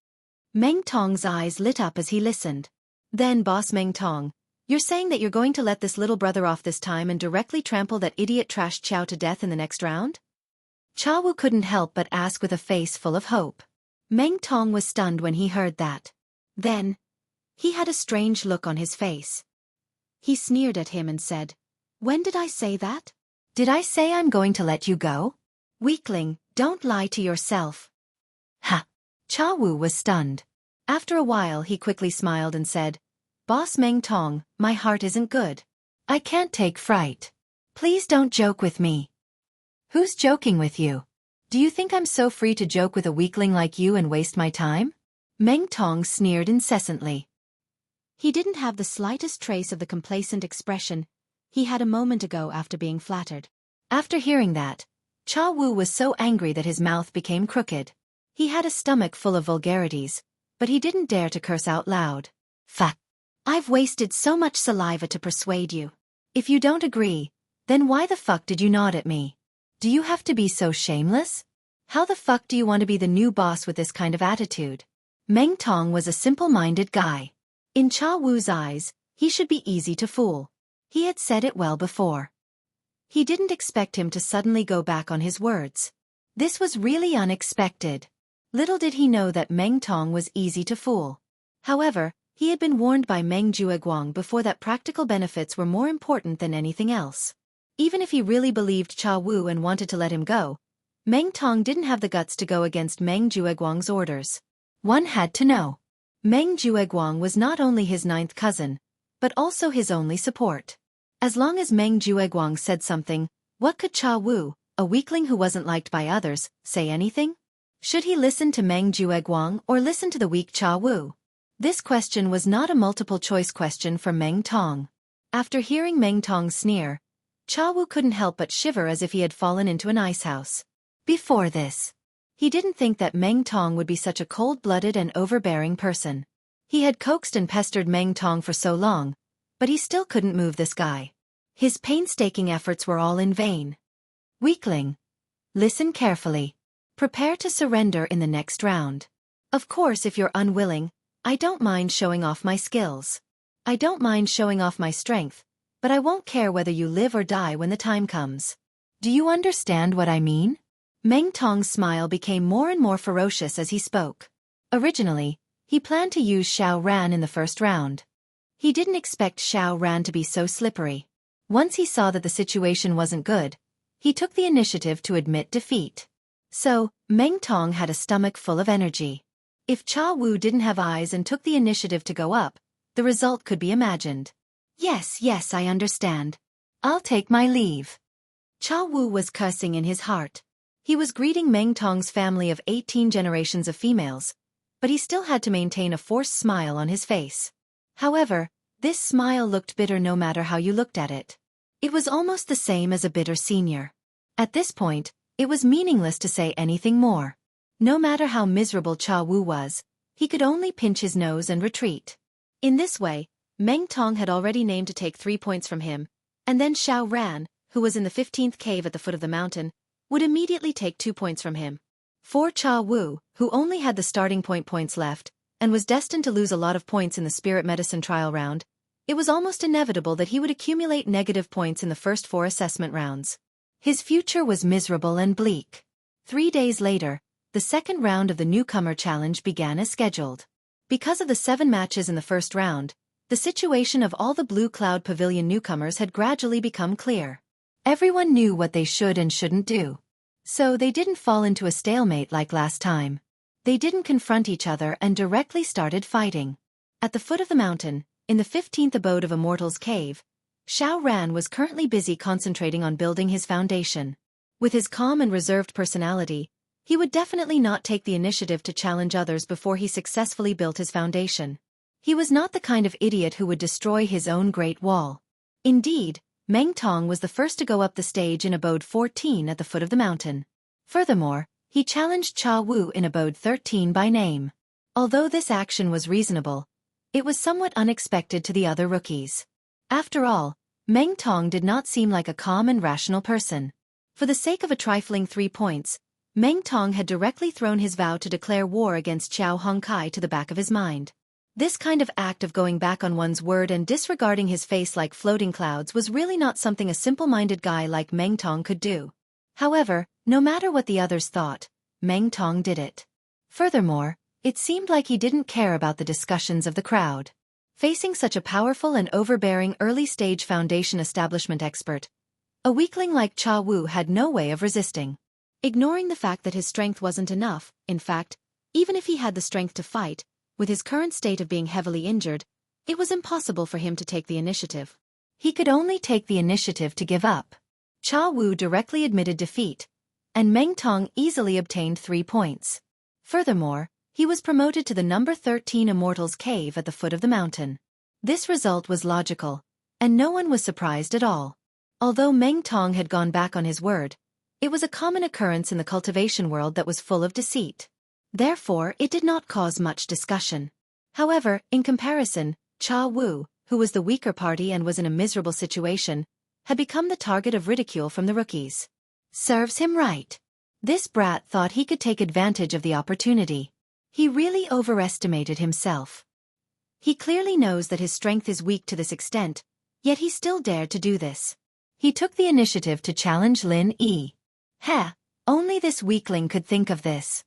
A: Meng Tong's eyes lit up as he listened. Then, Boss Meng Tong, you're saying that you're going to let this little brother off this time and directly trample that idiot Trash Chow to death in the next round? Cha Wu couldn't help but ask with a face full of hope. Meng Tong was stunned when he heard that. Then, he had a strange look on his face. He sneered at him and said, When did I say that? Did I say I'm going to let you go? Weakling, don't lie to yourself. Ha! Cha Wu was stunned. After a while he quickly smiled and said, Boss Meng Tong, my heart isn't good. I can't take fright. Please don't joke with me. Who's joking with you? Do you think I'm so free to joke with a weakling like you and waste my time? Meng Tong sneered incessantly. He didn't have the slightest trace of the complacent expression he had a moment ago after being flattered. After hearing that, Cha Wu was so angry that his mouth became crooked. He had a stomach full of vulgarities, but he didn't dare to curse out loud. Fuck. I've wasted so much saliva to persuade you. If you don't agree, then why the fuck did you nod at me? Do you have to be so shameless? How the fuck do you want to be the new boss with this kind of attitude? Meng Tong was a simple-minded guy. In Cha Wu's eyes, he should be easy to fool. He had said it well before. He didn't expect him to suddenly go back on his words. This was really unexpected. Little did he know that Meng Tong was easy to fool. However, he had been warned by Meng Jueguang before that practical benefits were more important than anything else. Even if he really believed Cha Wu and wanted to let him go, Meng Tong didn't have the guts to go against Meng Jueguang's orders. One had to know. Meng Jueguang was not only his 9th cousin, but also his only support. As long as Meng Jueguang said something, what could Cha Wu, a weakling who wasn't liked by others, say anything? Should he listen to Meng Jueguang or listen to the weak Cha Wu? This question was not a multiple-choice question for Meng Tong. After hearing Meng Tong's sneer, Cha Wu couldn't help but shiver as if he had fallen into an icehouse. Before this, he didn't think that Meng Tong would be such a cold-blooded and overbearing person. He had coaxed and pestered Meng Tong for so long, but he still couldn't move this guy. His painstaking efforts were all in vain. Weakling, listen carefully. Prepare to surrender in the next round. Of course, if you're unwilling, I don't mind showing off my skills. I don't mind showing off my strength, but I won't care whether you live or die when the time comes. Do you understand what I mean? Meng Tong's smile became more and more ferocious as he spoke. Originally, he planned to use Xiao Ran in the first round. He didn't expect Xiao Ran to be so slippery. Once he saw that the situation wasn't good, he took the initiative to admit defeat. So, Meng Tong had a stomach full of energy. If Cha Wu didn't have eyes and took the initiative to go up, the result could be imagined. Yes, I understand. I'll take my leave. Cha Wu was cursing in his heart. He was greeting Meng Tong's family of 18 generations of females, but he still had to maintain a forced smile on his face. However, this smile looked bitter no matter how you looked at it. It was almost the same as a bitter senior. At this point, it was meaningless to say anything more. No matter how miserable Cha Wu was, he could only pinch his nose and retreat. In this way, Meng Tong had already named to take 3 points from him, and then Xiao Ran, who was in the 15th cave at the foot of the mountain, would immediately take 2 points from him. For Cha Wu, who only had the starting points left, and was destined to lose a lot of points in the spirit medicine trial round, it was almost inevitable that he would accumulate negative points in the first 4 assessment rounds. His future was miserable and bleak. 3 days later, the second round of the newcomer challenge began as scheduled. Because of the 7 matches in the first round, the situation of all the Blue Cloud Pavilion newcomers had gradually become clear. Everyone knew what they should and shouldn't do. So they didn't fall into a stalemate like last time. They didn't confront each other and directly started fighting. At the foot of the mountain, in the 15th abode of a mortal's cave, Xiao Ran was currently busy concentrating on building his foundation. With his calm and reserved personality, he would definitely not take the initiative to challenge others before he successfully built his foundation. He was not the kind of idiot who would destroy his own Great Wall. Indeed, Meng Tong was the first to go up the stage in abode 14 at the foot of the mountain. Furthermore, he challenged Cha Wu in abode 13 by name. Although this action was reasonable, it was somewhat unexpected to the other rookies. After all, Meng Tong did not seem like a calm and rational person. For the sake of a trifling 3 points, Meng Tong had directly thrown his vow to declare war against Xiao Hongkai to the back of his mind. This kind of act of going back on one's word and disregarding his face like floating clouds was really not something a simple-minded guy like Meng Tong could do. However, no matter what the others thought, Meng Tong did it. Furthermore, it seemed like he didn't care about the discussions of the crowd. Facing such a powerful and overbearing early-stage foundation establishment expert, a weakling like Cha Wu had no way of resisting. Ignoring the fact that his strength wasn't enough, in fact, even if he had the strength to fight, with his current state of being heavily injured, it was impossible for him to take the initiative. He could only take the initiative to give up. Cha Wu directly admitted defeat, and Meng Tong easily obtained 3 points. Furthermore, he was promoted to the number 13 Immortal's Cave at the foot of the mountain. This result was logical, and no one was surprised at all. Although Meng Tong had gone back on his word, it was a common occurrence in the cultivation world that was full of deceit. Therefore, it did not cause much discussion. However, in comparison, Cha Wu, who was the weaker party and was in a miserable situation, had become the target of ridicule from the rookies. Serves him right. This brat thought he could take advantage of the opportunity. He really overestimated himself. He clearly knows that his strength is weak to this extent, yet he still dared to do this. He took the initiative to challenge Lin Yi. Only this weakling could think of this.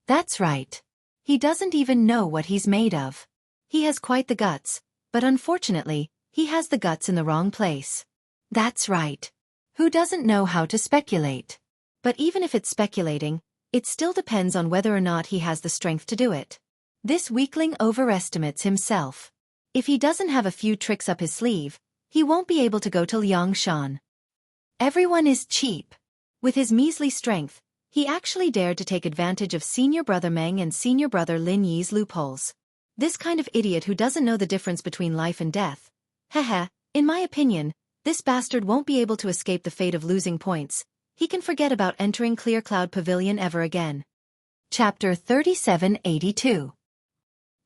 A: That's right. He doesn't even know what he's made of. He has quite the guts, but unfortunately, he has the guts in the wrong place. That's right. Who doesn't know how to speculate? But even if it's speculating, it still depends on whether or not he has the strength to do it. This weakling overestimates himself. If he doesn't have a few tricks up his sleeve, he won't be able to go to Liangshan. Everyone is cheap. With his measly strength, he actually dared to take advantage of senior brother Meng and senior brother Lin Yi's loopholes. This kind of idiot who doesn't know the difference between life and death. In my opinion, this bastard won't be able to escape the fate of losing points. He can forget about entering Clear Cloud Pavilion ever again. Chapter 3782.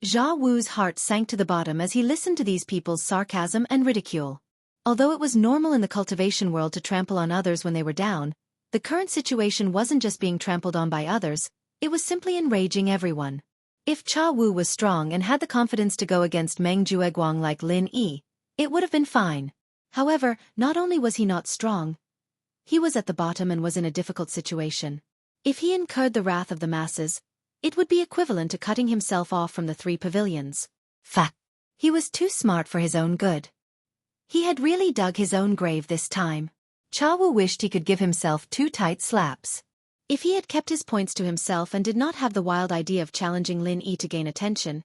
A: Jia Wu's heart sank to the bottom as he listened to these people's sarcasm and ridicule. Although it was normal in the cultivation world to trample on others when they were down, the current situation wasn't just being trampled on by others, it was simply enraging everyone. If Cha Wu was strong and had the confidence to go against Meng Jueguang like Lin Yi, it would have been fine. However, not only was he not strong, he was at the bottom and was in a difficult situation. If he incurred the wrath of the masses, it would be equivalent to cutting himself off from the 3 pavilions. Fact. He was too smart for his own good. He had really dug his own grave this time. Cha Wu wished he could give himself 2 tight slaps. If he had kept his points to himself and did not have the wild idea of challenging Lin Yi to gain attention,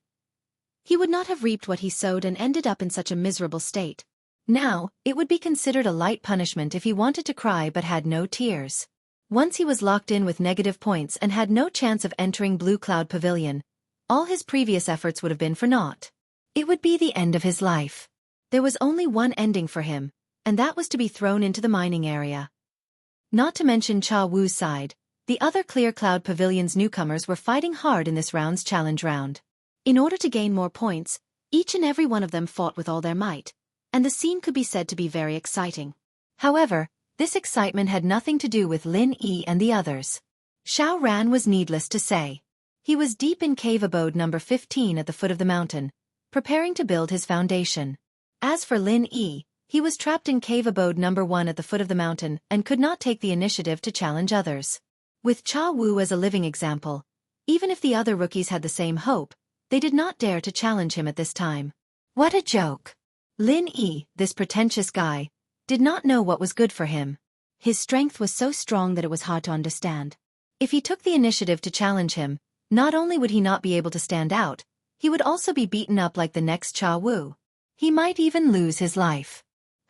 A: he would not have reaped what he sowed and ended up in such a miserable state. Now, it would be considered a light punishment if he wanted to cry but had no tears. Once he was locked in with negative points and had no chance of entering Blue Cloud Pavilion, all his previous efforts would have been for naught. It would be the end of his life. There was only one ending for him, and that was to be thrown into the mining area. Not to mention Cha Wu's side, the other Clear Cloud Pavilion's newcomers were fighting hard in this round's challenge round. In order to gain more points, each and every one of them fought with all their might, and the scene could be said to be very exciting. However, this excitement had nothing to do with Lin Yi and the others. Xiao Ran was needless to say. He was deep in cave abode number 15 at the foot of the mountain, preparing to build his foundation. As for Lin Yi, he was trapped in cave abode number 1 at the foot of the mountain and could not take the initiative to challenge others. With Cha Wu as a living example, even if the other rookies had the same hope, they did not dare to challenge him at this time. What a joke! Lin Yi, this pretentious guy, did not know what was good for him. His strength was so strong that it was hard to understand. If he took the initiative to challenge him, not only would he not be able to stand out, he would also be beaten up like the next Cha Wu. He might even lose his life.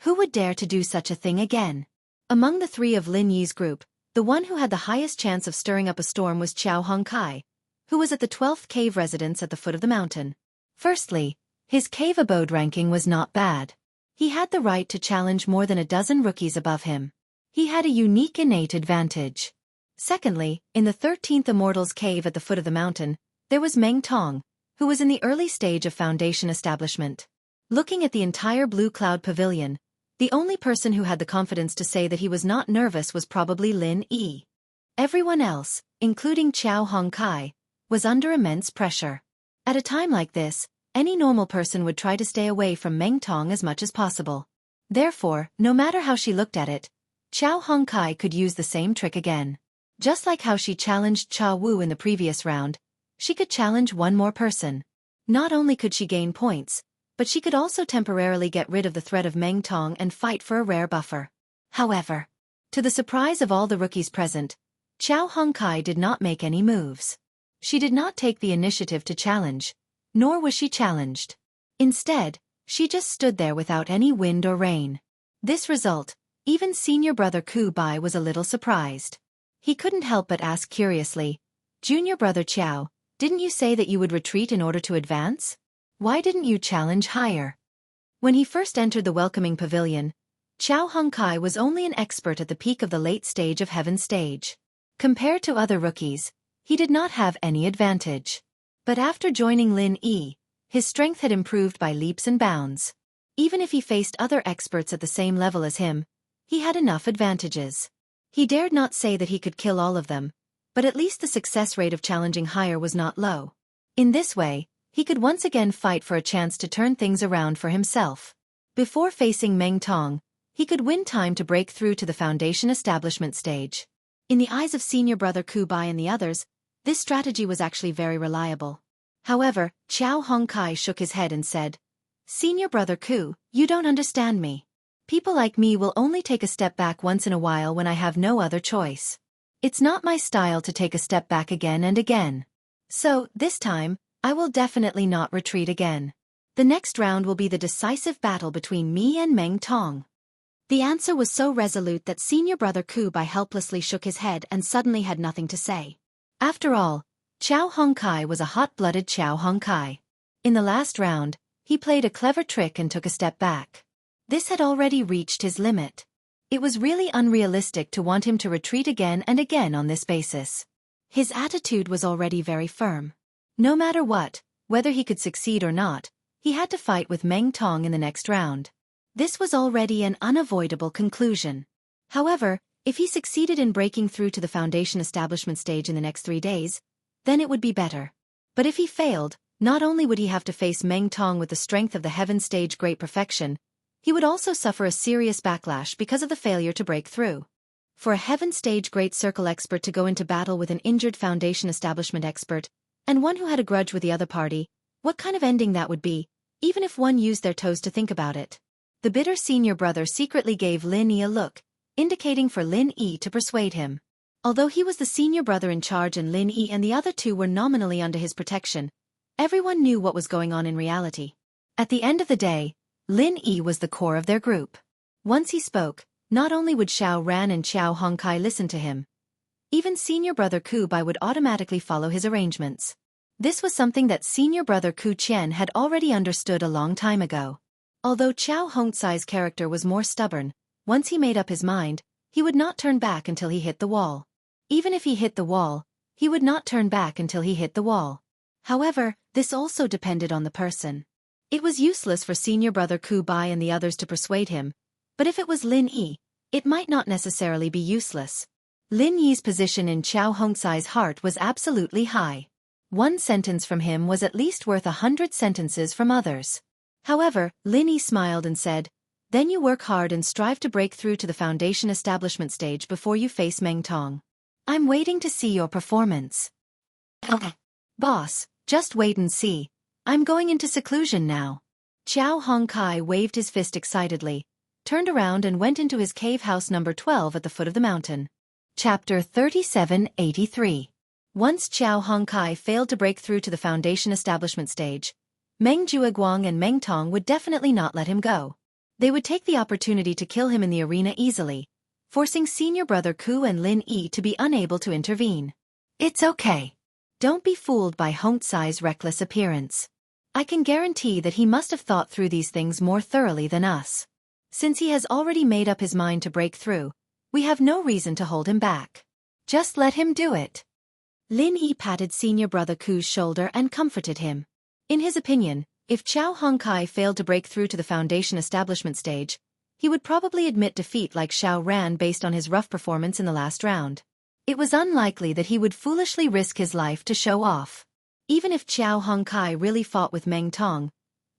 A: Who would dare to do such a thing again? Among the 3 of Lin Yi's group, the one who had the highest chance of stirring up a storm was Qiao Hongkai, who was at the 12th cave residence at the foot of the mountain. Firstly, his cave abode ranking was not bad. He had the right to challenge more than a dozen rookies above him. He had a unique innate advantage. Secondly, in the 13th Immortal's cave at the foot of the mountain, there was Meng Tong, who was in the early stage of foundation establishment. Looking at the entire Blue Cloud Pavilion, the only person who had the confidence to say that he was not nervous was probably Lin Yi. Everyone else, including Qiao Hongkai, was under immense pressure. At a time like this, any normal person would try to stay away from Meng Tong as much as possible. Therefore, no matter how she looked at it, Qiao Hongkai could use the same trick again. Just like how she challenged Cha Wu in the previous round, she could challenge one more person. Not only could she gain points, but she could also temporarily get rid of the threat of Meng Tong and fight for a rare buffer. However, to the surprise of all the rookies present, Qiao Hongkai did not make any moves. She did not take the initiative to challenge, nor was she challenged. Instead, she just stood there without any wind or rain. This result, even senior brother Ku Bai was a little surprised. He couldn't help but ask curiously, "Junior brother Qiao, didn't you say that you would retreat in order to advance? Why didn't you challenge higher?" When he first entered the welcoming pavilion, Qiao Hongkai was only an expert at the peak of the late stage of Heaven stage. Compared to other rookies, he did not have any advantage. But after joining Lin Yi, his strength had improved by leaps and bounds. Even if he faced other experts at the same level as him, he had enough advantages. He dared not say that he could kill all of them, but at least the success rate of challenging higher was not low. In this way, he could once again fight for a chance to turn things around for himself. Before facing Meng Tong, he could win time to break through to the foundation establishment stage. In the eyes of senior brother Ku Bai and the others, this strategy was actually very reliable. However, Qiao Hongkai shook his head and said, "Senior brother Ku, you don't understand me. People like me will only take a step back once in a while when I have no other choice. It's not my style to take a step back again and again. So, this time, I will definitely not retreat again. The next round will be the decisive battle between me and Meng Tong." The answer was so resolute that senior brother Ku Bai helplessly shook his head and suddenly had nothing to say. After all, Qiao Hongkai was a hot-blooded Qiao Hongkai. In the last round, he played a clever trick and took a step back. This had already reached his limit. It was really unrealistic to want him to retreat again and again on this basis. His attitude was already very firm. No matter what, whether he could succeed or not, he had to fight with Meng Tong in the next round. This was already an unavoidable conclusion. However, if he succeeded in breaking through to the foundation establishment stage in the next 3 days, then it would be better. But if he failed, not only would he have to face Meng Tong with the strength of the Heaven Stage Great Perfection, he would also suffer a serious backlash because of the failure to break through. For a Heaven Stage Great Circle expert to go into battle with an injured Foundation Establishment expert, and one who had a grudge with the other party, what kind of ending that would be, even if one used their toes to think about it. The bitter senior brother secretly gave Lin Yi a look, indicating for Lin Yi to persuade him. Although he was the senior brother in charge and Lin Yi and the other two were nominally under his protection, everyone knew what was going on in reality. At the end of the day, Lin Yi was the core of their group. Once he spoke, not only would Xiao Ran and Xiao Hongkai listen to him, even senior brother Ku Bai would automatically follow his arrangements. This was something that senior brother Ku Qian had already understood a long time ago. Although Xiao Hongcai's character was more stubborn, once he made up his mind, he would not turn back until he hit the wall. Even if he hit the wall, he would not turn back until he hit the wall. However, this also depended on the person. It was useless for senior brother Ku Bai and the others to persuade him, but if it was Lin Yi, it might not necessarily be useless. Lin Yi's position in Xiao Hongcai's heart was absolutely high. One sentence from him was at least worth 100 sentences from others. However, Lin Yi smiled and said, "Then you work hard and strive to break through to the Foundation Establishment stage before you face Meng Tong. I'm waiting to see your performance." "Boss, just wait and see. I'm going into seclusion now." Xiao Hongkai waved his fist excitedly, turned around and went into his cave house number 12 at the foot of the mountain. Chapter 3783. Once Xiao Hongkai failed to break through to the Foundation Establishment stage, Meng Jueguang and Meng Tong would definitely not let him go. They would take the opportunity to kill him in the arena easily, forcing senior brother Ku and Lin Yi to be unable to intervene. "It's okay. Don't be fooled by Hongcai's reckless appearance. I can guarantee that he must have thought through these things more thoroughly than us. Since he has already made up his mind to break through, we have no reason to hold him back. Just let him do it." Lin Yi patted senior brother Ku's shoulder and comforted him. In his opinion, if Xiao Hongkai failed to break through to the Foundation Establishment stage, he would probably admit defeat like Xiao Ran based on his rough performance in the last round. It was unlikely that he would foolishly risk his life to show off. Even if Xiao Hongkai really fought with Meng Tong,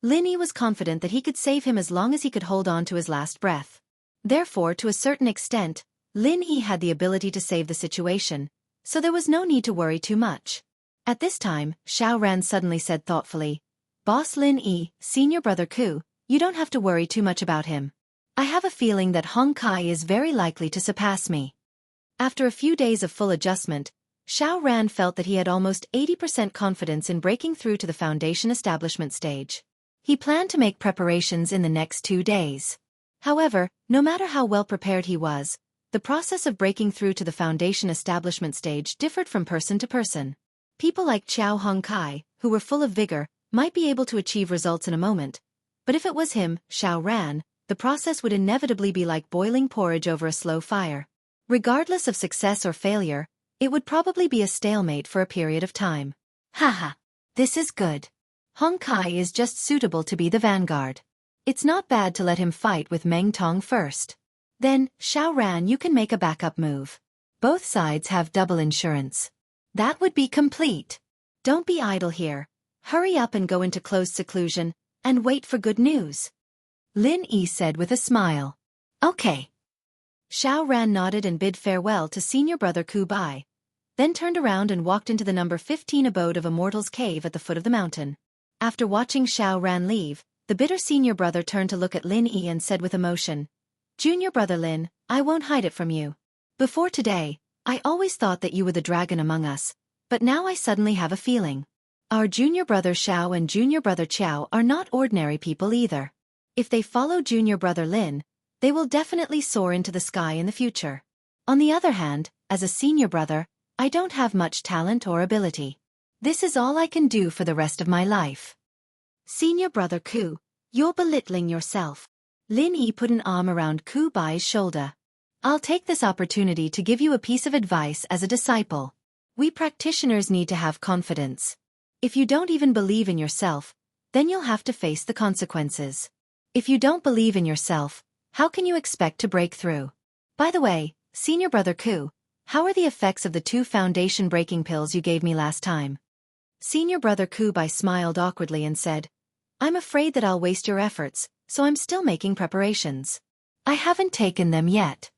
A: Lin Yi was confident that he could save him as long as he could hold on to his last breath. Therefore, to a certain extent, Lin Yi had the ability to save the situation, so there was no need to worry too much. At this time, Xiao Ran suddenly said thoughtfully, "Boss Lin Yi, senior brother Ku, you don't have to worry too much about him. I have a feeling that Hongkai is very likely to surpass me." After a few days of full adjustment, Xiao Ran felt that he had almost 80% confidence in breaking through to the Foundation Establishment stage. He planned to make preparations in the next 2 days. However, no matter how well prepared he was, the process of breaking through to the Foundation Establishment stage differed from person to person. People like Xiao Hongkai, who were full of vigor, might be able to achieve results in a moment, but if it was him, Xiao Ran, the process would inevitably be like boiling porridge over a slow fire. Regardless of success or failure, it would probably be a stalemate for a period of time. Haha, this is good. Hongkai is just suitable to be the vanguard. It's not bad to let him fight with Meng Tong first. Then, Xiao Ran, you can make a backup move. Both sides have double insurance. That would be complete. Don't be idle here. Hurry up and go into closed seclusion, and wait for good news. Lin Yi said with a smile. Okay. Xiao Ran nodded and bid farewell to senior brother Ku Bai, then turned around and walked into the number 15 abode of a mortal's cave at the foot of the mountain. After watching Xiao Ran leave, the bitter senior brother turned to look at Lin Yi and said with emotion, "Junior brother Lin, I won't hide it from you. Before today, I always thought that you were the dragon among us, but now I suddenly have a feeling. Our junior brother Xiao and junior brother Qiao are not ordinary people either. If they follow junior brother Lin, they will definitely soar into the sky in the future. On the other hand, as a senior brother, I don't have much talent or ability. This is all I can do for the rest of my life." "Senior brother Ku, you're belittling yourself." Lin Yi put an arm around Ku Bai's shoulder. "I'll take this opportunity to give you a piece of advice as a disciple. We practitioners need to have confidence. If you don't even believe in yourself, then you'll have to face the consequences. If you don't believe in yourself, how can you expect to break through? By the way, senior brother Ku, how are the effects of the 2 foundation breaking pills you gave me last time?" Senior brother Kubai smiled awkwardly and said, I'm afraid that I'll waste your efforts, so I'm still making preparations. I haven't taken them yet.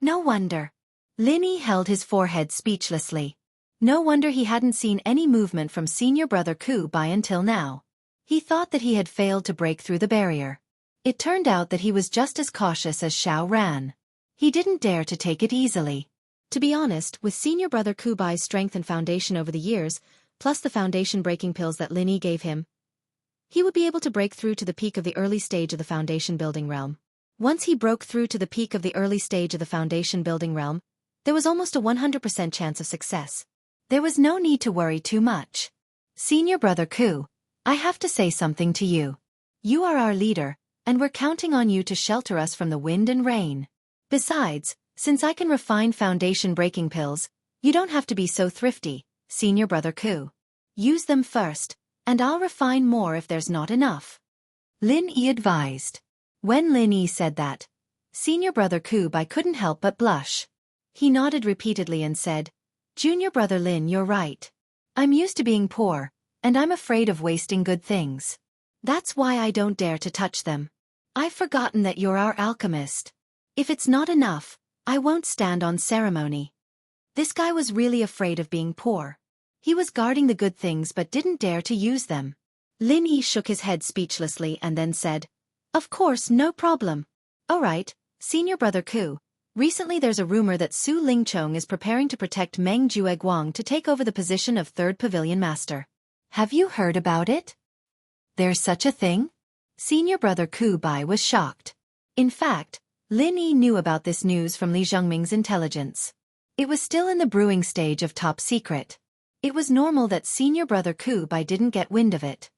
A: No wonder. Lin Yi held his forehead speechlessly. No wonder he hadn't seen any movement from senior brother Kubai until now. He thought that he had failed to break through the barrier. It turned out that he was just as cautious as Xiao Ran. He didn't dare to take it easily. To be honest, with senior brother Kubai's strength and foundation over the years, plus the foundation breaking pills that Lin Yi gave him, he would be able to break through to the peak of the early stage of the foundation building realm. Once he broke through to the peak of the early stage of the foundation building realm, there was almost a 100% chance of success. There was no need to worry too much. Senior brother Ku, I have to say something to you. You are our leader, and we're counting on you to shelter us from the wind and rain. Besides, since I can refine foundation breaking pills, you don't have to be so thrifty, senior brother Ku. Use them first, and I'll refine more if there's not enough. Lin Yi advised. When Lin Yi said that, senior brother Kubai couldn't help but blush. He nodded repeatedly and said, Junior brother Lin, you're right. I'm used to being poor, and I'm afraid of wasting good things. That's why I don't dare to touch them. I've forgotten that you're our alchemist. If it's not enough, I won't stand on ceremony. This guy was really afraid of being poor. He was guarding the good things but didn't dare to use them. Lin Yi shook his head speechlessly and then said, Of course, no problem. Alright, senior brother Ku. Recently there's a rumor that Su Lingchong is preparing to protect Meng Jueguang to take over the position of third pavilion master. Have you heard about it? There's such a thing? Senior brother Kubai was shocked. In fact, Lin Yi knew about this news from Li Zhongming's intelligence. It was still in the brewing stage of top secret. It was normal that senior brother Kubai didn't get wind of it.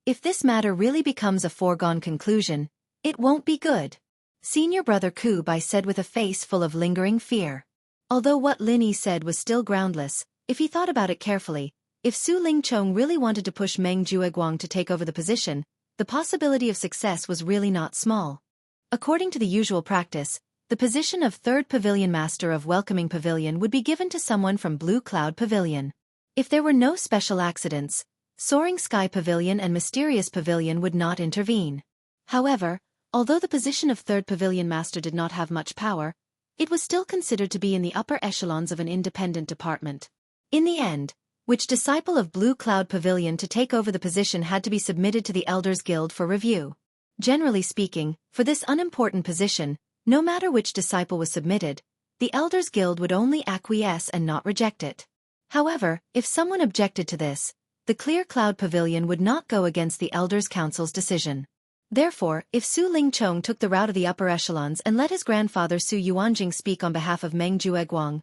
A: If this matter really becomes a foregone conclusion, it won't be good. Senior brother Kubai said with a face full of lingering fear. Although what Lin Yi said was still groundless, if he thought about it carefully, if Su Lingchong really wanted to push Meng Jueguang to take over the position, the possibility of success was really not small. According to the usual practice, the position of third pavilion master of Welcoming Pavilion would be given to someone from Blue Cloud Pavilion. If there were no special accidents, Soaring Sky Pavilion and Mysterious Pavilion would not intervene. However, although the position of third pavilion master did not have much power, it was still considered to be in the upper echelons of an independent department. In the end, which disciple of Blue Cloud Pavilion to take over the position had to be submitted to the Elders Guild for review. Generally speaking, for this unimportant position, no matter which disciple was submitted, the Elders Guild would only acquiesce and not reject it. However, if someone objected to this, the Clear Cloud Pavilion would not go against the Elders Council's decision. Therefore, if Su Lingchong took the route of the upper echelons and let his grandfather Su Yuanjing speak on behalf of Meng Jueguang,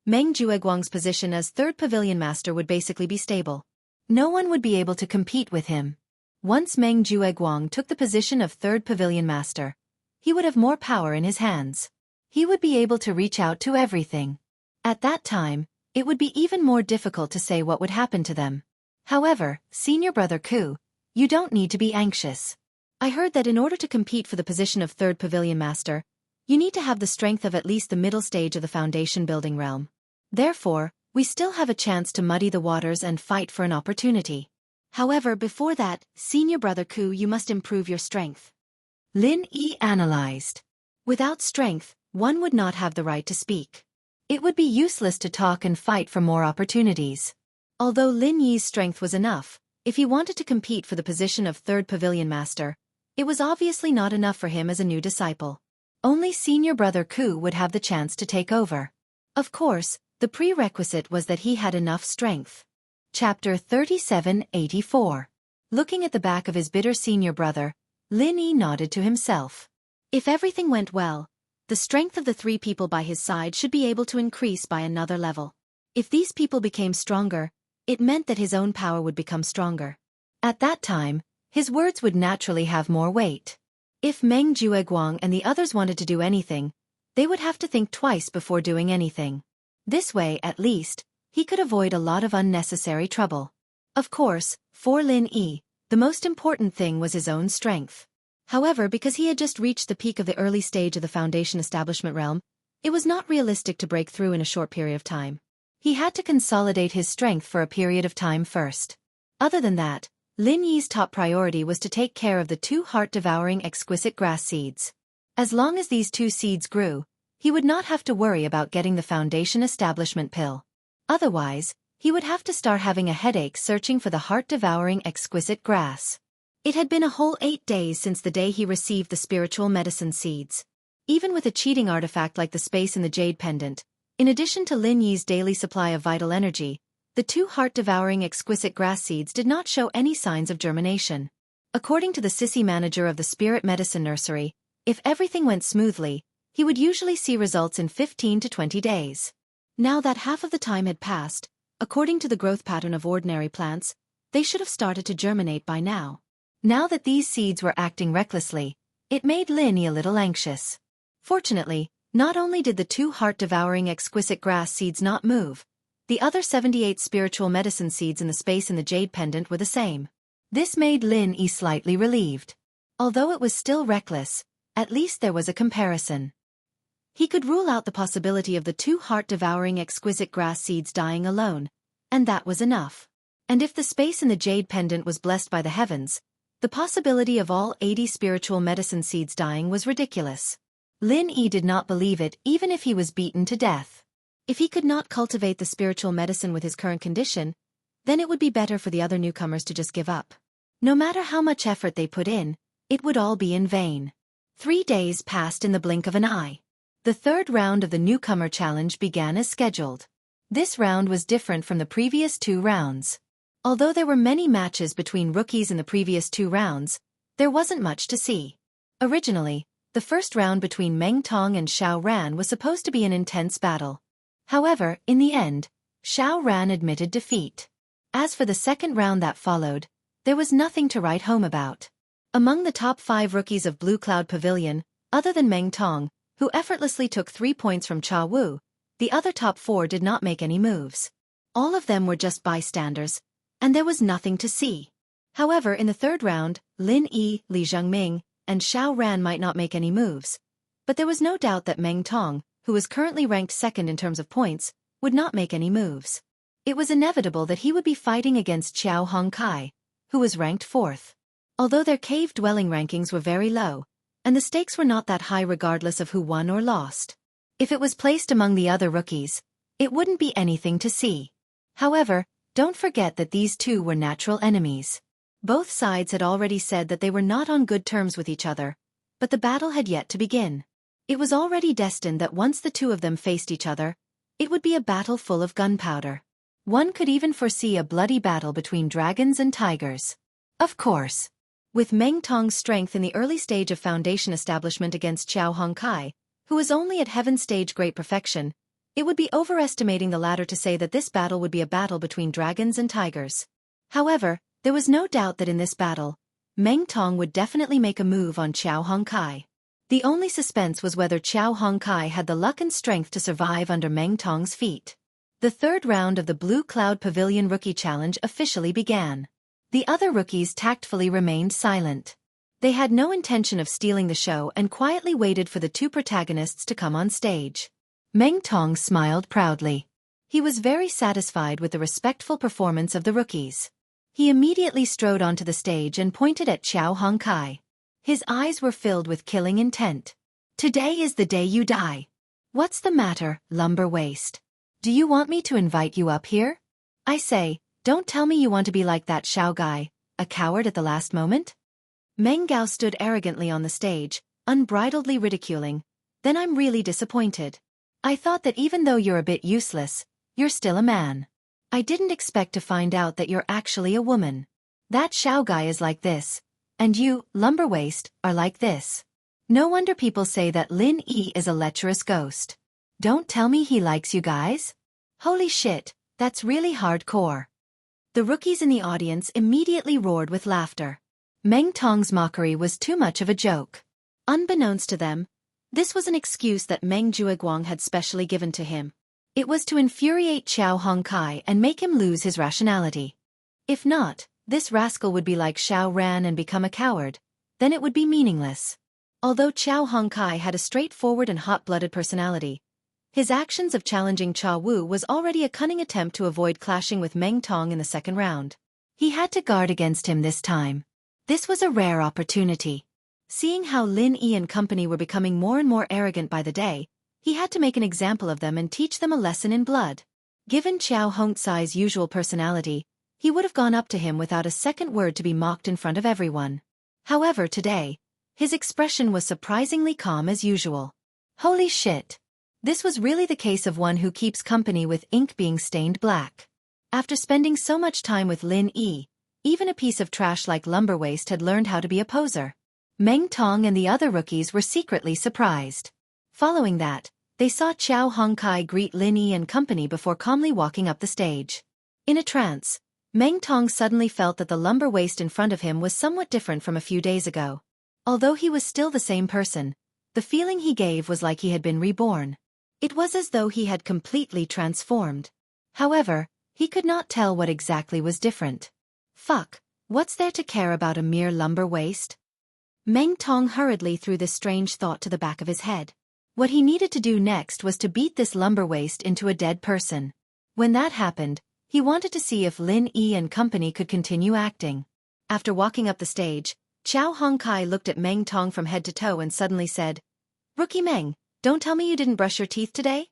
A: Meng Jueguang's position as third pavilion master would basically be stable. No one would be able to compete with him. Once Meng Jueguang took the position of third pavilion master, he would have more power in his hands. He would be able to reach out to everything. At that time, it would be even more difficult to say what would happen to them. However, senior brother Ku, you don't need to be anxious. I heard that in order to compete for the position of third pavilion master, you need to have the strength of at least the middle stage of the foundation building realm. Therefore, we still have a chance to muddy the waters and fight for an opportunity. However, before that, senior brother Ku, you must improve your strength. Lin Yi analyzed. Without strength, one would not have the right to speak. It would be useless to talk and fight for more opportunities. Although Lin Yi's strength was enough, if he wanted to compete for the position of third pavilion master, it was obviously not enough for him as a new disciple. Only senior brother Ku would have the chance to take over. Of course, the prerequisite was that he had enough strength. Chapter 3784. Looking at the back of his bitter senior brother, Lin Yi nodded to himself. If everything went well, the strength of the three people by his side should be able to increase by another level. If these people became stronger, it meant that his own power would become stronger. At that time, his words would naturally have more weight. If Meng Jueguang and the others wanted to do anything, they would have to think twice before doing anything. This way, at least, he could avoid a lot of unnecessary trouble. Of course, for Lin Yi, the most important thing was his own strength. However, because he had just reached the peak of the early stage of the foundation establishment realm, it was not realistic to break through in a short period of time. He had to consolidate his strength for a period of time first. Other than that, Lin Yi's top priority was to take care of the 2 heart-devouring exquisite grass seeds. As long as these 2 seeds grew, he would not have to worry about getting the foundation establishment pill. Otherwise, he would have to start having a headache searching for the heart-devouring exquisite grass. It had been a whole 8 days since the day he received the spiritual medicine seeds. Even with a cheating artifact like the space in the jade pendant, in addition to Lin Yi's daily supply of vital energy, the 2 heart-devouring exquisite grass seeds did not show any signs of germination. According to the sissy manager of the spirit medicine nursery, if everything went smoothly, he would usually see results in 15 to 20 days. Now that half of the time had passed, according to the growth pattern of ordinary plants, they should have started to germinate by now. Now that these seeds were acting recklessly, it made Lin Yi a little anxious. Fortunately, not only did the 2 heart-devouring exquisite grass seeds not move, the other 78 spiritual medicine seeds in the space in the jade pendant were the same. This made Lin Yi slightly relieved. Although it was still reckless, at least there was a comparison. He could rule out the possibility of the 2 heart-devouring exquisite grass seeds dying alone, and that was enough. And if the space in the jade pendant was blessed by the heavens, the possibility of all 80 spiritual medicine seeds dying was ridiculous. Lin Yi did not believe it even if he was beaten to death. If he could not cultivate the spiritual medicine with his current condition, then it would be better for the other newcomers to just give up. No matter how much effort they put in, it would all be in vain. 3 days passed in the blink of an eye. The 3rd round of the newcomer challenge began as scheduled. This round was different from the previous 2 rounds. Although there were many matches between rookies in the previous 2 rounds, there wasn't much to see. Originally, the first round between Meng Tong and Xiao Ran was supposed to be an intense battle. However, in the end, Xiao Ran admitted defeat. As for the second round that followed, there was nothing to write home about. Among the top 5 rookies of Blue Cloud Pavilion, other than Meng Tong, who effortlessly took 3 points from Cha Wu, the other top 4 did not make any moves. All of them were just bystanders, and there was nothing to see. However, in the 3rd round, Lin Yi, Li Zhengming, and Xiao Ran might not make any moves, but there was no doubt that Meng Tong, who was currently ranked 2nd in terms of points, would not make any moves. It was inevitable that he would be fighting against Xiao Hongkai, who was ranked 4th. Although their cave-dwelling rankings were very low, and the stakes were not that high regardless of who won or lost. If it was placed among the other rookies, it wouldn't be anything to see. However, don't forget that these 2 were natural enemies. Both sides had already said that they were not on good terms with each other, but the battle had yet to begin. It was already destined that once the 2 of them faced each other, it would be a battle full of gunpowder. One could even foresee a bloody battle between dragons and tigers. Of course. With Meng Tong's strength in the early stage of foundation establishment against Xiao Hongkai, who was only at heaven stage great perfection, it would be overestimating the latter to say that this battle would be a battle between dragons and tigers. However, there was no doubt that in this battle, Meng Tong would definitely make a move on Xiao Hongkai. The only suspense was whether Xiao Hongkai had the luck and strength to survive under Meng Tong's feet. The 3rd round of the Blue Cloud Pavilion Rookie Challenge officially began. The other rookies tactfully remained silent. They had no intention of stealing the show and quietly waited for the 2 protagonists to come on stage. Meng Tong smiled proudly. He was very satisfied with the respectful performance of the rookies. He immediately strode onto the stage and pointed at Xiao Hongkai. His eyes were filled with killing intent. Today is the day you die. What's the matter, lumber waist? Do you want me to invite you up here? I say, don't tell me you want to be like that Xiao guy, a coward at the last moment? Meng Gao stood arrogantly on the stage, unbridledly ridiculing. Then I'm really disappointed. I thought that even though you're a bit useless, you're still a man. I didn't expect to find out that you're actually a woman. That Xiao guy is like this, and you, lumberwaist, are like this. No wonder people say that Lin Yi is a lecherous ghost. Don't tell me he likes you guys? Holy shit, that's really hardcore. The rookies in the audience immediately roared with laughter. Meng Tong's mockery was too much of a joke. Unbeknownst to them, this was an excuse that Meng Jueguang had specially given to him. It was to infuriate Xiao Hongkai and make him lose his rationality. If not, this rascal would be like Xiao Ran and become a coward. Then it would be meaningless. Although Xiao Hongkai had a straightforward and hot-blooded personality, his actions of challenging Cha Wu was already a cunning attempt to avoid clashing with Meng Tong in the second round. He had to guard against him this time. This was a rare opportunity. Seeing how Lin Yi and company were becoming more and more arrogant by the day, he had to make an example of them and teach them a lesson in blood. Given Xiao Hongcai's usual personality, he would have gone up to him without a second word to be mocked in front of everyone. However, today, his expression was surprisingly calm as usual. Holy shit! This was really the case of one who keeps company with ink being stained black. After spending so much time with Lin Yi, even a piece of trash like lumber waste had learned how to be a poser. Meng Tong and the other rookies were secretly surprised. Following that, they saw Xiao Hongcai greet Lin Yi and company before calmly walking up the stage. In a trance, Meng Tong suddenly felt that the lumber waste in front of him was somewhat different from a few days ago. Although he was still the same person, the feeling he gave was like he had been reborn. It was as though he had completely transformed. However, he could not tell what exactly was different. Fuck, what's there to care about a mere lumber waste? Meng Tong hurriedly threw this strange thought to the back of his head. What he needed to do next was to beat this lumber waste into a dead person. When that happened, he wanted to see if Lin Yi and company could continue acting. After walking up the stage, Xiao Hongcai looked at Meng Tong from head to toe and suddenly said, "Rookie Meng, don't tell me you didn't brush your teeth today?"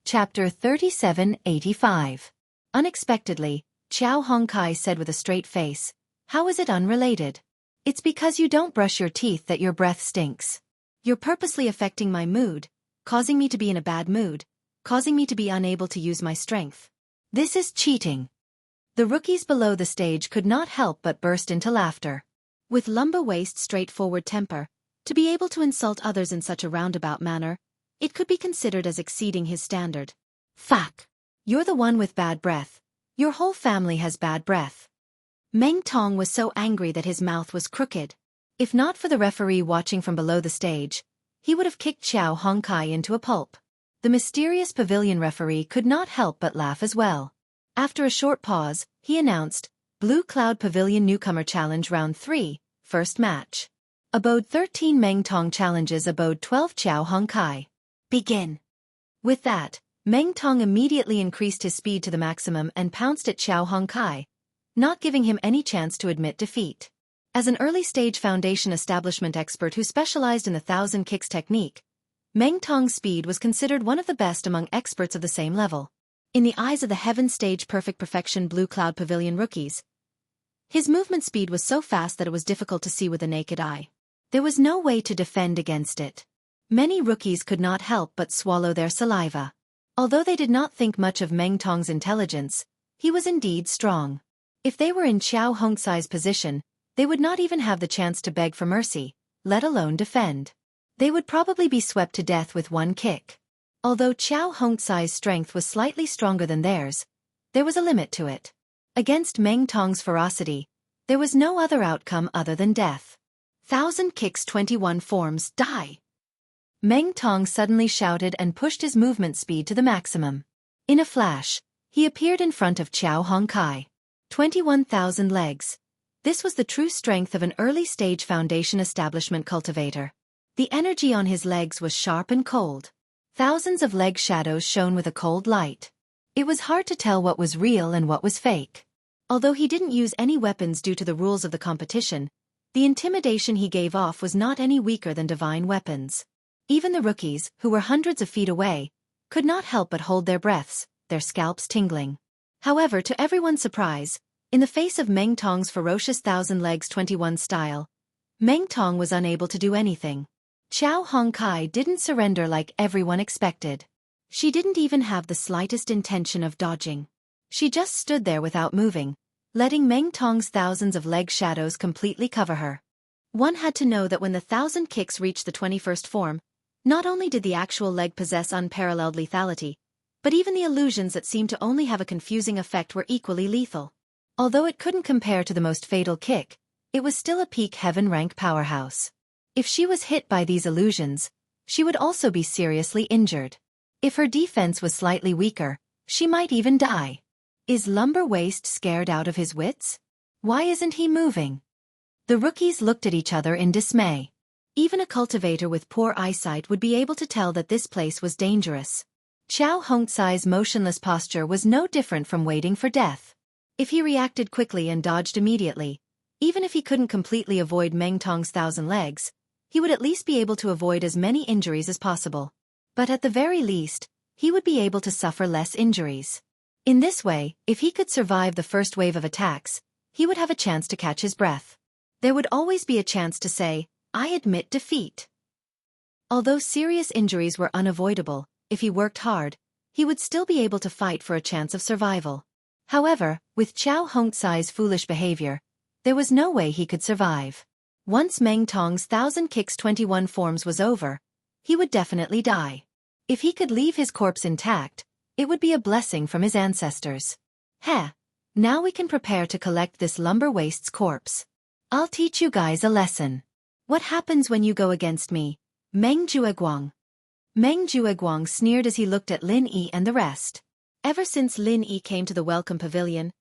A: Chapter 3785. Unexpectedly, Xiao Hongcai said with a straight face, "How is it unrelated? It's because you don't brush your teeth that your breath stinks. You're purposely affecting my mood, causing me to be in a bad mood, causing me to be unable to use my strength. This is cheating." The rookies below the stage could not help but burst into laughter. With lumber waist's straightforward temper, to be able to insult others in such a roundabout manner, it could be considered as exceeding his standard. Fuck! You're the one with bad breath. Your whole family has bad breath. Meng Tong was so angry that his mouth was crooked. If not for the referee watching from below the stage, he would have kicked Xiao Hongcai into a pulp. The mysterious pavilion referee could not help but laugh as well. After a short pause, he announced, "Blue Cloud Pavilion Newcomer Challenge Round 3, First Match. Abode 13 Meng Tong challenges Abode 12 Xiao Hongcai. Begin." With that, Meng Tong immediately increased his speed to the maximum and pounced at Xiao Hongcai, not giving him any chance to admit defeat. As an early-stage foundation establishment expert who specialized in the 1,000 kicks technique, Meng Tong's speed was considered one of the best among experts of the same level. In the eyes of the Heaven Stage Perfect Perfection Blue Cloud Pavilion rookies, his movement speed was so fast that it was difficult to see with the naked eye. There was no way to defend against it. Many rookies could not help but swallow their saliva. Although they did not think much of Meng Tong's intelligence, he was indeed strong. If they were in Xiao Hongcai's position, they would not even have the chance to beg for mercy, let alone defend. They would probably be swept to death with one kick. Although Xiao Hongcai's strength was slightly stronger than theirs, there was a limit to it. Against Meng Tong's ferocity, there was no other outcome other than death. 1,000 kicks 21 forms, die! Meng Tong suddenly shouted and pushed his movement speed to the maximum. In a flash, he appeared in front of Xiao Hongcai. 21,000 legs. This was the true strength of an early-stage foundation establishment cultivator. The energy on his legs was sharp and cold. Thousands of leg shadows shone with a cold light. It was hard to tell what was real and what was fake. Although he didn't use any weapons due to the rules of the competition, the intimidation he gave off was not any weaker than divine weapons. Even the rookies, who were hundreds of feet away, could not help but hold their breaths, their scalps tingling. However, to everyone's surprise, in the face of Meng Tong's ferocious 1,000 legs 21 style, Meng Tong was unable to do anything. Xiao Hongcai didn't surrender like everyone expected. She didn't even have the slightest intention of dodging. She just stood there without moving, letting Meng Tong's thousands of leg shadows completely cover her. One had to know that when the 1,000 kicks reached the 21st form, not only did the actual leg possess unparalleled lethality, but even the illusions that seemed to only have a confusing effect were equally lethal. Although it couldn't compare to the most fatal kick, it was still a peak heaven rank powerhouse. If she was hit by these illusions, she would also be seriously injured. If her defense was slightly weaker, she might even die. Is Lumber Waist scared out of his wits? Why isn't he moving? The rookies looked at each other in dismay. Even a cultivator with poor eyesight would be able to tell that this place was dangerous. Xiao Hongcai's motionless posture was no different from waiting for death. If he reacted quickly and dodged immediately, even if he couldn't completely avoid Meng Tong's 1,000 legs, he would at least be able to avoid as many injuries as possible. But at the very least, he would be able to suffer less injuries. In this way, if he could survive the first wave of attacks, he would have a chance to catch his breath. There would always be a chance to say, "I admit defeat." Although serious injuries were unavoidable, if he worked hard, he would still be able to fight for a chance of survival. However, with Xiao Hongcai's foolish behavior, there was no way he could survive. Once Meng Tong's 1,000 kicks 21 forms was over, he would definitely die. If he could leave his corpse intact, it would be a blessing from his ancestors. Heh, now we can prepare to collect this lumber waste's corpse. I'll teach you guys a lesson. What happens when you go against me, Meng Jueguang? Meng Jueguang sneered as he looked at Lin Yi and the rest. Ever since Lin Yi came to the welcome pavilion,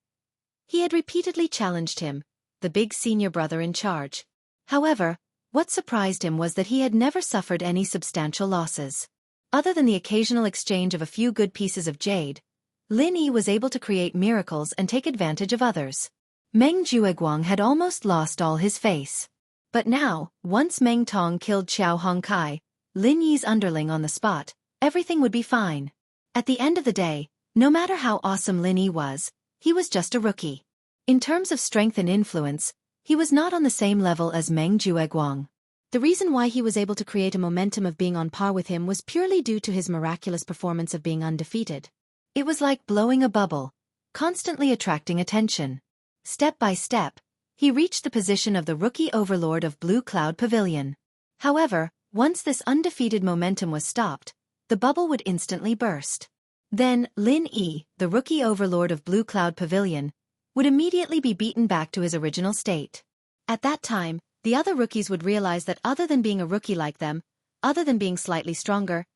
A: he had repeatedly challenged him, the big senior brother in charge. However, what surprised him was that he had never suffered any substantial losses. Other than the occasional exchange of a few good pieces of jade, Lin Yi was able to create miracles and take advantage of others. Meng Jueguang had almost lost all his face. But now, once Meng Tong killed Xiao Hongcai, Lin Yi's underling on the spot, everything would be fine. At the end of the day, no matter how awesome Lin Yi was, he was just a rookie. In terms of strength and influence, he was not on the same level as Meng Jueguang. The reason why he was able to create a momentum of being on par with him was purely due to his miraculous performance of being undefeated. It was like blowing a bubble, constantly attracting attention. Step by step, he reached the position of the rookie overlord of Blue Cloud Pavilion. However, once this undefeated momentum was stopped, the bubble would instantly burst. Then, Lin Yi, the rookie overlord of Blue Cloud Pavilion, would immediately be beaten back to his original state. At that time, the other rookies would realize that other than being a rookie like them, other than being slightly stronger,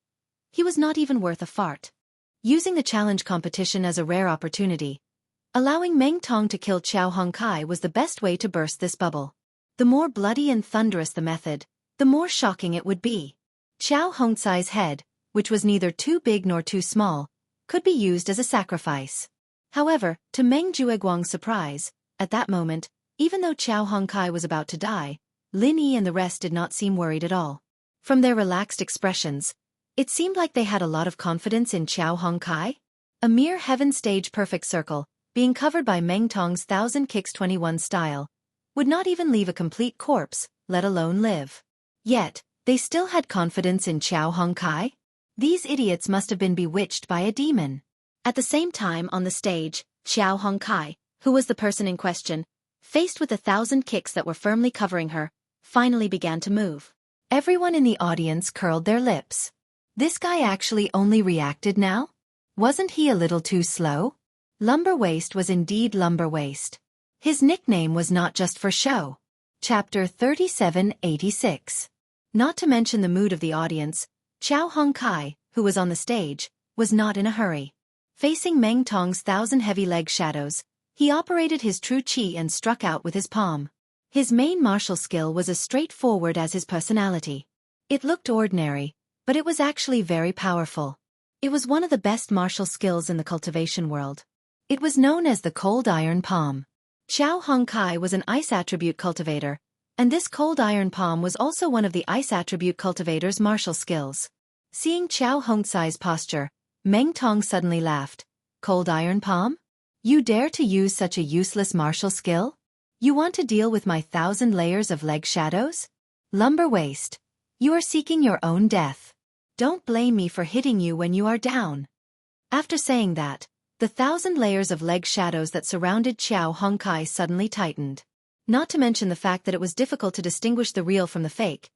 A: he was not even worth a fart. Using the challenge competition as a rare opportunity, allowing Meng Tong to kill Xiao Hongcai was the best way to burst this bubble. The more bloody and thunderous the method, the more shocking it would be. Xiao Hongcai's head, which was neither too big nor too small, could be used as a sacrifice. However, to Meng Jueguang's surprise, at that moment, even though Xiao Hongcai was about to die, Lin Yi and the rest did not seem worried at all. From their relaxed expressions, it seemed like they had a lot of confidence in Xiao Hongcai. A mere heaven stage perfect circle, being covered by Meng Tong's 1,000 kicks 21 style, would not even leave a complete corpse, let alone live. Yet, they still had confidence in Xiao Hongcai? These idiots must have been bewitched by a demon. At the same time on the stage, Xiao Hongcai, who was the person in question, faced with 1,000 kicks that were firmly covering her, finally began to move. Everyone in the audience curled their lips. This guy actually only reacted now? Wasn't he a little too slow? Lumber Waste was indeed Lumber Waste. His nickname was not just for show. Chapter 3786. Not to mention the mood of the audience, Xiao Hongcai, who was on the stage, was not in a hurry. Facing Meng Tong's 1,000 heavy leg shadows, he operated his true chi and struck out with his palm. His main martial skill was as straightforward as his personality. It looked ordinary, but it was actually very powerful. It was one of the best martial skills in the cultivation world. It was known as the Cold Iron Palm. Xiao Hongcai was an ice attribute cultivator, and this Cold Iron Palm was also one of the ice attribute cultivator's martial skills. Seeing Xiao Hongcai's posture, Meng Tong suddenly laughed. Cold Iron Palm? You dare to use such a useless martial skill? You want to deal with my 1,000 layers of leg shadows? Lumber Waste. You are seeking your own death. Don't blame me for hitting you when you are down. After saying that, the 1,000 layers of leg shadows that surrounded Xiao Hongcai suddenly tightened. Not to mention the fact that it was difficult to distinguish the real from the fake.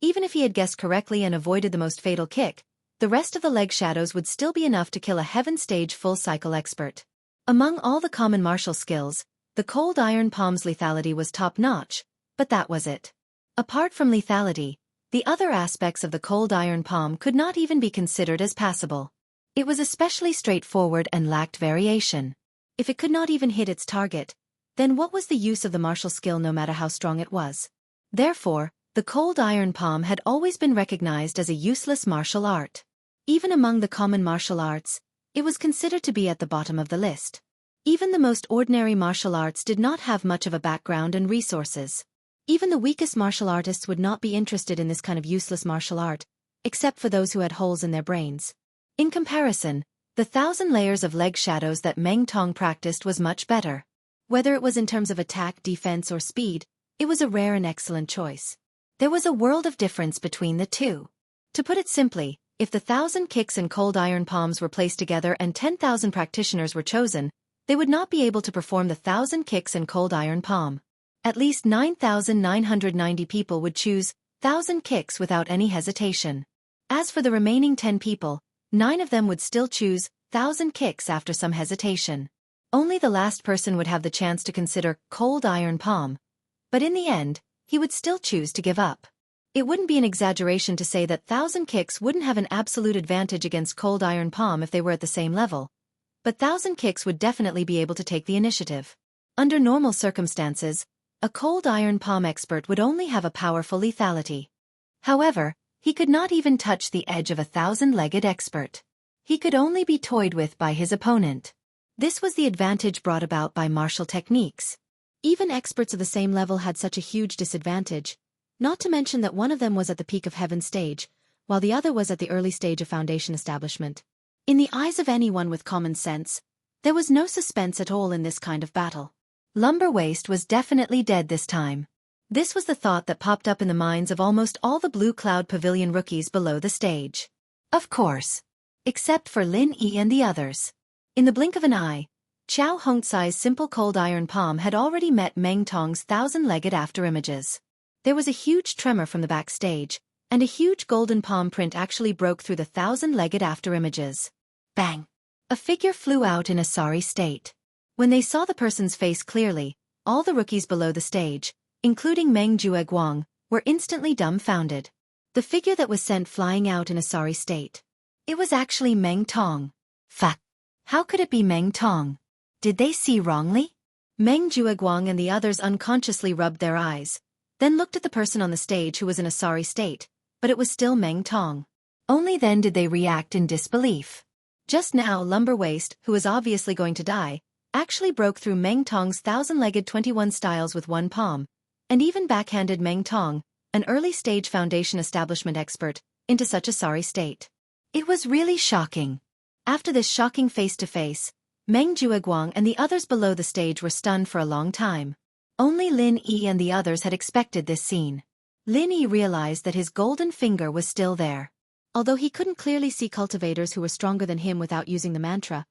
A: Even if he had guessed correctly and avoided the most fatal kick, the rest of the leg shadows would still be enough to kill a heaven stage full cycle expert. Among all the common martial skills, the Cold Iron Palm's lethality was top-notch, but that was it. Apart from lethality, the other aspects of the Cold Iron Palm could not even be considered as passable. It was especially straightforward and lacked variation. If it could not even hit its target, then what was the use of the martial skill no matter how strong it was? Therefore, the Cold Iron Palm had always been recognized as a useless martial art. Even among the common martial arts, it was considered to be at the bottom of the list. Even the most ordinary martial arts did not have much of a background and resources. Even the weakest martial artists would not be interested in this kind of useless martial art, except for those who had holes in their brains. In comparison, the 1,000 layers of leg shadows that Meng Tong practiced was much better. Whether it was in terms of attack, defense, or speed, it was a rare and excellent choice. There was a world of difference between the two. To put it simply, if the 1,000 kicks and cold iron palms were placed together and 10,000 practitioners were chosen, they would not be able to perform the 1,000 kicks and cold iron palm. At least 9,990 people would choose 1,000 kicks without any hesitation. As for the remaining 10 people, 9 of them would still choose 1,000 kicks after some hesitation. Only the last person would have the chance to consider cold iron palm, but in the end, he would still choose to give up. It wouldn't be an exaggeration to say that 1,000 kicks wouldn't have an absolute advantage against cold iron palm if they were at the same level, but 1,000 kicks would definitely be able to take the initiative. Under normal circumstances, a cold iron palm expert would only have a powerful lethality. However, he could not even touch the edge of a 1,000-legged expert. He could only be toyed with by his opponent. This was the advantage brought about by martial techniques. Even experts of the same level had such a huge disadvantage, not to mention that one of them was at the peak of heaven stage, while the other was at the early stage of foundation establishment. In the eyes of anyone with common sense, there was no suspense at all in this kind of battle. Lumber Waist was definitely dead this time. This was the thought that popped up in the minds of almost all the Blue Cloud Pavilion rookies below the stage. Of course. Except for Lin Yi and the others. In the blink of an eye, Qiao Hongcai's simple cold iron palm had already met Meng Tong's 1,000-legged afterimages. There was a huge tremor from the backstage, and a huge golden palm print actually broke through the 1,000-legged afterimages. Bang! A figure flew out in a sorry state. When they saw the person's face clearly, all the rookies below the stage, including Meng Jueguang, were instantly dumbfounded. The figure that was sent flying out in a sorry state. It was actually Meng Tong. Fuck! How could it be Meng Tong? Did they see wrongly? Meng Jueguang and the others unconsciously rubbed their eyes, then looked at the person on the stage who was in a sorry state, but it was still Meng Tong. Only then did they react in disbelief. Just now Lumber Waist, who was obviously going to die, actually broke through Meng Tong's 1,000-legged 21 styles with one palm, and even backhanded Meng Tong, an early-stage foundation establishment expert, into such a sorry state. It was really shocking. After this shocking face-to-face, Meng Jueguang and the others below the stage were stunned for a long time. Only Lin Yi and the others had expected this scene. Lin Yi realized that his golden finger was still there. Although he couldn't clearly see cultivators who were stronger than him without using the mantra,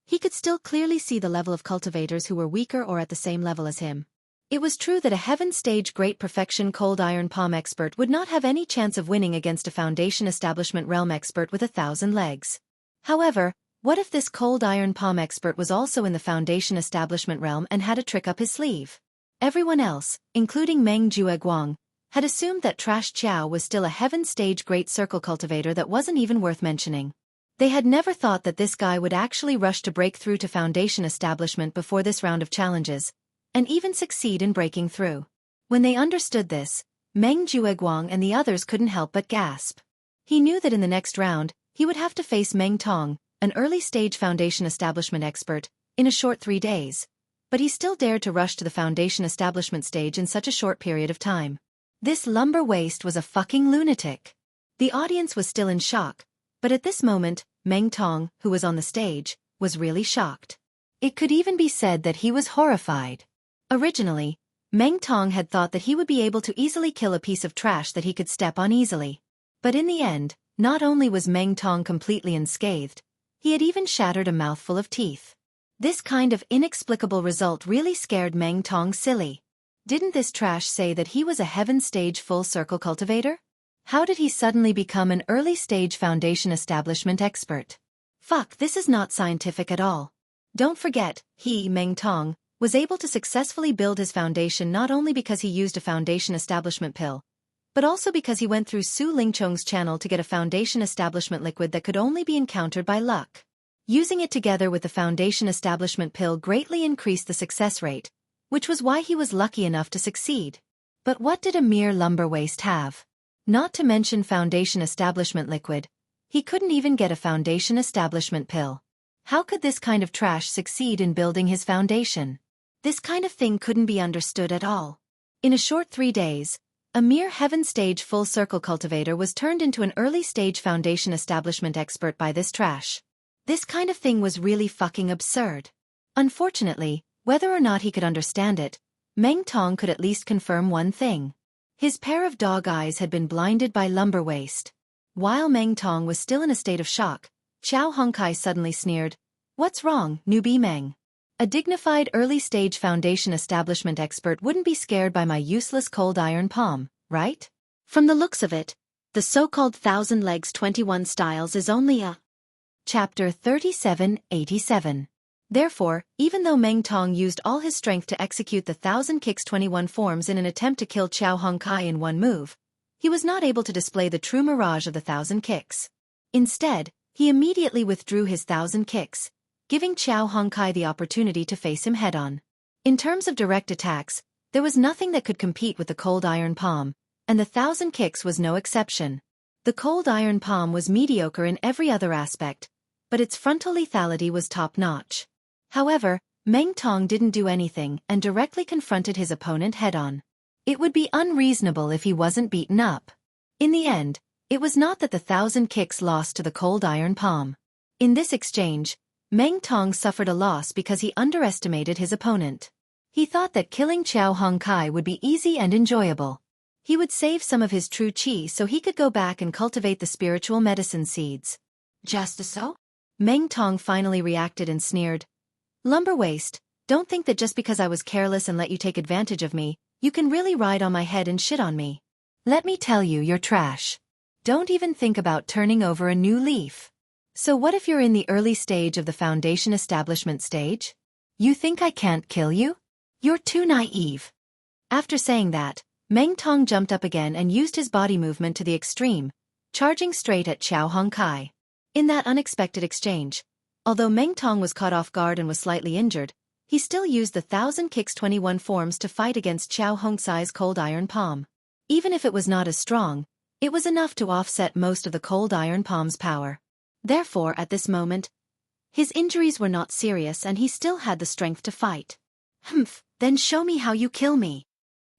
A: he could still clearly see the level of cultivators who were weaker or at the same level as him. It was true that a heaven stage great perfection cold iron palm expert would not have any chance of winning against a foundation establishment realm expert with 1,000 legs. However, what if this cold iron palm expert was also in the foundation establishment realm and had a trick up his sleeve? Everyone else, including Meng Jueguang, had assumed that Trash Qiao was still a heaven stage great circle cultivator that wasn't even worth mentioning. They had never thought that this guy would actually rush to break through to foundation establishment before this round of challenges, and even succeed in breaking through. When they understood this, Meng Jueguang and the others couldn't help but gasp. He knew that in the next round, he would have to face Meng Tong, an early-stage foundation establishment expert, in a short 3 days, but he still dared to rush to the foundation establishment stage in such a short period of time. This Lumber Waist was a fucking lunatic. The audience was still in shock, but at this moment, Meng Tong, who was on the stage, was really shocked. It could even be said that he was horrified. Originally, Meng Tong had thought that he would be able to easily kill a piece of trash that he could step on easily. But in the end, not only was Meng Tong completely unscathed, he had even shattered a mouthful of teeth. This kind of inexplicable result really scared Meng Tong silly. Didn't this trash say that he was a heaven stage full circle cultivator? How did he suddenly become an early stage foundation establishment expert? Fuck, this is not scientific at all. Don't forget, he, Meng Tong, was able to successfully build his foundation not only because he used a foundation establishment pill, but also because he went through Su Lingchong's channel to get a foundation establishment liquid that could only be encountered by luck. Using it together with the foundation establishment pill greatly increased the success rate, which was why he was lucky enough to succeed. But what did a mere Lumber Waist have? Not to mention foundation establishment liquid, he couldn't even get a foundation establishment pill. How could this kind of trash succeed in building his foundation? This kind of thing couldn't be understood at all. In a short 3 days, a mere heaven-stage full-circle cultivator was turned into an early-stage foundation establishment expert by this trash. This kind of thing was really fucking absurd. Unfortunately, whether or not he could understand it, Meng Tong could at least confirm one thing. His pair of dog eyes had been blinded by lumber waste. While Meng Tong was still in a state of shock, Xiao Hongkai suddenly sneered, "What's wrong, newbie Meng? A dignified early-stage foundation establishment expert wouldn't be scared by my useless cold iron palm, right? From the looks of it, the so-called 1,000 legs 21 styles is only a..." Chapter 3787. Therefore, even though Meng Tong used all his strength to execute the 1,000 kicks 21 forms in an attempt to kill Xiao Hongkai in one move, he was not able to display the true mirage of the 1,000 kicks. Instead, he immediately withdrew his 1,000 kicks, giving Xiao Hongkai the opportunity to face him head-on. In terms of direct attacks, there was nothing that could compete with the cold iron palm, and the 1,000 kicks was no exception. The cold iron palm was mediocre in every other aspect, but its frontal lethality was top-notch. However, Meng Tong didn't do anything and directly confronted his opponent head-on. It would be unreasonable if he wasn't beaten up. In the end, it was not that the 1,000 kicks lost to the cold iron palm. In this exchange, Meng Tong suffered a loss because he underestimated his opponent. He thought that killing Xiao Hongkai would be easy and enjoyable. He would save some of his true qi so he could go back and cultivate the spiritual medicine seeds. Just so? Meng Tong finally reacted and sneered, "Lumber waste, don't think that just because I was careless and let you take advantage of me, you can really ride on my head and shit on me. Let me tell you, you're trash. Don't even think about turning over a new leaf. So what if you're in the early stage of the foundation establishment stage? You think I can't kill you? You're too naive." After saying that, Meng Tong jumped up again and used his body movement to the extreme, charging straight at Xiao Hongkai. In that unexpected exchange, although Meng Tong was caught off guard and was slightly injured, he still used the 1,000 kicks 21 forms to fight against Xiao Hongkai's cold iron palm. Even if it was not as strong, it was enough to offset most of the cold iron palm's power. Therefore, at this moment, his injuries were not serious and he still had the strength to fight. "Humph, then show me how you kill me,"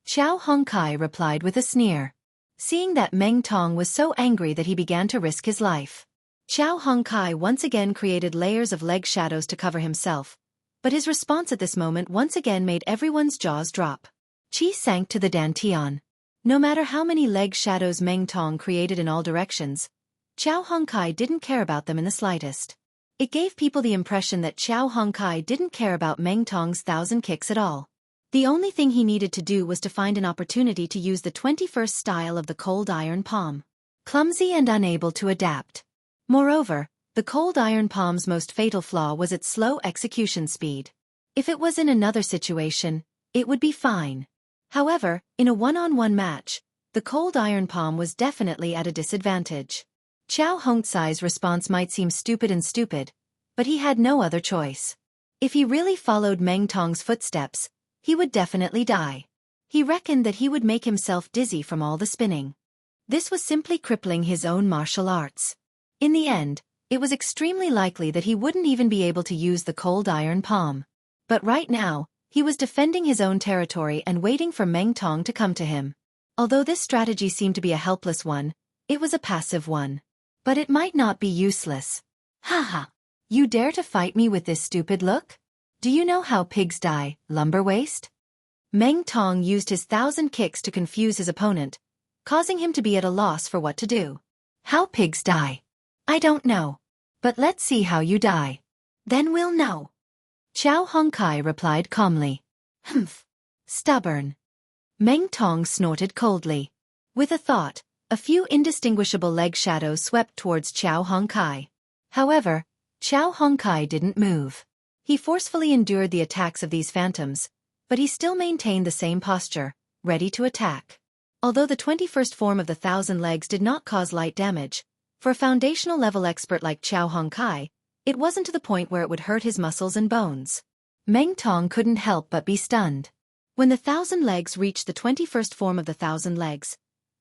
A: Xiao Hongkai replied with a sneer. Seeing that Meng Tong was so angry that he began to risk his life, Xiao Hongkai once again created layers of leg shadows to cover himself, but his response at this moment once again made everyone's jaws drop. Qi sank to the dantian. No matter how many leg shadows Meng Tong created in all directions, Xiao Hongkai didn't care about them in the slightest. It gave people the impression that Xiao Hongkai didn't care about Meng Tong's 1,000 kicks at all. The only thing he needed to do was to find an opportunity to use the 21st style of the cold iron palm. Clumsy and unable to adapt. Moreover, the cold iron palm's most fatal flaw was its slow execution speed. If it was in another situation, it would be fine. However, in a one-on-one match, the cold iron palm was definitely at a disadvantage. Xiao Hongkai's response might seem stupid, but he had no other choice. If he really followed Meng Tong's footsteps, he would definitely die. He reckoned that he would make himself dizzy from all the spinning. This was simply crippling his own martial arts. In the end, it was extremely likely that he wouldn't even be able to use the cold iron palm. But right now, he was defending his own territory and waiting for Meng Tong to come to him. Although this strategy seemed to be a helpless one, it was a passive one. But it might not be useless. Haha. You dare to fight me with this stupid look? Do you know how pigs die, lumber waste? Meng Tong used his 1,000 kicks to confuse his opponent, causing him to be at a loss for what to do. How pigs die? I don't know. But let's see how you die. Then we'll know. Xiao Hongkai replied calmly. Humph. Stubborn. Meng Tong snorted coldly. With a thought, a few indistinguishable leg shadows swept towards Xiao Hongkai. However, Xiao Hongkai didn't move. He forcefully endured the attacks of these phantoms, but he still maintained the same posture, ready to attack. Although the 21st form of the 1,000 legs did not cause light damage, for a foundational level expert like Xiao Hongkai, it wasn't to the point where it would hurt his muscles and bones. Meng Tong couldn't help but be stunned. When the 1,000 legs reached the 21st form of the 1,000 legs,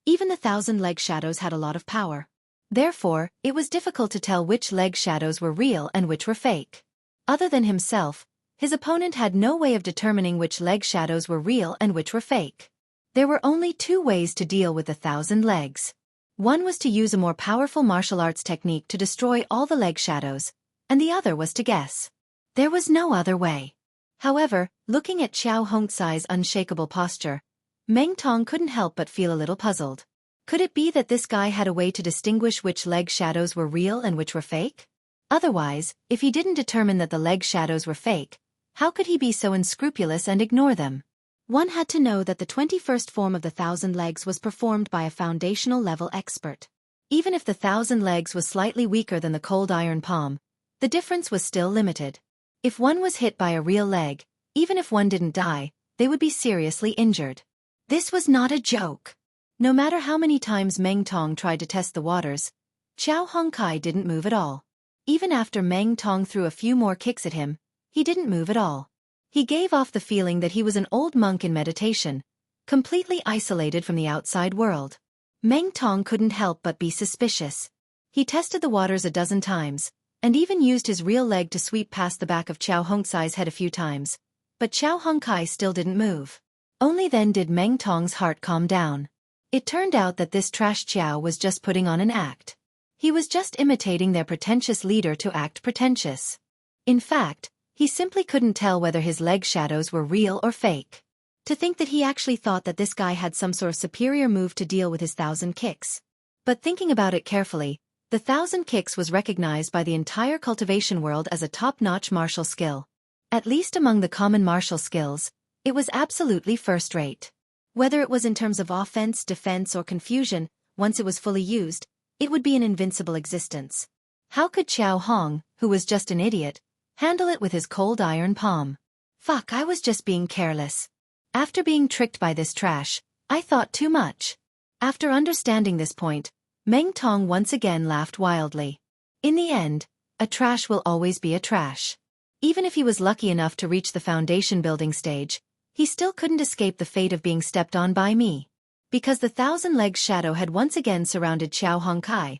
A: even the 1,000 leg shadows had a lot of power. Therefore, it was difficult to tell which leg shadows were real and which were fake. Other than himself, his opponent had no way of determining which leg shadows were real and which were fake. There were only two ways to deal with the 1,000 legs. One was to use a more powerful martial arts technique to destroy all the leg shadows, and the other was to guess. There was no other way. However, looking at Xiao Hongxi's unshakable posture, Meng Tong couldn't help but feel a little puzzled. Could it be that this guy had a way to distinguish which leg shadows were real and which were fake? Otherwise, if he didn't determine that the leg shadows were fake, how could he be so unscrupulous and ignore them? One had to know that the 21st form of the 1,000 legs was performed by a foundational level expert. Even if the 1,000 legs was slightly weaker than the cold iron palm, the difference was still limited. If one was hit by a real leg, even if one didn't die, they would be seriously injured. This was not a joke. No matter how many times Meng Tong tried to test the waters, Xiao Hongkai didn't move at all. Even after Meng Tong threw a few more kicks at him, he didn't move at all. He gave off the feeling that he was an old monk in meditation, completely isolated from the outside world. Meng Tong couldn't help but be suspicious. He tested the waters a dozen times, and even used his real leg to sweep past the back of Xiao Hongxi's head a few times, but Xiao Hongkai still didn't move. Only then did Meng Tong's heart calm down. It turned out that this trash Xiao was just putting on an act. He was just imitating their pretentious leader to act pretentious. In fact, he simply couldn't tell whether his leg shadows were real or fake. To think that he actually thought that this guy had some sort of superior move to deal with his 1,000 kicks. But thinking about it carefully, the 1,000 kicks was recognized by the entire cultivation world as a top-notch martial skill. At least among the common martial skills, it was absolutely first-rate. Whether it was in terms of offense, defense, or confusion, once it was fully used, it would be an invincible existence. How could Xiao Hong, who was just an idiot, handle it with his cold iron palm? Fuck, I was just being careless. After being tricked by this trash, I thought too much. After understanding this point, Meng Tong once again laughed wildly. In the end, a trash will always be a trash. Even if he was lucky enough to reach the foundation building stage, he still couldn't escape the fate of being stepped on by me. Because the 1,000 legs shadow had once again surrounded Xiao Hongkai,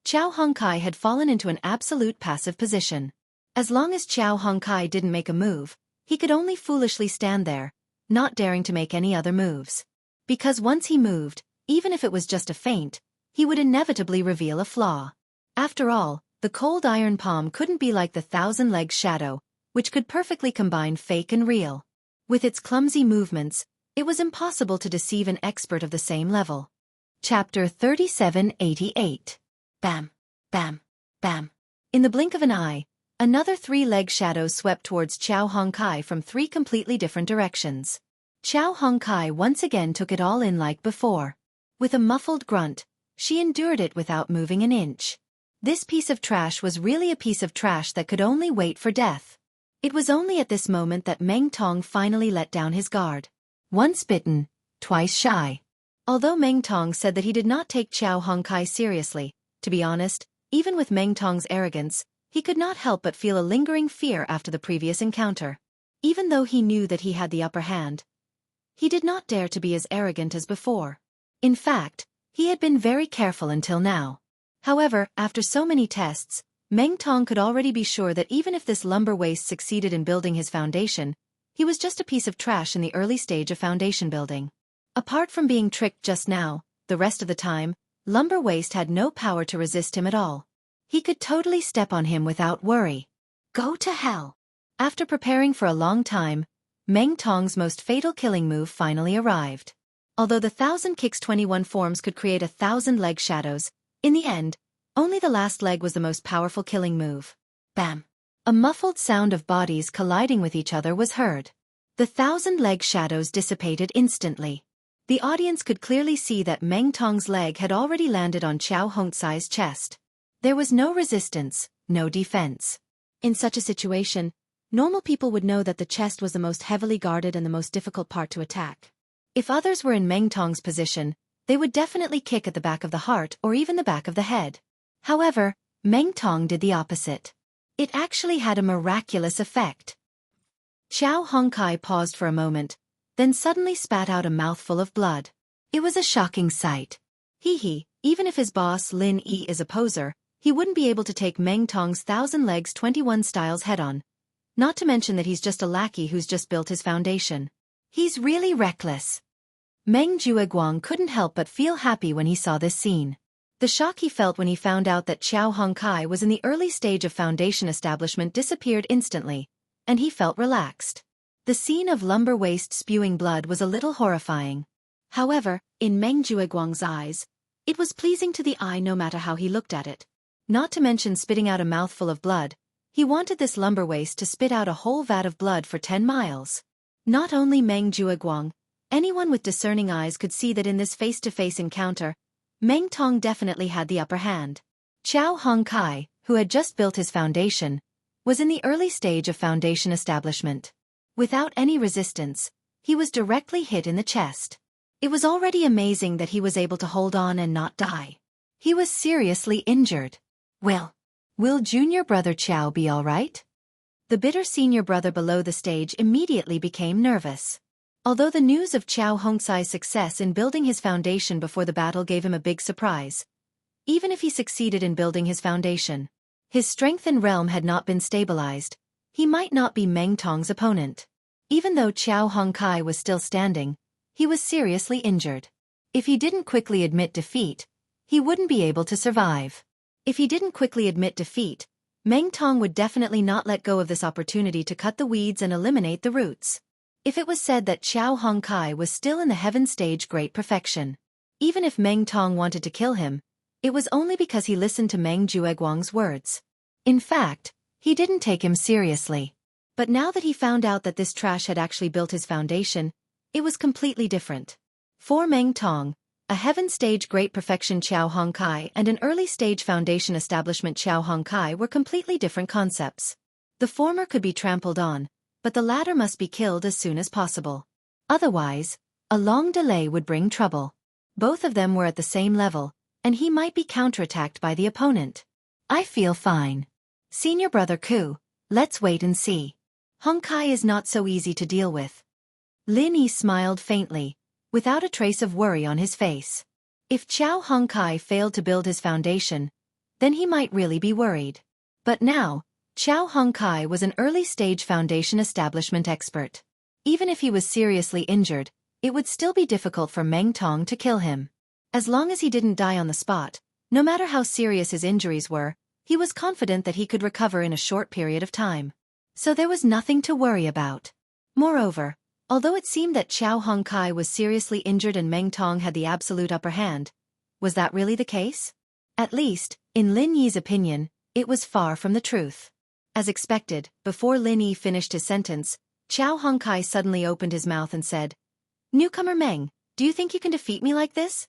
A: Xiao Hongkai had fallen into an absolute passive position. As long as Xiao Hongkai didn't make a move, he could only foolishly stand there, not daring to make any other moves. Because once he moved, even if it was just a feint, he would inevitably reveal a flaw. After all, the cold iron palm couldn't be like the 1,000 legs shadow, which could perfectly combine fake and real. With its clumsy movements, it was impossible to deceive an expert of the same level. Chapter 3788. Bam, bam, bam. In the blink of an eye, another 3 leg shadows swept towards Xiao Hongkai from 3 completely different directions. Xiao Hongkai once again took it all in like before. With a muffled grunt, she endured it without moving an inch. This piece of trash was really a piece of trash that could only wait for death. It was only at this moment that Meng Tong finally let down his guard. Once bitten, twice shy. Although Meng Tong said that he did not take Xiao Hongkai seriously, to be honest, even with Meng Tong's arrogance, he could not help but feel a lingering fear after the previous encounter. Even though he knew that he had the upper hand, he did not dare to be as arrogant as before. In fact, he had been very careful until now. However, after so many tests, Meng Tong could already be sure that even if this lumber waste succeeded in building his foundation, he was just a piece of trash in the early stage of foundation building. Apart from being tricked just now, the rest of the time, lumber waste had no power to resist him at all. He could totally step on him without worry. Go to hell. After preparing for a long time, Meng Tong's most fatal killing move finally arrived. Although the 1,000 kicks 21 forms could create 1,000 leg shadows, in the end, only the last leg was the most powerful killing move. Bam! A muffled sound of bodies colliding with each other was heard. The 1,000 leg shadows dissipated instantly. The audience could clearly see that Meng Tong's leg had already landed on Xiao Hongxi's chest. There was no resistance, no defense. In such a situation, normal people would know that the chest was the most heavily guarded and the most difficult part to attack. If others were in Meng Tong's position, they would definitely kick at the back of the heart or even the back of the head. However, Meng Tong did the opposite. It actually had a miraculous effect. Xiao Hongkai paused for a moment, then suddenly spat out a mouthful of blood. It was a shocking sight. Hee hee, Even if his boss Lin Yi is a poser, he wouldn't be able to take Meng Tong's 1,000 legs 21 styles head-on. Not to mention that he's just a lackey who's just built his foundation. He's really reckless. Meng Jueguang couldn't help but feel happy when he saw this scene. The shock he felt when he found out that Xiao Hongkai was in the early stage of foundation establishment disappeared instantly, and he felt relaxed. The scene of lumber waste spewing blood was a little horrifying. However, in Meng Jueguang's eyes, it was pleasing to the eye no matter how he looked at it. Not to mention spitting out a mouthful of blood, he wanted this lumber waste to spit out a whole vat of blood for 10 miles. Not only Meng Jueguang, anyone with discerning eyes could see that in this face-to-face encounter, Meng Tong definitely had the upper hand. Xiao Hongkai, who had just built his foundation, was in the early stage of foundation establishment. Without any resistance, he was directly hit in the chest. It was already amazing that he was able to hold on and not die. He was seriously injured. Will junior brother Xiao be all right? The bitter senior brother below the stage immediately became nervous. Although the news of Xiao Hongcai's success in building his foundation before the battle gave him a big surprise. Even if he succeeded in building his foundation, his strength and realm had not been stabilized, he might not be Meng Tong's opponent. Even though Xiao Hongkai was still standing, he was seriously injured. If he didn't quickly admit defeat, he wouldn't be able to survive. If he didn't quickly admit defeat, Meng Tong would definitely not let go of this opportunity to cut the weeds and eliminate the roots. If it was said that Xiao Hongkai was still in the heaven stage great perfection, even if Meng Tong wanted to kill him, it was only because he listened to Meng Jueguang's words. In fact, he didn't take him seriously. But now that he found out that this trash had actually built his foundation, it was completely different. For Meng Tong, a heaven stage great perfection Xiao Hongkai and an early stage foundation establishment Xiao Hongkai were completely different concepts. The former could be trampled on, but the latter must be killed as soon as possible. Otherwise, a long delay would bring trouble. Both of them were at the same level, and he might be counterattacked by the opponent. I feel fine. Senior brother Ku, let's wait and see. Hongkai is not so easy to deal with. Lin Yi smiled faintly, without a trace of worry on his face. If Xiao Hongkai failed to build his foundation, then he might really be worried. But now, Xiao Hongkai was an early-stage foundation establishment expert. Even if he was seriously injured, it would still be difficult for Meng Tong to kill him. As long as he didn't die on the spot, no matter how serious his injuries were, he was confident that he could recover in a short period of time. So there was nothing to worry about. Moreover, although it seemed that Xiao Hongkai was seriously injured and Meng Tong had the absolute upper hand, was that really the case? At least, in Lin Yi's opinion, it was far from the truth. As expected, before Lin Yi finished his sentence, Xiao Hongkai suddenly opened his mouth and said, "Newcomer Meng, do you think you can defeat me like this?"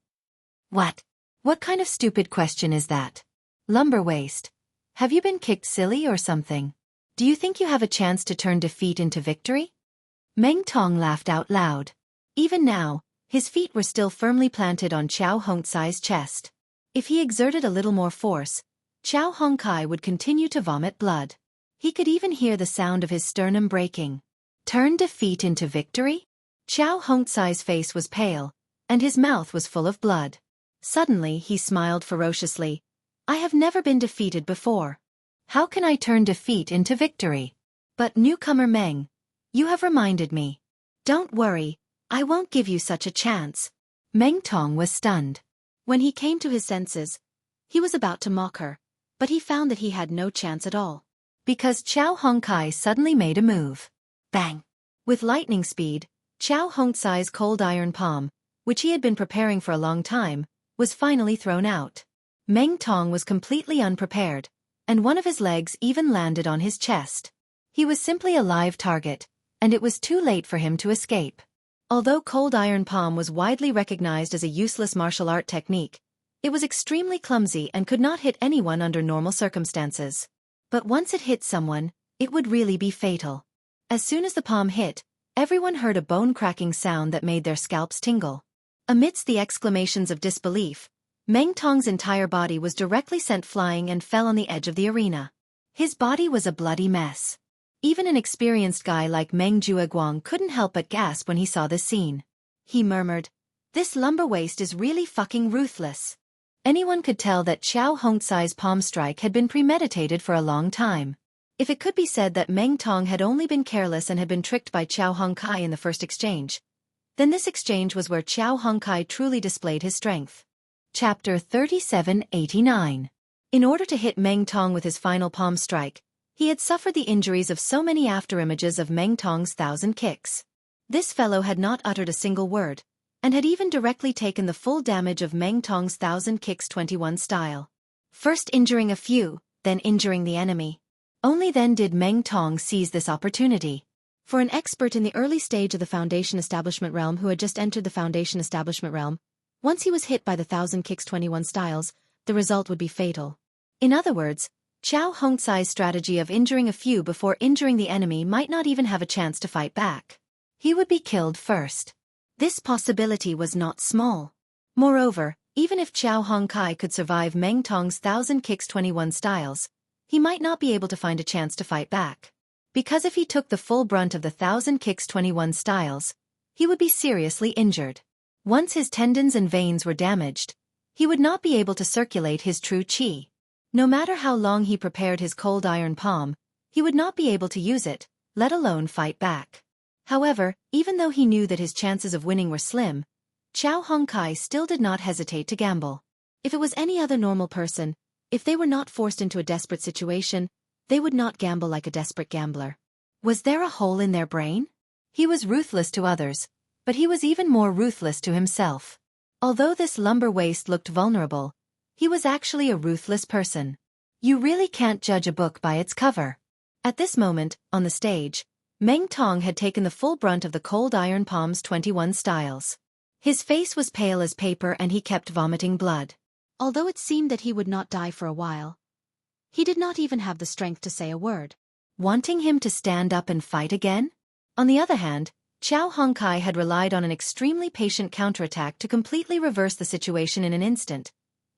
A: What? What kind of stupid question is that? Lumber waste. Have you been kicked silly or something? Do you think you have a chance to turn defeat into victory? Meng Tong laughed out loud. Even now, his feet were still firmly planted on Xiao Hongcai's chest. If he exerted a little more force, Xiao Hongkai would continue to vomit blood. He could even hear the sound of his sternum breaking. Turn defeat into victory? Xiao Hongcai's face was pale, and his mouth was full of blood. Suddenly he smiled ferociously. I have never been defeated before. How can I turn defeat into victory? But newcomer Meng, you have reminded me. Don't worry, I won't give you such a chance. Meng Tong was stunned. When he came to his senses, he was about to mock her, but he found that he had no chance at all. Because Xiao Hongkai suddenly made a move. Bang! With lightning speed, Xiao Hongcai's cold iron palm, which he had been preparing for a long time, was finally thrown out. Meng Tong was completely unprepared, and one of his legs even landed on his chest. He was simply a live target, and it was too late for him to escape. Although cold iron palm was widely recognized as a useless martial art technique, it was extremely clumsy and could not hit anyone under normal circumstances. But once it hit someone, it would really be fatal. As soon as the palm hit, everyone heard a bone-cracking sound that made their scalps tingle. Amidst the exclamations of disbelief, Meng Tong's entire body was directly sent flying and fell on the edge of the arena. His body was a bloody mess. Even an experienced guy like Meng Jueguang couldn't help but gasp when he saw this scene. He murmured, "This lumber waste is really fucking ruthless." Anyone could tell that Xiao Hongcai's palm strike had been premeditated for a long time. If it could be said that Meng Tong had only been careless and had been tricked by Xiao Hongcai in the first exchange, then this exchange was where Xiao Hongcai truly displayed his strength. Chapter 3789. In order to hit Meng Tong with his final palm strike, he had suffered the injuries of so many afterimages of Meng Tong's 1,000 kicks. This fellow had not uttered a single word, and had even directly taken the full damage of Meng Tong's 1,000 kicks 21 style. First injuring a few, then injuring the enemy. Only then did Meng Tong seize this opportunity. For an expert in the early stage of the Foundation Establishment realm who had just entered the Foundation Establishment realm, once he was hit by the 1,000 kicks 21 styles, the result would be fatal. In other words, Xiao Hongcai's strategy of injuring a few before injuring the enemy might not even have a chance to fight back. He would be killed first. This possibility was not small. Moreover, even if Xiao Hongcai could survive Meng Tong's 1,000 kicks 21 styles, he might not be able to find a chance to fight back. Because if he took the full brunt of the 1,000 kicks 21 styles, he would be seriously injured. Once his tendons and veins were damaged, he would not be able to circulate his true qi. No matter how long he prepared his cold iron palm, he would not be able to use it, let alone fight back. However, even though he knew that his chances of winning were slim, Xiao Hongcai still did not hesitate to gamble. If it was any other normal person, if they were not forced into a desperate situation, they would not gamble like a desperate gambler. Was there a hole in their brain? He was ruthless to others, but he was even more ruthless to himself. Although this lumber waist looked vulnerable, he was actually a ruthless person. You really can't judge a book by its cover. At this moment, on the stage, Meng Tong had taken the full brunt of the cold iron palm's 21 styles. His face was pale as paper and he kept vomiting blood. Although it seemed that he would not die for a while, he did not even have the strength to say a word. Wanting him to stand up and fight again? On the other hand, Xiao Hongcai had relied on an extremely patient counterattack to completely reverse the situation in an instant,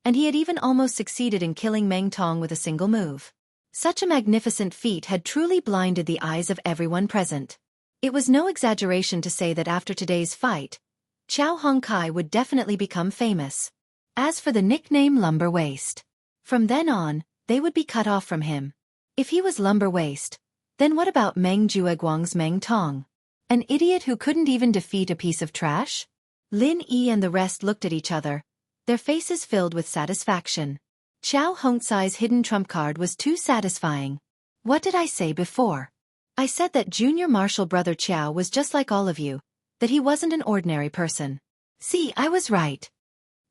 A: and he had even almost succeeded in killing Meng Tong with a single move. Such a magnificent feat had truly blinded the eyes of everyone present. It was no exaggeration to say that after today's fight, Xiao Hongcai would definitely become famous. As for the nickname Lumber Waist, from then on, they would be cut off from him. If he was Lumber Waist, then what about Meng Jueguang's Meng Tong? An idiot who couldn't even defeat a piece of trash? Lin Yi and the rest looked at each other, their faces filled with satisfaction. Xiao Hongcai's hidden trump card was too satisfying. What did I say before? I said that junior martial brother Xiao was just like all of you, that he wasn't an ordinary person. See, I was right.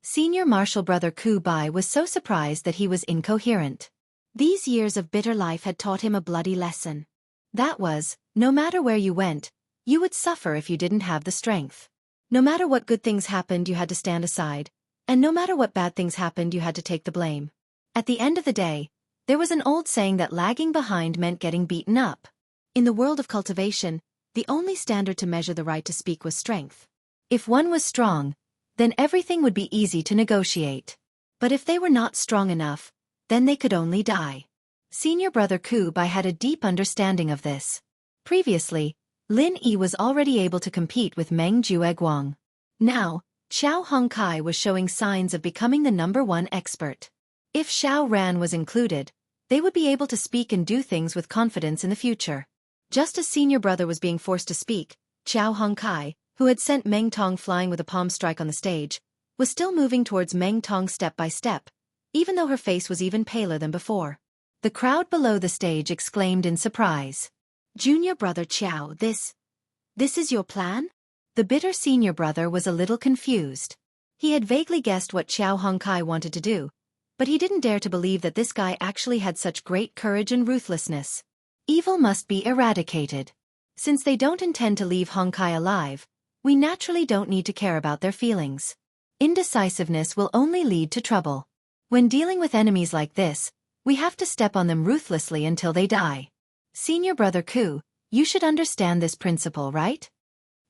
A: Senior martial brother Ku Bai was so surprised that he was incoherent. These years of bitter life had taught him a bloody lesson. That was, no matter where you went, you would suffer if you didn't have the strength. No matter what good things happened, you had to stand aside, and no matter what bad things happened, you had to take the blame. At the end of the day, there was an old saying that lagging behind meant getting beaten up. In the world of cultivation, the only standard to measure the right to speak was strength. If one was strong, then everything would be easy to negotiate. But if they were not strong enough, then they could only die. Senior brother Ku Bai had a deep understanding of this. Previously, Lin Yi was already able to compete with Meng Jueguang. Now, Xiao Hongcai was showing signs of becoming the #1 expert. If Xiao Ran was included, they would be able to speak and do things with confidence in the future. Just as senior brother was being forced to speak, Xiao Hongcai, who had sent Meng Tong flying with a palm strike on the stage, was still moving towards Meng Tong step by step, even though her face was even paler than before. The crowd below the stage exclaimed in surprise. Junior brother Xiao, this is your plan? The bitter senior brother was a little confused. He had vaguely guessed what Xiao Hongcai wanted to do, but he didn't dare to believe that this guy actually had such great courage and ruthlessness. Evil must be eradicated. Since they don't intend to leave Hongcai alive, we naturally don't need to care about their feelings. Indecisiveness will only lead to trouble. When dealing with enemies like this, we have to step on them ruthlessly until they die. Senior brother Ku, you should understand this principle, right?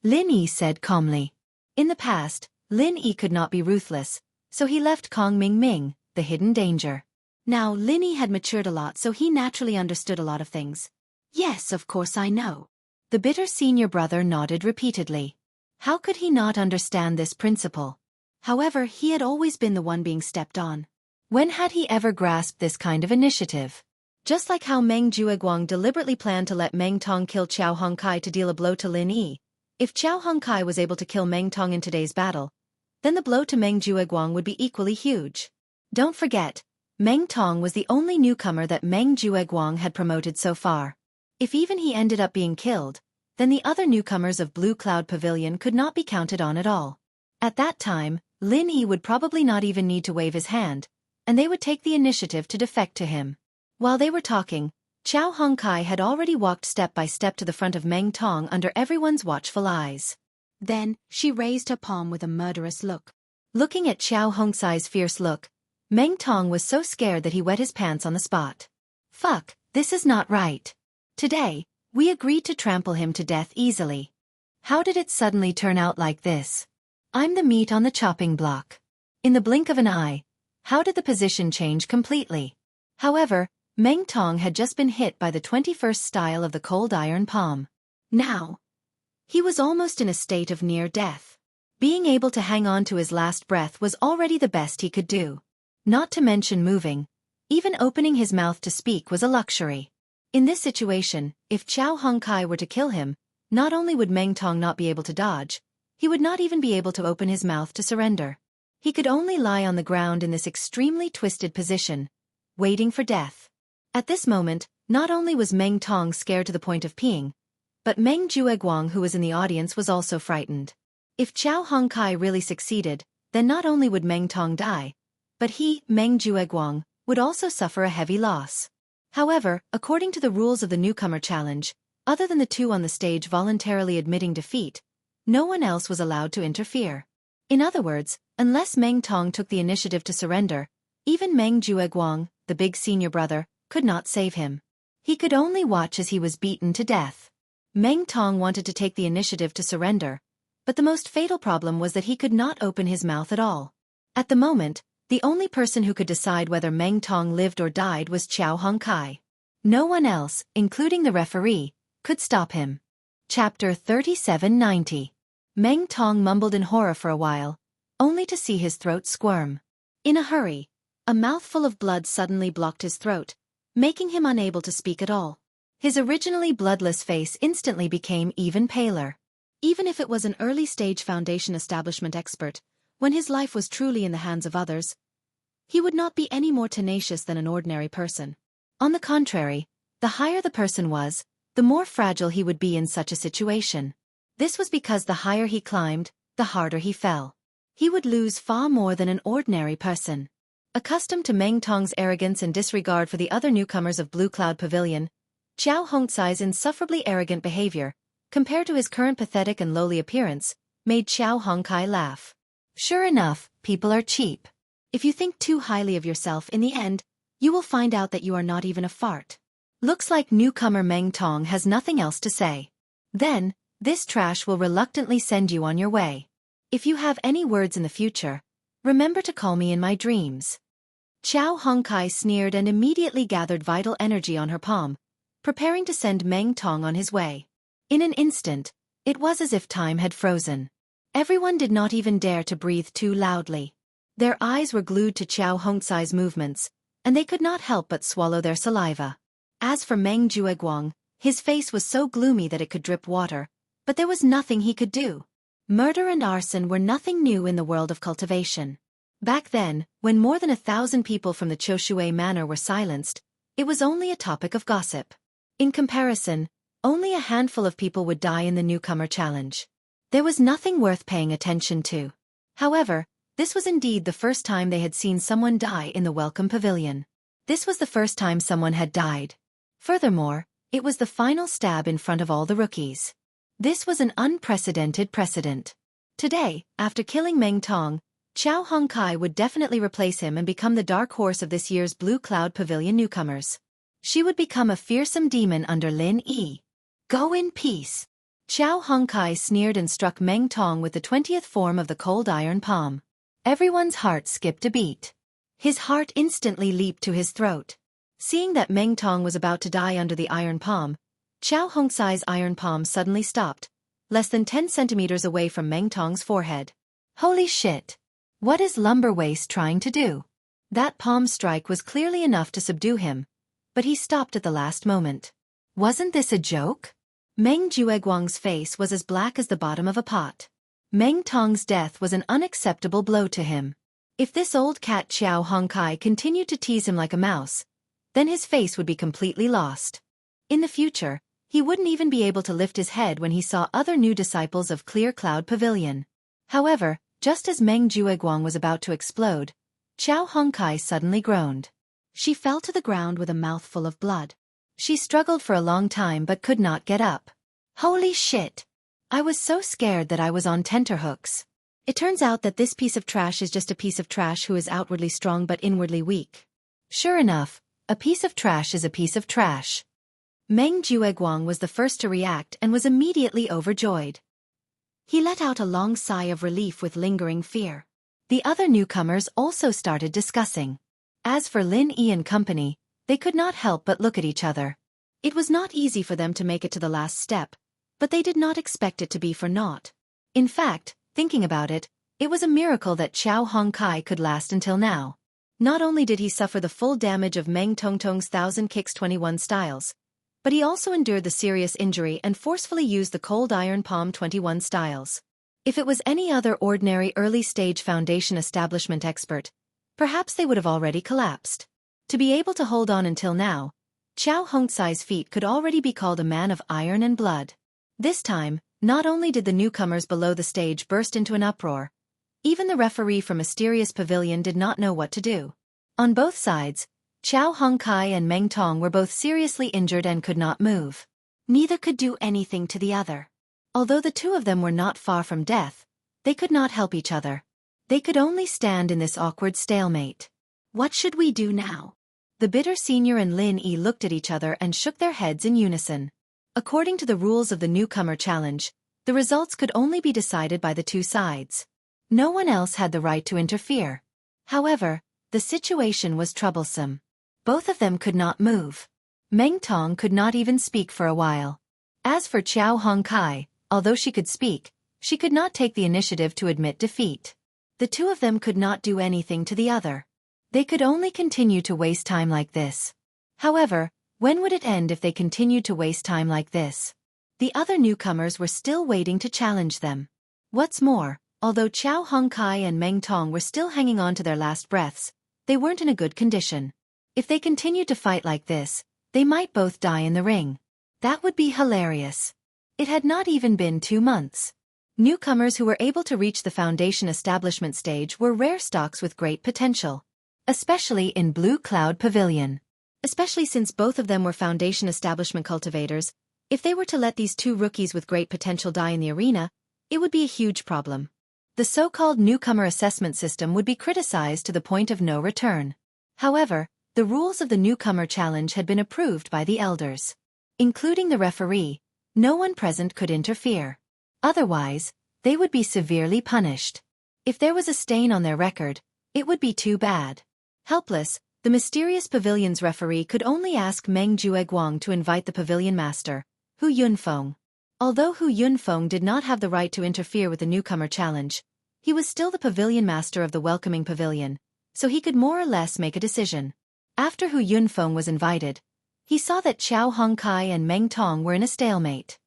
A: Lin Yi said calmly. In the past, Lin Yi could not be ruthless, so he left Kong Ming Ming, the hidden danger. Now Lin Yi had matured a lot, so he naturally understood a lot of things. Yes, of course I know. The bitter senior brother nodded repeatedly. How could he not understand this principle? However, he had always been the one being stepped on. When had he ever grasped this kind of initiative? Just like how Meng Jueguang deliberately planned to let Meng Tong kill Qiao Hongkai to deal a blow to Lin Yi, if Qiao Hongkai was able to kill Meng Tong in today's battle, then the blow to Meng Jueguang would be equally huge. Don't forget, Meng Tong was the only newcomer that Meng Jueguang had promoted so far. If even he ended up being killed, then the other newcomers of Blue Cloud Pavilion could not be counted on at all. At that time, Lin Yi would probably not even need to wave his hand, and they would take the initiative to defect to him. While they were talking, Qiao Hongkai had already walked step by step to the front of Meng Tong under everyone's watchful eyes. Then, she raised her palm with a murderous look. Looking at Qiao Hongkai's fierce look, Meng Tong was so scared that he wet his pants on the spot. Fuck, this is not right. Today, we agreed to trample him to death easily. How did it suddenly turn out like this? I'm the meat on the chopping block. In the blink of an eye, how did the position change completely? However, Meng Tong had just been hit by the 21st style of the cold iron palm. Now, he was almost in a state of near death. Being able to hang on to his last breath was already the best he could do. Not to mention moving, even opening his mouth to speak was a luxury. In this situation, if Qiao Hongkai were to kill him, not only would Meng Tong not be able to dodge, he would not even be able to open his mouth to surrender. He could only lie on the ground in this extremely twisted position, waiting for death. At this moment, not only was Meng Tong scared to the point of peeing, but Meng Jueguang, who was in the audience, was also frightened. If Qiao Hongkai really succeeded, then not only would Meng Tong die, but he, Meng Jueguang, would also suffer a heavy loss. However, according to the rules of the newcomer challenge, other than the two on the stage voluntarily admitting defeat, no one else was allowed to interfere. In other words, unless Meng Tong took the initiative to surrender, even Meng Jueguang, the big senior brother, could not save him. He could only watch as he was beaten to death. Meng Tong wanted to take the initiative to surrender, but the most fatal problem was that he could not open his mouth at all. At the moment, the only person who could decide whether Meng Tong lived or died was Qiao Hongkai. No one else, including the referee, could stop him. Chapter 3790. Meng Tong mumbled in horror for a while, only to see his throat squirm. In a hurry, a mouthful of blood suddenly blocked his throat, making him unable to speak at all. His originally bloodless face instantly became even paler. Even if it was an early-stage foundation establishment expert, when his life was truly in the hands of others, he would not be any more tenacious than an ordinary person. On the contrary, the higher the person was, the more fragile he would be in such a situation. This was because the higher he climbed, the harder he fell. He would lose far more than an ordinary person. Accustomed to Meng Tong's arrogance and disregard for the other newcomers of Blue Cloud Pavilion, Qiao Hongkai's insufferably arrogant behavior, compared to his current pathetic and lowly appearance, made Qiao Hongkai laugh. Sure enough, people are cheap. If you think too highly of yourself, in the end, you will find out that you are not even a fart. Looks like newcomer Meng Tong has nothing else to say. Then, this trash will reluctantly send you on your way. If you have any words in the future, remember to call me in my dreams. Qiao Hongkai sneered and immediately gathered vital energy on her palm, preparing to send Meng Tong on his way. In an instant, it was as if time had frozen. Everyone did not even dare to breathe too loudly. Their eyes were glued to Qiao Hongkai's movements, and they could not help but swallow their saliva. As for Meng Jueguang, his face was so gloomy that it could drip water, but there was nothing he could do. Murder and arson were nothing new in the world of cultivation. Back then, when more than 1,000 people from the Choshui Manor were silenced, it was only a topic of gossip. In comparison, only a handful of people would die in the newcomer challenge. There was nothing worth paying attention to. However, this was indeed the first time they had seen someone die in the Welcome Pavilion. This was the first time someone had died. Furthermore, it was the final stab in front of all the rookies. This was an unprecedented precedent. Today, after killing Meng Tong, Qiao Hongkai would definitely replace him and become the dark horse of this year's Blue Cloud Pavilion newcomers. She would become a fearsome demon under Lin Yi. Go in peace. Qiao Hongkai sneered and struck Meng Tong with the 20th form of the cold iron palm. Everyone's heart skipped a beat. His heart instantly leaped to his throat. Seeing that Meng Tong was about to die under the iron palm, Qiao Hongkai's iron palm suddenly stopped, less than 10 centimeters away from Meng Tong's forehead. Holy shit! What is Lumber Waist trying to do? That palm strike was clearly enough to subdue him, but he stopped at the last moment. Wasn't this a joke? Meng Jueguang's face was as black as the bottom of a pot. Meng Tong's death was an unacceptable blow to him. If this old cat Xiao Hongkai continued to tease him like a mouse, then his face would be completely lost. In the future, he wouldn't even be able to lift his head when he saw other new disciples of Clear Cloud Pavilion. However, just as Meng Jueguang was about to explode, Xiao Hongkai suddenly groaned. She fell to the ground with a mouthful of blood. She struggled for a long time but could not get up. Holy shit! I was so scared that I was on tenterhooks. It turns out that this piece of trash is just a piece of trash who is outwardly strong but inwardly weak. Sure enough, a piece of trash is a piece of trash. Meng Jueguang was the first to react and was immediately overjoyed. He let out a long sigh of relief with lingering fear. The other newcomers also started discussing. As for Lin Yi and company, they could not help but look at each other. It was not easy for them to make it to the last step, but they did not expect it to be for naught. In fact, thinking about it, it was a miracle that Xiao Hongkai could last until now. Not only did he suffer the full damage of Meng Tongtong's 1000 kicks 21 styles, but he also endured the serious injury and forcefully used the cold iron palm 21 styles. If it was any other ordinary early-stage foundation establishment expert, perhaps they would have already collapsed. To be able to hold on until now, Xiao Hongcai's feat could already be called a man of iron and blood. This time, not only did the newcomers below the stage burst into an uproar, even the referee from Mysterious Pavilion did not know what to do. On both sides, Xiao Hongkai and Meng Tong were both seriously injured and could not move. Neither could do anything to the other. Although the two of them were not far from death, they could not help each other. They could only stand in this awkward stalemate. What should we do now? The bitter senior and Lin Yi looked at each other and shook their heads in unison. According to the rules of the newcomer challenge, the results could only be decided by the two sides. No one else had the right to interfere. However, the situation was troublesome. Both of them could not move. Meng Tong could not even speak for a while. As for Xiao Hongkai, although she could speak, she could not take the initiative to admit defeat. The two of them could not do anything to the other. They could only continue to waste time like this. However, when would it end if they continued to waste time like this? The other newcomers were still waiting to challenge them. What's more, although Xiao Hongkai and Meng Tong were still hanging on to their last breaths, they weren't in a good condition. If they continued to fight like this, they might both die in the ring. That would be hilarious. It had not even been 2 months. Newcomers who were able to reach the foundation establishment stage were rare stocks with great potential. Especially in Blue Cloud Pavilion. Especially since both of them were foundation establishment cultivators, if they were to let these two rookies with great potential die in the arena, it would be a huge problem. The so-called newcomer assessment system would be criticized to the point of no return. However, the rules of the newcomer challenge had been approved by the elders. Including the referee, no one present could interfere. Otherwise, they would be severely punished. If there was a stain on their record, it would be too bad. Helpless, the Mysterious Pavilion's referee could only ask Meng Jueguang to invite the pavilion master, Hu Yunfeng. Although Hu Yunfeng did not have the right to interfere with the newcomer challenge, he was still the pavilion master of the welcoming pavilion, so he could more or less make a decision. After Hu Yunfeng was invited, he saw that Xiao Hongkai and Meng Tong were in a stalemate.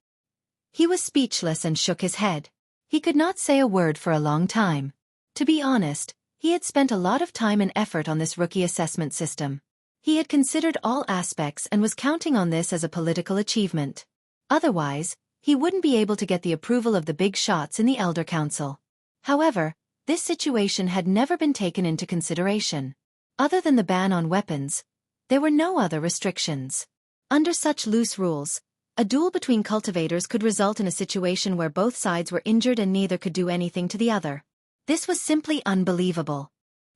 A: He was speechless and shook his head. He could not say a word for a long time. To be honest, he had spent a lot of time and effort on this rookie assessment system. He had considered all aspects and was counting on this as a political achievement. Otherwise, he wouldn't be able to get the approval of the big shots in the Elder Council. However, this situation had never been taken into consideration. Other than the ban on weapons, there were no other restrictions. Under such loose rules, a duel between cultivators could result in a situation where both sides were injured and neither could do anything to the other. This was simply unbelievable.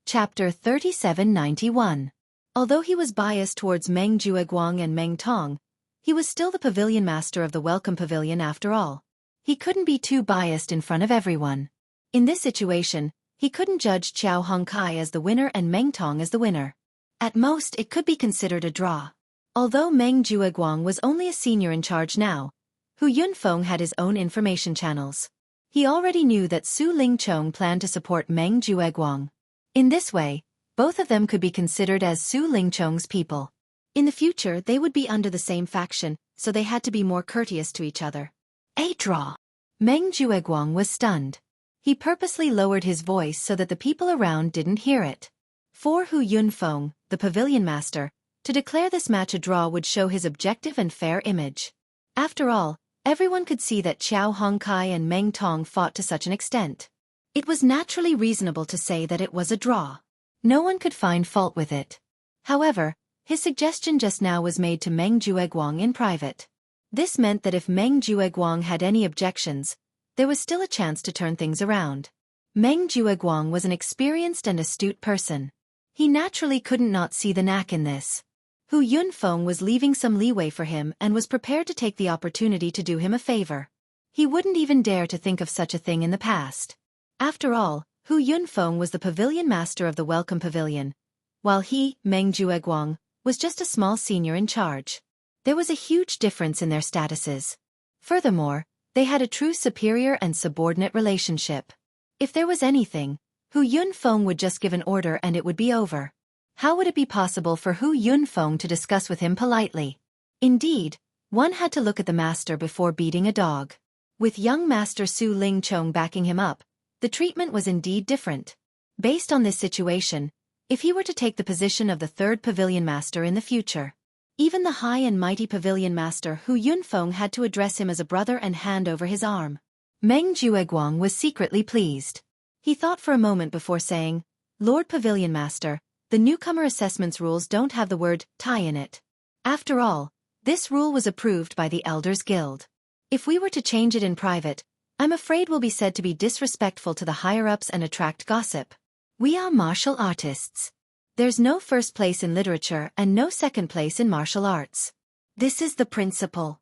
A: Chapter 3791. Although he was biased towards Meng Jueguang and Meng Tong, he was still the pavilion master of the Welcome Pavilion after all. He couldn't be too biased in front of everyone. In this situation, he couldn't judge Xiao Hongkai as the winner and Meng Tong as the winner. At most it could be considered a draw. Although Meng Jueguang was only a senior in charge now, Hu Yunfeng had his own information channels. He already knew that Su Lingchong planned to support Meng Jueguang. In this way, both of them could be considered as Su Lingchong's people. In the future they would be under the same faction, so they had to be more courteous to each other. A draw. Meng Jueguang was stunned. He purposely lowered his voice so that the people around didn't hear it. For Hu Yunfeng, the pavilion master, to declare this match a draw would show his objective and fair image. After all, everyone could see that Qiao Hongkai and Meng Tong fought to such an extent. It was naturally reasonable to say that it was a draw. No one could find fault with it. However, his suggestion just now was made to Meng Jueguang in private. This meant that if Meng Jueguang had any objections, there was still a chance to turn things around. Meng Jueguang was an experienced and astute person. He naturally couldn't not see the knack in this. Hu Yunfeng was leaving some leeway for him and was prepared to take the opportunity to do him a favor. He wouldn't even dare to think of such a thing in the past. After all, Hu Yunfeng was the pavilion master of the Welcome Pavilion, while he, Meng Jueguang, was just a small senior in charge. There was a huge difference in their statuses. Furthermore, they had a true superior and subordinate relationship. If there was anything, Hu Yunfeng would just give an order and it would be over. How would it be possible for Hu Yunfeng to discuss with him politely? Indeed, one had to look at the master before beating a dog. With young Master Su Lingchong backing him up, the treatment was indeed different. Based on this situation, if he were to take the position of the third pavilion master in the future, even the high and mighty pavilion master Hu Yunfeng had to address him as a brother and hand over his arm. Meng Jueguang was secretly pleased. He thought for a moment before saying, "Lord Pavilion Master, the newcomer assessments rules don't have the word tie in it. After all, this rule was approved by the Elders Guild. If we were to change it in private, I'm afraid we'll be said to be disrespectful to the higher-ups and attract gossip. We are martial artists. There's no first place in literature and no second place in martial arts. This is the principle."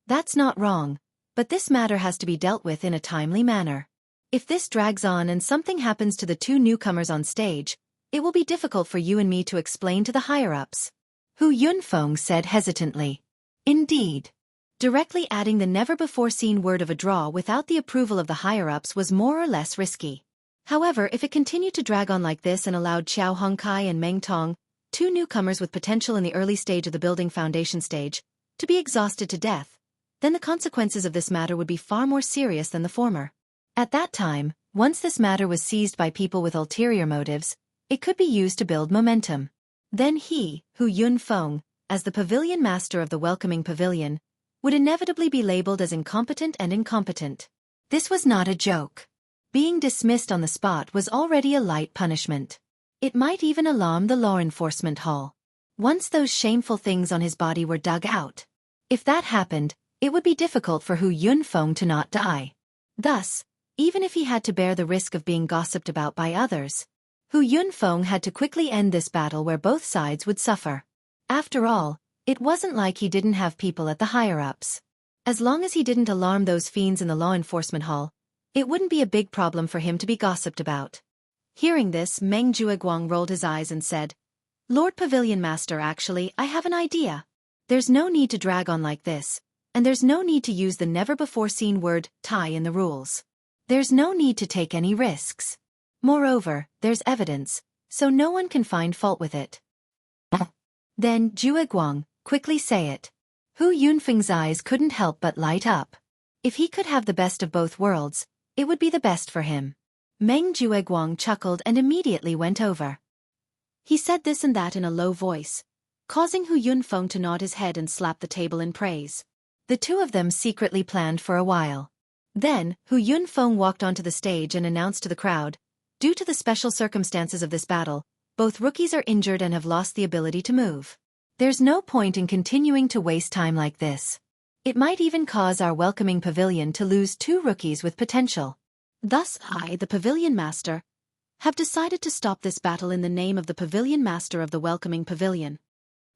A: That's not wrong, but this matter has to be dealt with in a timely manner. If this drags on and something happens to the two newcomers on stage, it will be difficult for you and me to explain to the higher-ups. Hu Yunfeng said hesitantly. Indeed. Directly adding the never-before-seen word of a draw without the approval of the higher-ups was more or less risky. However, if it continued to drag on like this and allowed Qiao Hongkai and Meng Tong, two newcomers with potential in the early stage of the building foundation stage, to be exhausted to death, then the consequences of this matter would be far more serious than the former. At that time, once this matter was seized by people with ulterior motives, it could be used to build momentum. Then he, Hu Yunfeng, as the pavilion master of the welcoming pavilion, would inevitably be labeled as incompetent and incompetent. This was not a joke. Being dismissed on the spot was already a light punishment. It might even alarm the law enforcement hall. Once those shameful things on his body were dug out. If that happened, it would be difficult for Hu Yunfeng to not die. Thus, even if he had to bear the risk of being gossiped about by others, Hu Yunfeng had to quickly end this battle where both sides would suffer. After all, it wasn't like he didn't have people at the higher-ups. As long as he didn't alarm those fiends in the law enforcement hall, it wouldn't be a big problem for him to be gossiped about. Hearing this, Meng Jueguang rolled his eyes and said, "Lord Pavilion Master, actually, I have an idea. There's no need to drag on like this, and there's no need to use the never-before-seen word tie in the rules. There's no need to take any risks. Moreover, there's evidence, so no one can find fault with it." Then, Jueguang, quickly say it. Hu Yunfeng's eyes couldn't help but light up. If he could have the best of both worlds, it would be the best for him. Meng Jueguang chuckled and immediately went over. He said this and that in a low voice, causing Hu Yunfeng to nod his head and slap the table in praise. The two of them secretly planned for a while. Then, Hu Yunfeng walked onto the stage and announced to the crowd, "Due to the special circumstances of this battle, both rookies are injured and have lost the ability to move. There's no point in continuing to waste time like this. It might even cause our welcoming pavilion to lose two rookies with potential. Thus I, the pavilion master, have decided to stop this battle in the name of the pavilion master of the welcoming pavilion."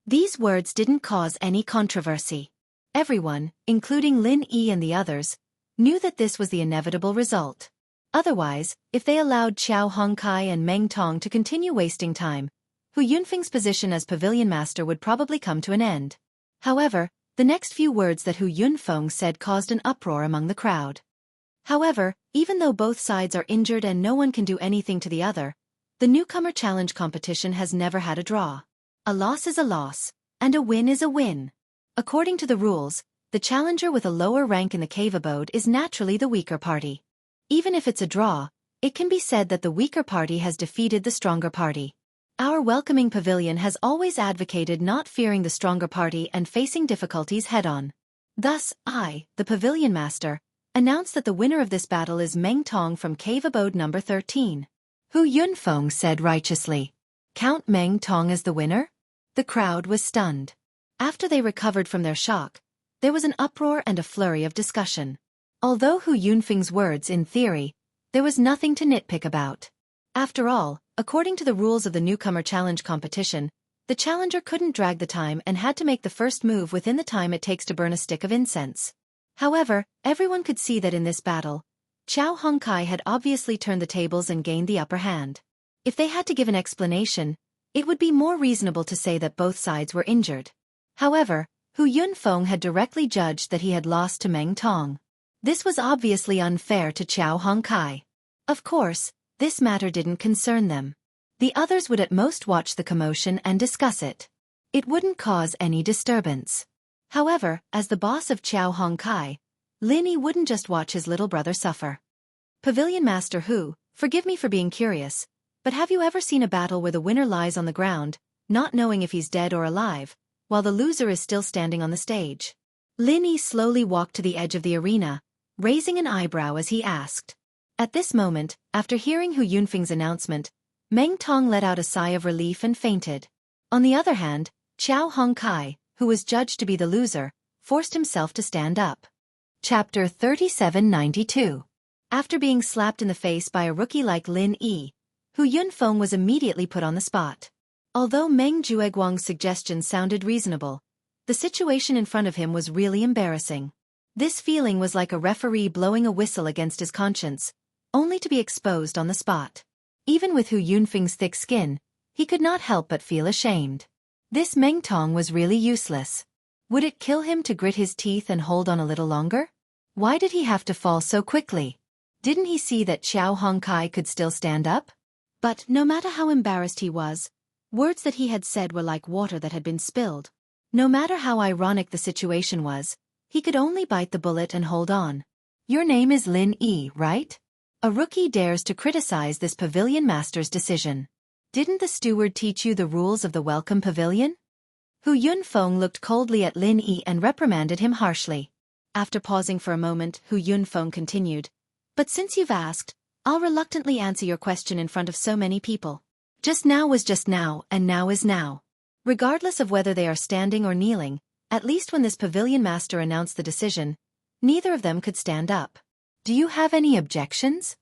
A: These words didn't cause any controversy. Everyone, including Lin Yi and the others, knew that this was the inevitable result. Otherwise, if they allowed Qiao Hongkai and Meng Tong to continue wasting time, Hu Yunfeng's position as pavilion master would probably come to an end. However, the next few words that Hu Yunfeng said caused an uproar among the crowd. However, even though both sides are injured and no one can do anything to the other, the newcomer challenge competition has never had a draw. A loss is a loss, and a win is a win. According to the rules, the challenger with a lower rank in the cave abode is naturally the weaker party. Even if it's a draw, it can be said that the weaker party has defeated the stronger party. Our welcoming pavilion has always advocated not fearing the stronger party and facing difficulties head-on. Thus, I, the pavilion master, announce that the winner of this battle is Meng Tong from cave abode number 13. Hu Yunfeng said righteously. Count Meng Tong as the winner? The crowd was stunned. After they recovered from their shock, there was an uproar and a flurry of discussion. Although Hu Yunfeng's words in theory, there was nothing to nitpick about. After all, according to the rules of the newcomer challenge competition, the challenger couldn't drag the time and had to make the first move within the time it takes to burn a stick of incense. However, everyone could see that in this battle, Xiao Hongkai had obviously turned the tables and gained the upper hand. If they had to give an explanation, it would be more reasonable to say that both sides were injured. However, Hu Yunfeng had directly judged that he had lost to Meng Tong. This was obviously unfair to Xiao Hongkai. Of course, this matter didn't concern them. The others would at most watch the commotion and discuss it. It wouldn't cause any disturbance. However, as the boss of Xiao Hongkai, Lin Yi wouldn't just watch his little brother suffer. Pavilion Master Hu, forgive me for being curious, but have you ever seen a battle where the winner lies on the ground, not knowing if he's dead or alive, while the loser is still standing on the stage? Lin Yi slowly walked to the edge of the arena, raising an eyebrow as he asked. At this moment, after hearing Hu Yunfeng's announcement, Meng Tong let out a sigh of relief and fainted. On the other hand, Xiao Hongkai, who was judged to be the loser, forced himself to stand up. Chapter 3792. After being slapped in the face by a rookie like Lin Yi, Hu Yunfeng was immediately put on the spot. Although Meng Jueguang's suggestion sounded reasonable, the situation in front of him was really embarrassing. This feeling was like a referee blowing a whistle against his conscience, only to be exposed on the spot. Even with Hu Yunfeng's thick skin, he could not help but feel ashamed. This Meng Tong was really useless. Would it kill him to grit his teeth and hold on a little longer? Why did he have to fall so quickly? Didn't he see that Xiao Hongkai could still stand up? But no matter how embarrassed he was, words that he had said were like water that had been spilled. No matter how ironic the situation was, he could only bite the bullet and hold on. Your name is Lin Yi, right? A rookie dares to criticize this pavilion master's decision. Didn't the steward teach you the rules of the welcome pavilion? Hu Yunfeng looked coldly at Lin Yi and reprimanded him harshly. After pausing for a moment, Hu Yunfeng continued, But since you've asked, I'll reluctantly answer your question in front of so many people. Just now was just now, and now is now. Regardless of whether they are standing or kneeling, at least when this pavilion master announced the decision, neither of them could stand up. Do you have any objections?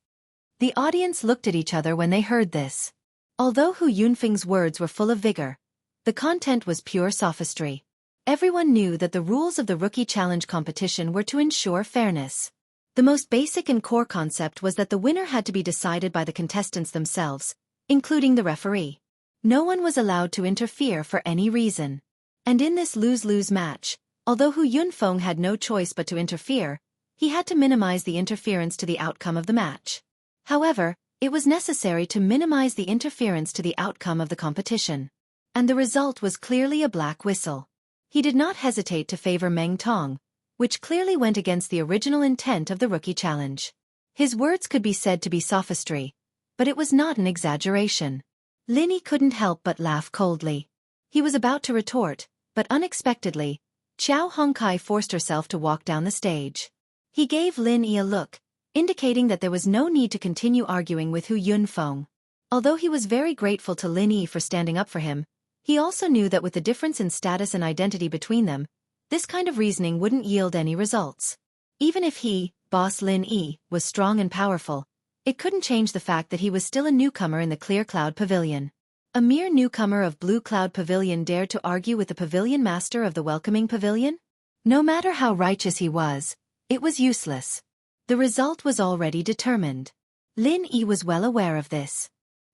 A: The audience looked at each other when they heard this. Although Hu Yunfeng's words were full of vigor, the content was pure sophistry. Everyone knew that the rules of the rookie challenge competition were to ensure fairness. The most basic and core concept was that the winner had to be decided by the contestants themselves, including the referee. No one was allowed to interfere for any reason. And in this lose-lose match, although Hu Yunfeng had no choice but to interfere, he had to minimize the interference to the outcome of the match. However, it was necessary to minimize the interference to the outcome of the competition. And the result was clearly a black whistle. He did not hesitate to favor Meng Tong, which clearly went against the original intent of the rookie challenge. His words could be said to be sophistry, but it was not an exaggeration. Lin Yi couldn't help but laugh coldly. He was about to retort, but unexpectedly, Xiao Hongkai forced herself to walk down the stage. He gave Lin Yi a look, indicating that there was no need to continue arguing with Hu Yunfeng. Although he was very grateful to Lin Yi for standing up for him, he also knew that with the difference in status and identity between them, this kind of reasoning wouldn't yield any results. Even if he, boss Lin Yi, was strong and powerful, it couldn't change the fact that he was still a newcomer in the Clear Cloud Pavilion. A mere newcomer of Blue Cloud Pavilion dared to argue with the pavilion master of the Welcoming Pavilion? No matter how righteous he was, it was useless. The result was already determined. Lin Yi was well aware of this.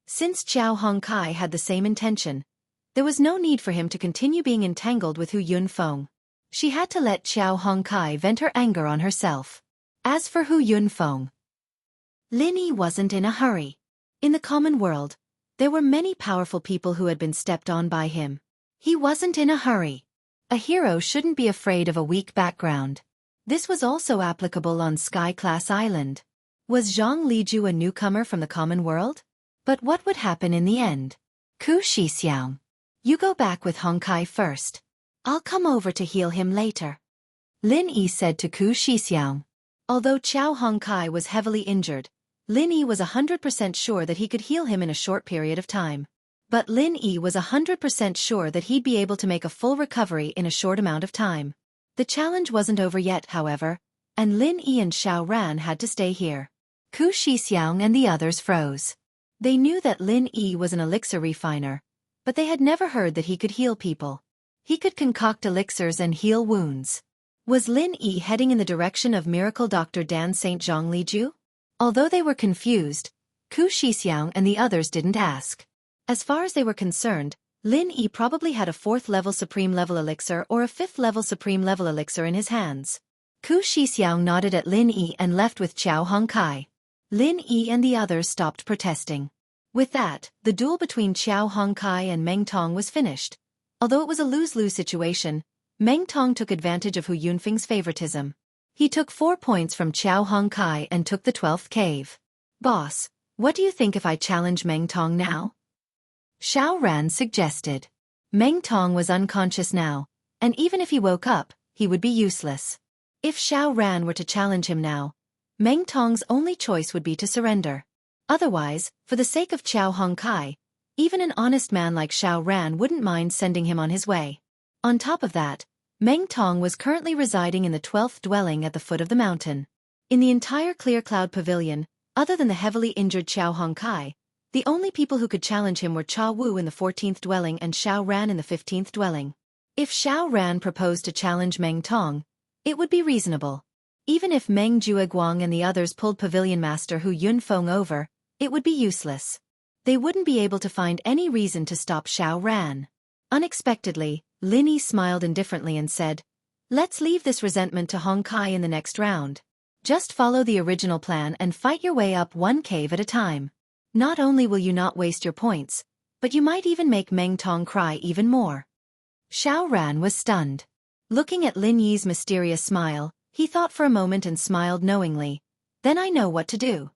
A: Since Xiao Hongkai had the same intention, there was no need for him to continue being entangled with Hu Yunfeng. She had to let Xiao Hongkai vent her anger on herself. As for Hu Yunfeng, Lin Yi wasn't in a hurry. In the common world, there were many powerful people who had been stepped on by him. He wasn't in a hurry. A hero shouldn't be afraid of a weak background. This was also applicable on Sky-class Island. Was Zhang Liju a newcomer from the common world? But what would happen in the end? Ku Shixiang, you go back with Hongkai first. I'll come over to heal him later. Lin Yi said to Ku Shixiang. Although Qiao Hongkai was heavily injured, Lin Yi was 100% sure that he could heal him in a short period of time. But Lin Yi was 100% sure that he'd be able to make a full recovery in a short amount of time. The challenge wasn't over yet, however, and Lin Yi and Xiao Ran had to stay here. Ku Shixiang and the others froze. They knew that Lin Yi was an elixir refiner, but they had never heard that he could heal people. He could concoct elixirs and heal wounds. Was Lin Yi heading in the direction of Miracle Dr. Dan St. Zhang Liju? Although they were confused, Ku Shixiang and the others didn't ask. As far as they were concerned, Lin Yi probably had a 4th-level supreme-level elixir or a 5th-level supreme-level elixir in his hands. Ku Shixiang nodded at Lin Yi and left with Qiao Hongkai. Lin Yi and the others stopped protesting. With that, the duel between Qiao Hongkai and Meng Tong was finished. Although it was a lose-lose situation, Meng Tong took advantage of Hu Yunfeng's favoritism. He took 4 points from Qiao Hongkai and took the 12th cave. Boss, what do you think if I challenge Meng Tong now? Xiao Ran suggested. Meng Tong was unconscious now, and even if he woke up, he would be useless. If Xiao Ran were to challenge him now, Meng Tong's only choice would be to surrender. Otherwise, for the sake of Qiao Hongkai, even an honest man like Xiao Ran wouldn't mind sending him on his way. On top of that, Meng Tong was currently residing in the 12th dwelling at the foot of the mountain. In the entire Clear Cloud Pavilion, other than the heavily injured Qiao Hongkai, the only people who could challenge him were Cha Wu in the 14th dwelling and Xiao Ran in the 15th dwelling. If Xiao Ran proposed to challenge Meng Tong, it would be reasonable. Even if Meng Jueguang and the others pulled Pavilion Master Hu Yunfeng over, it would be useless. They wouldn't be able to find any reason to stop Xiao Ran. Unexpectedly, Lin Yi smiled indifferently and said, "Let's leave this resentment to Hongkai in the next round. Just follow the original plan and fight your way up one cave at a time. Not only will you not waste your points, but you might even make Meng Tong cry even more." Xiao Ran was stunned. Looking at Lin Yi's mysterious smile, he thought for a moment and smiled knowingly. Then I know what to do.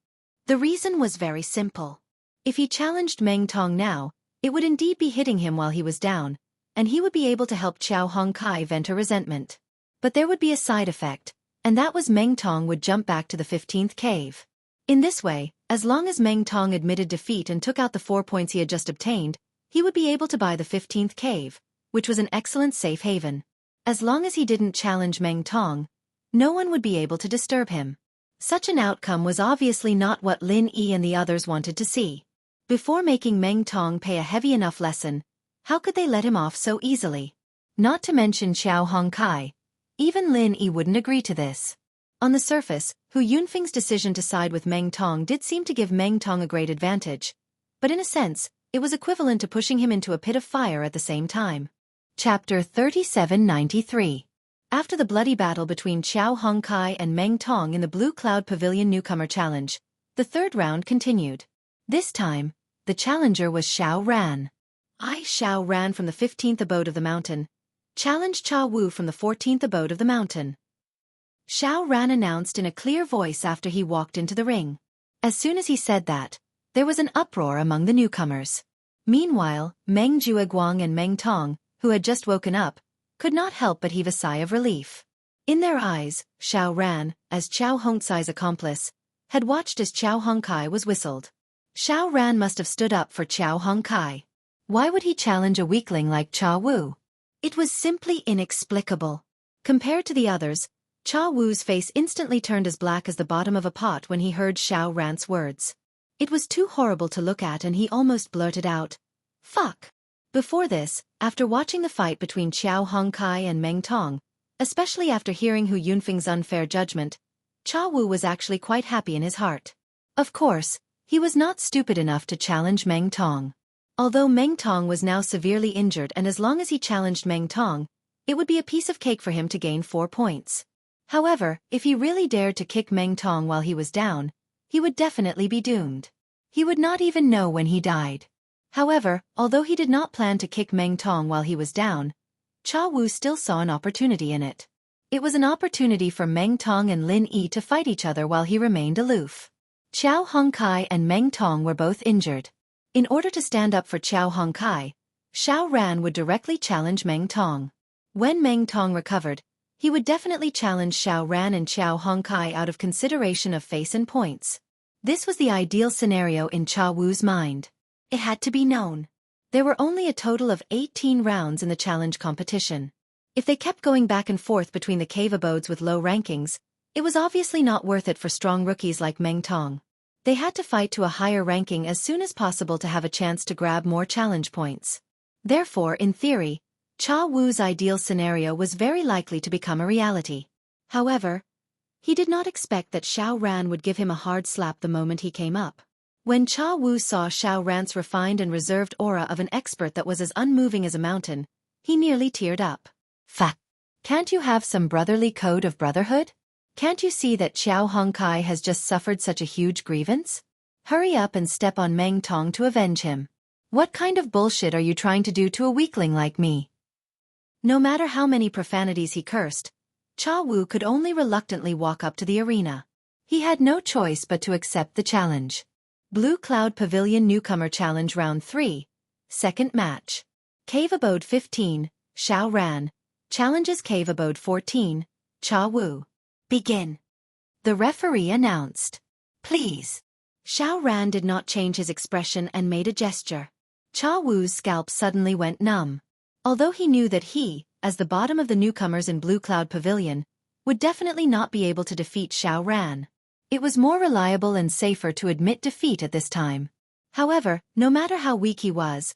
A: The reason was very simple. If he challenged Meng Tong now, it would indeed be hitting him while he was down, and he would be able to help Qiao Hongkai vent her resentment. But there would be a side effect, and that was Meng Tong would jump back to the 15th cave. In this way, as long as Meng Tong admitted defeat and took out the 4 points he had just obtained, he would be able to buy the 15th cave, which was an excellent safe haven. As long as he didn't challenge Meng Tong, no one would be able to disturb him. Such an outcome was obviously not what Lin Yi and the others wanted to see. Before making Meng Tong pay a heavy enough lesson, how could they let him off so easily? Not to mention Qiao Hongkai. Even Lin Yi wouldn't agree to this. On the surface, Hu Yunfeng's decision to side with Meng Tong did seem to give Meng Tong a great advantage, but in a sense, it was equivalent to pushing him into a pit of fire at the same time. Chapter 3793. After the bloody battle between Qiao Hongkai and Meng Tong in the Blue Cloud Pavilion Newcomer Challenge, the third round continued. This time, the challenger was Xiao Ran. Xiao Ran from the 15th abode of the mountain challenged Cha Wu from the 14th abode of the mountain. Xiao Ran announced in a clear voice after he walked into the ring. As soon as he said that, there was an uproar among the newcomers. Meanwhile, Meng Jueguang and Meng Tong, who had just woken up, could not help but heave a sigh of relief. In their eyes, Xiao Ran, as Qiao Hongkai's accomplice, had watched as Qiao Hongkai was whistled. Xiao Ran must have stood up for Qiao Hongkai. Why would he challenge a weakling like Cha Wu? It was simply inexplicable. Compared to the others, Cha Wu's face instantly turned as black as the bottom of a pot when he heard Xiao Ran's words. It was too horrible to look at and he almost blurted out, "Fuck." Before this, after watching the fight between Qiao Hongkai and Meng Tong, especially after hearing Hu Yunfeng's unfair judgment, Cha Wu was actually quite happy in his heart. Of course, he was not stupid enough to challenge Meng Tong. Although Meng Tong was now severely injured and as long as he challenged Meng Tong, it would be a piece of cake for him to gain 4 points. However, if he really dared to kick Meng Tong while he was down, he would definitely be doomed. He would not even know when he died. However, although he did not plan to kick Meng Tong while he was down, Cha Wu still saw an opportunity in it. It was an opportunity for Meng Tong and Lin Yi to fight each other while he remained aloof. Qiao Hongkai and Meng Tong were both injured. In order to stand up for Qiao Hongkai, Xiao Ran would directly challenge Meng Tong. When Meng Tong recovered, he would definitely challenge Xiao Ran and Qiao Hongkai out of consideration of face and points. This was the ideal scenario in Cha Wu's mind. It had to be known. There were only a total of 18 rounds in the challenge competition. If they kept going back and forth between the cave abodes with low rankings, it was obviously not worth it for strong rookies like Meng Tong. They had to fight to a higher ranking as soon as possible to have a chance to grab more challenge points. Therefore, in theory, Cha Wu's ideal scenario was very likely to become a reality. However, he did not expect that Xiao Ran would give him a hard slap the moment he came up. When Cha Wu saw Xiao Ran's refined and reserved aura of an expert that was as unmoving as a mountain, he nearly teared up. Fuck. Can't you have some brotherly code of brotherhood? Can't you see that Qiao Hongkai has just suffered such a huge grievance? Hurry up and step on Meng Tong to avenge him. What kind of bullshit are you trying to do to a weakling like me? No matter how many profanities he cursed, Cha Wu could only reluctantly walk up to the arena. He had no choice but to accept the challenge. Blue Cloud Pavilion Newcomer Challenge Round 3, Second Match. Cave Abode 15, Xiao Ran, challenges Cave Abode 14, Cha Wu. Begin. The referee announced. Please. Xiao Ran did not change his expression and made a gesture. Cha Wu's scalp suddenly went numb. Although he knew that he, as the bottom of the newcomers in Blue Cloud Pavilion, would definitely not be able to defeat Xiao Ran. It was more reliable and safer to admit defeat at this time. However, no matter how weak he was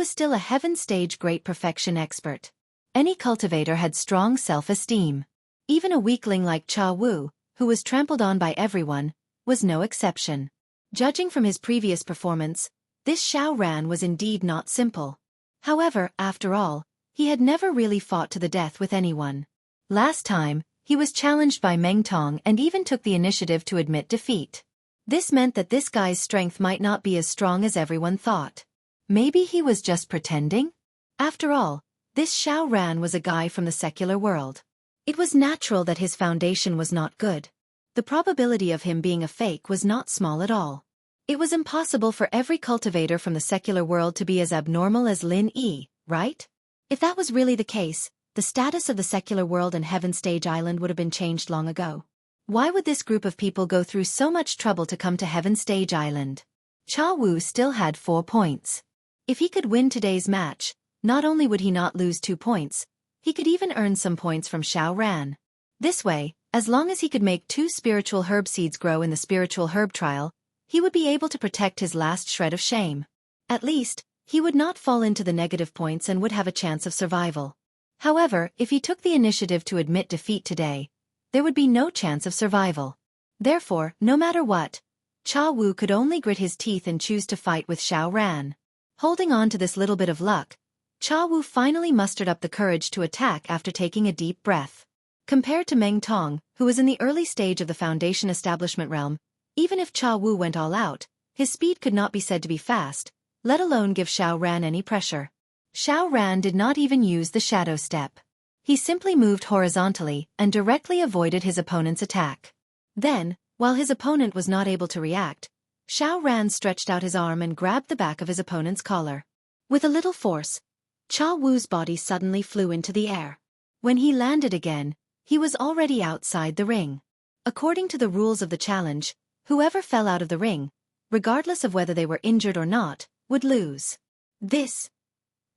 A: still a heaven stage great perfection expert. Any cultivator had strong self-esteem. Even a weakling like Cha Wu, who was trampled on by everyone, was no exception. Judging from his previous performance, this Xiao Ran was indeed not simple. However, after all, he had never really fought to the death with anyone. Last time, he was challenged by Meng Tong and even took the initiative to admit defeat. This meant that this guy's strength might not be as strong as everyone thought. Maybe he was just pretending? After all, this Xiao Ran was a guy from the secular world. It was natural that his foundation was not good. The probability of him being a fake was not small at all. It was impossible for every cultivator from the secular world to be as abnormal as Lin Yi, right? If that was really the case, the status of the secular world and Heaven Stage Island would have been changed long ago. Why would this group of people go through so much trouble to come to Heaven Stage Island? Cha Wu still had 4 points. If he could win today's match, not only would he not lose 2 points, he could even earn some points from Xiao Ran. This way, as long as he could make 2 spiritual herb seeds grow in the spiritual herb trial, he would be able to protect his last shred of shame. At least, he would not fall into the negative points and would have a chance of survival. However, if he took the initiative to admit defeat today, there would be no chance of survival. Therefore, no matter what, Cha Wu could only grit his teeth and choose to fight with Xiao Ran. Holding on to this little bit of luck, Cha Wu finally mustered up the courage to attack after taking a deep breath. Compared to Meng Tong, who was in the early stage of the Foundation establishment realm, even if Cha Wu went all out, his speed could not be said to be fast, let alone give Xiao Ran any pressure. Xiao Ran did not even use the shadow step. He simply moved horizontally and directly avoided his opponent's attack. Then, while his opponent was not able to react, Xiao Ran stretched out his arm and grabbed the back of his opponent's collar. With a little force, Cha Wu's body suddenly flew into the air. When he landed again, he was already outside the ring. According to the rules of the challenge, whoever fell out of the ring, regardless of whether they were injured or not, would lose. This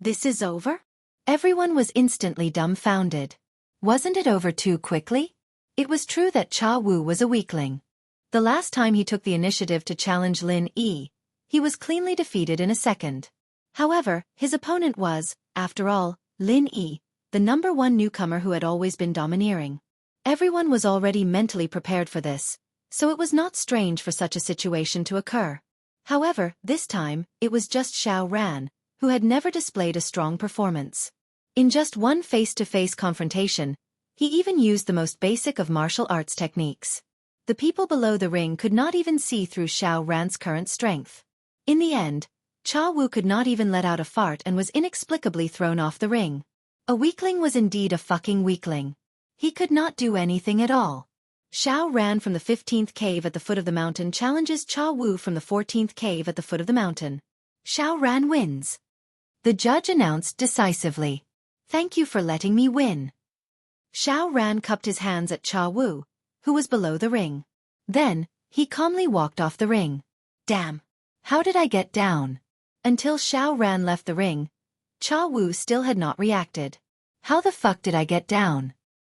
A: is over? Everyone was instantly dumbfounded. Wasn't it over too quickly? It was true that Cha Wu was a weakling. The last time he took the initiative to challenge Lin Yi, he was cleanly defeated in a second. However, his opponent was, after all, Lin Yi, the #1 newcomer who had always been domineering. Everyone was already mentally prepared for this, so it was not strange for such a situation to occur. However, this time, it was just Xiao Ran, who had never displayed a strong performance. In just one face-to-face confrontation, He even used the most basic of martial arts techniques. The people below the ring could not even see through Xiao Ran's current strength. In the end, Cha Wu could not even let out a fart and was inexplicably thrown off the ring. A weakling was indeed a fucking weakling. He could not do anything at all. Xiao Ran from the 15th cave at the foot of the mountain challenges Cha Wu from the 14th cave at the foot of the mountain. Xiao Ran wins. The judge announced decisively. "Thank you for letting me win." Xiao Ran cupped his hands at Cha Wu, who was below the ring. Then, he calmly walked off the ring. Damn. How did I get down? Until Xiao Ran left the ring, Cha Wu still had not reacted. How the fuck did I get down?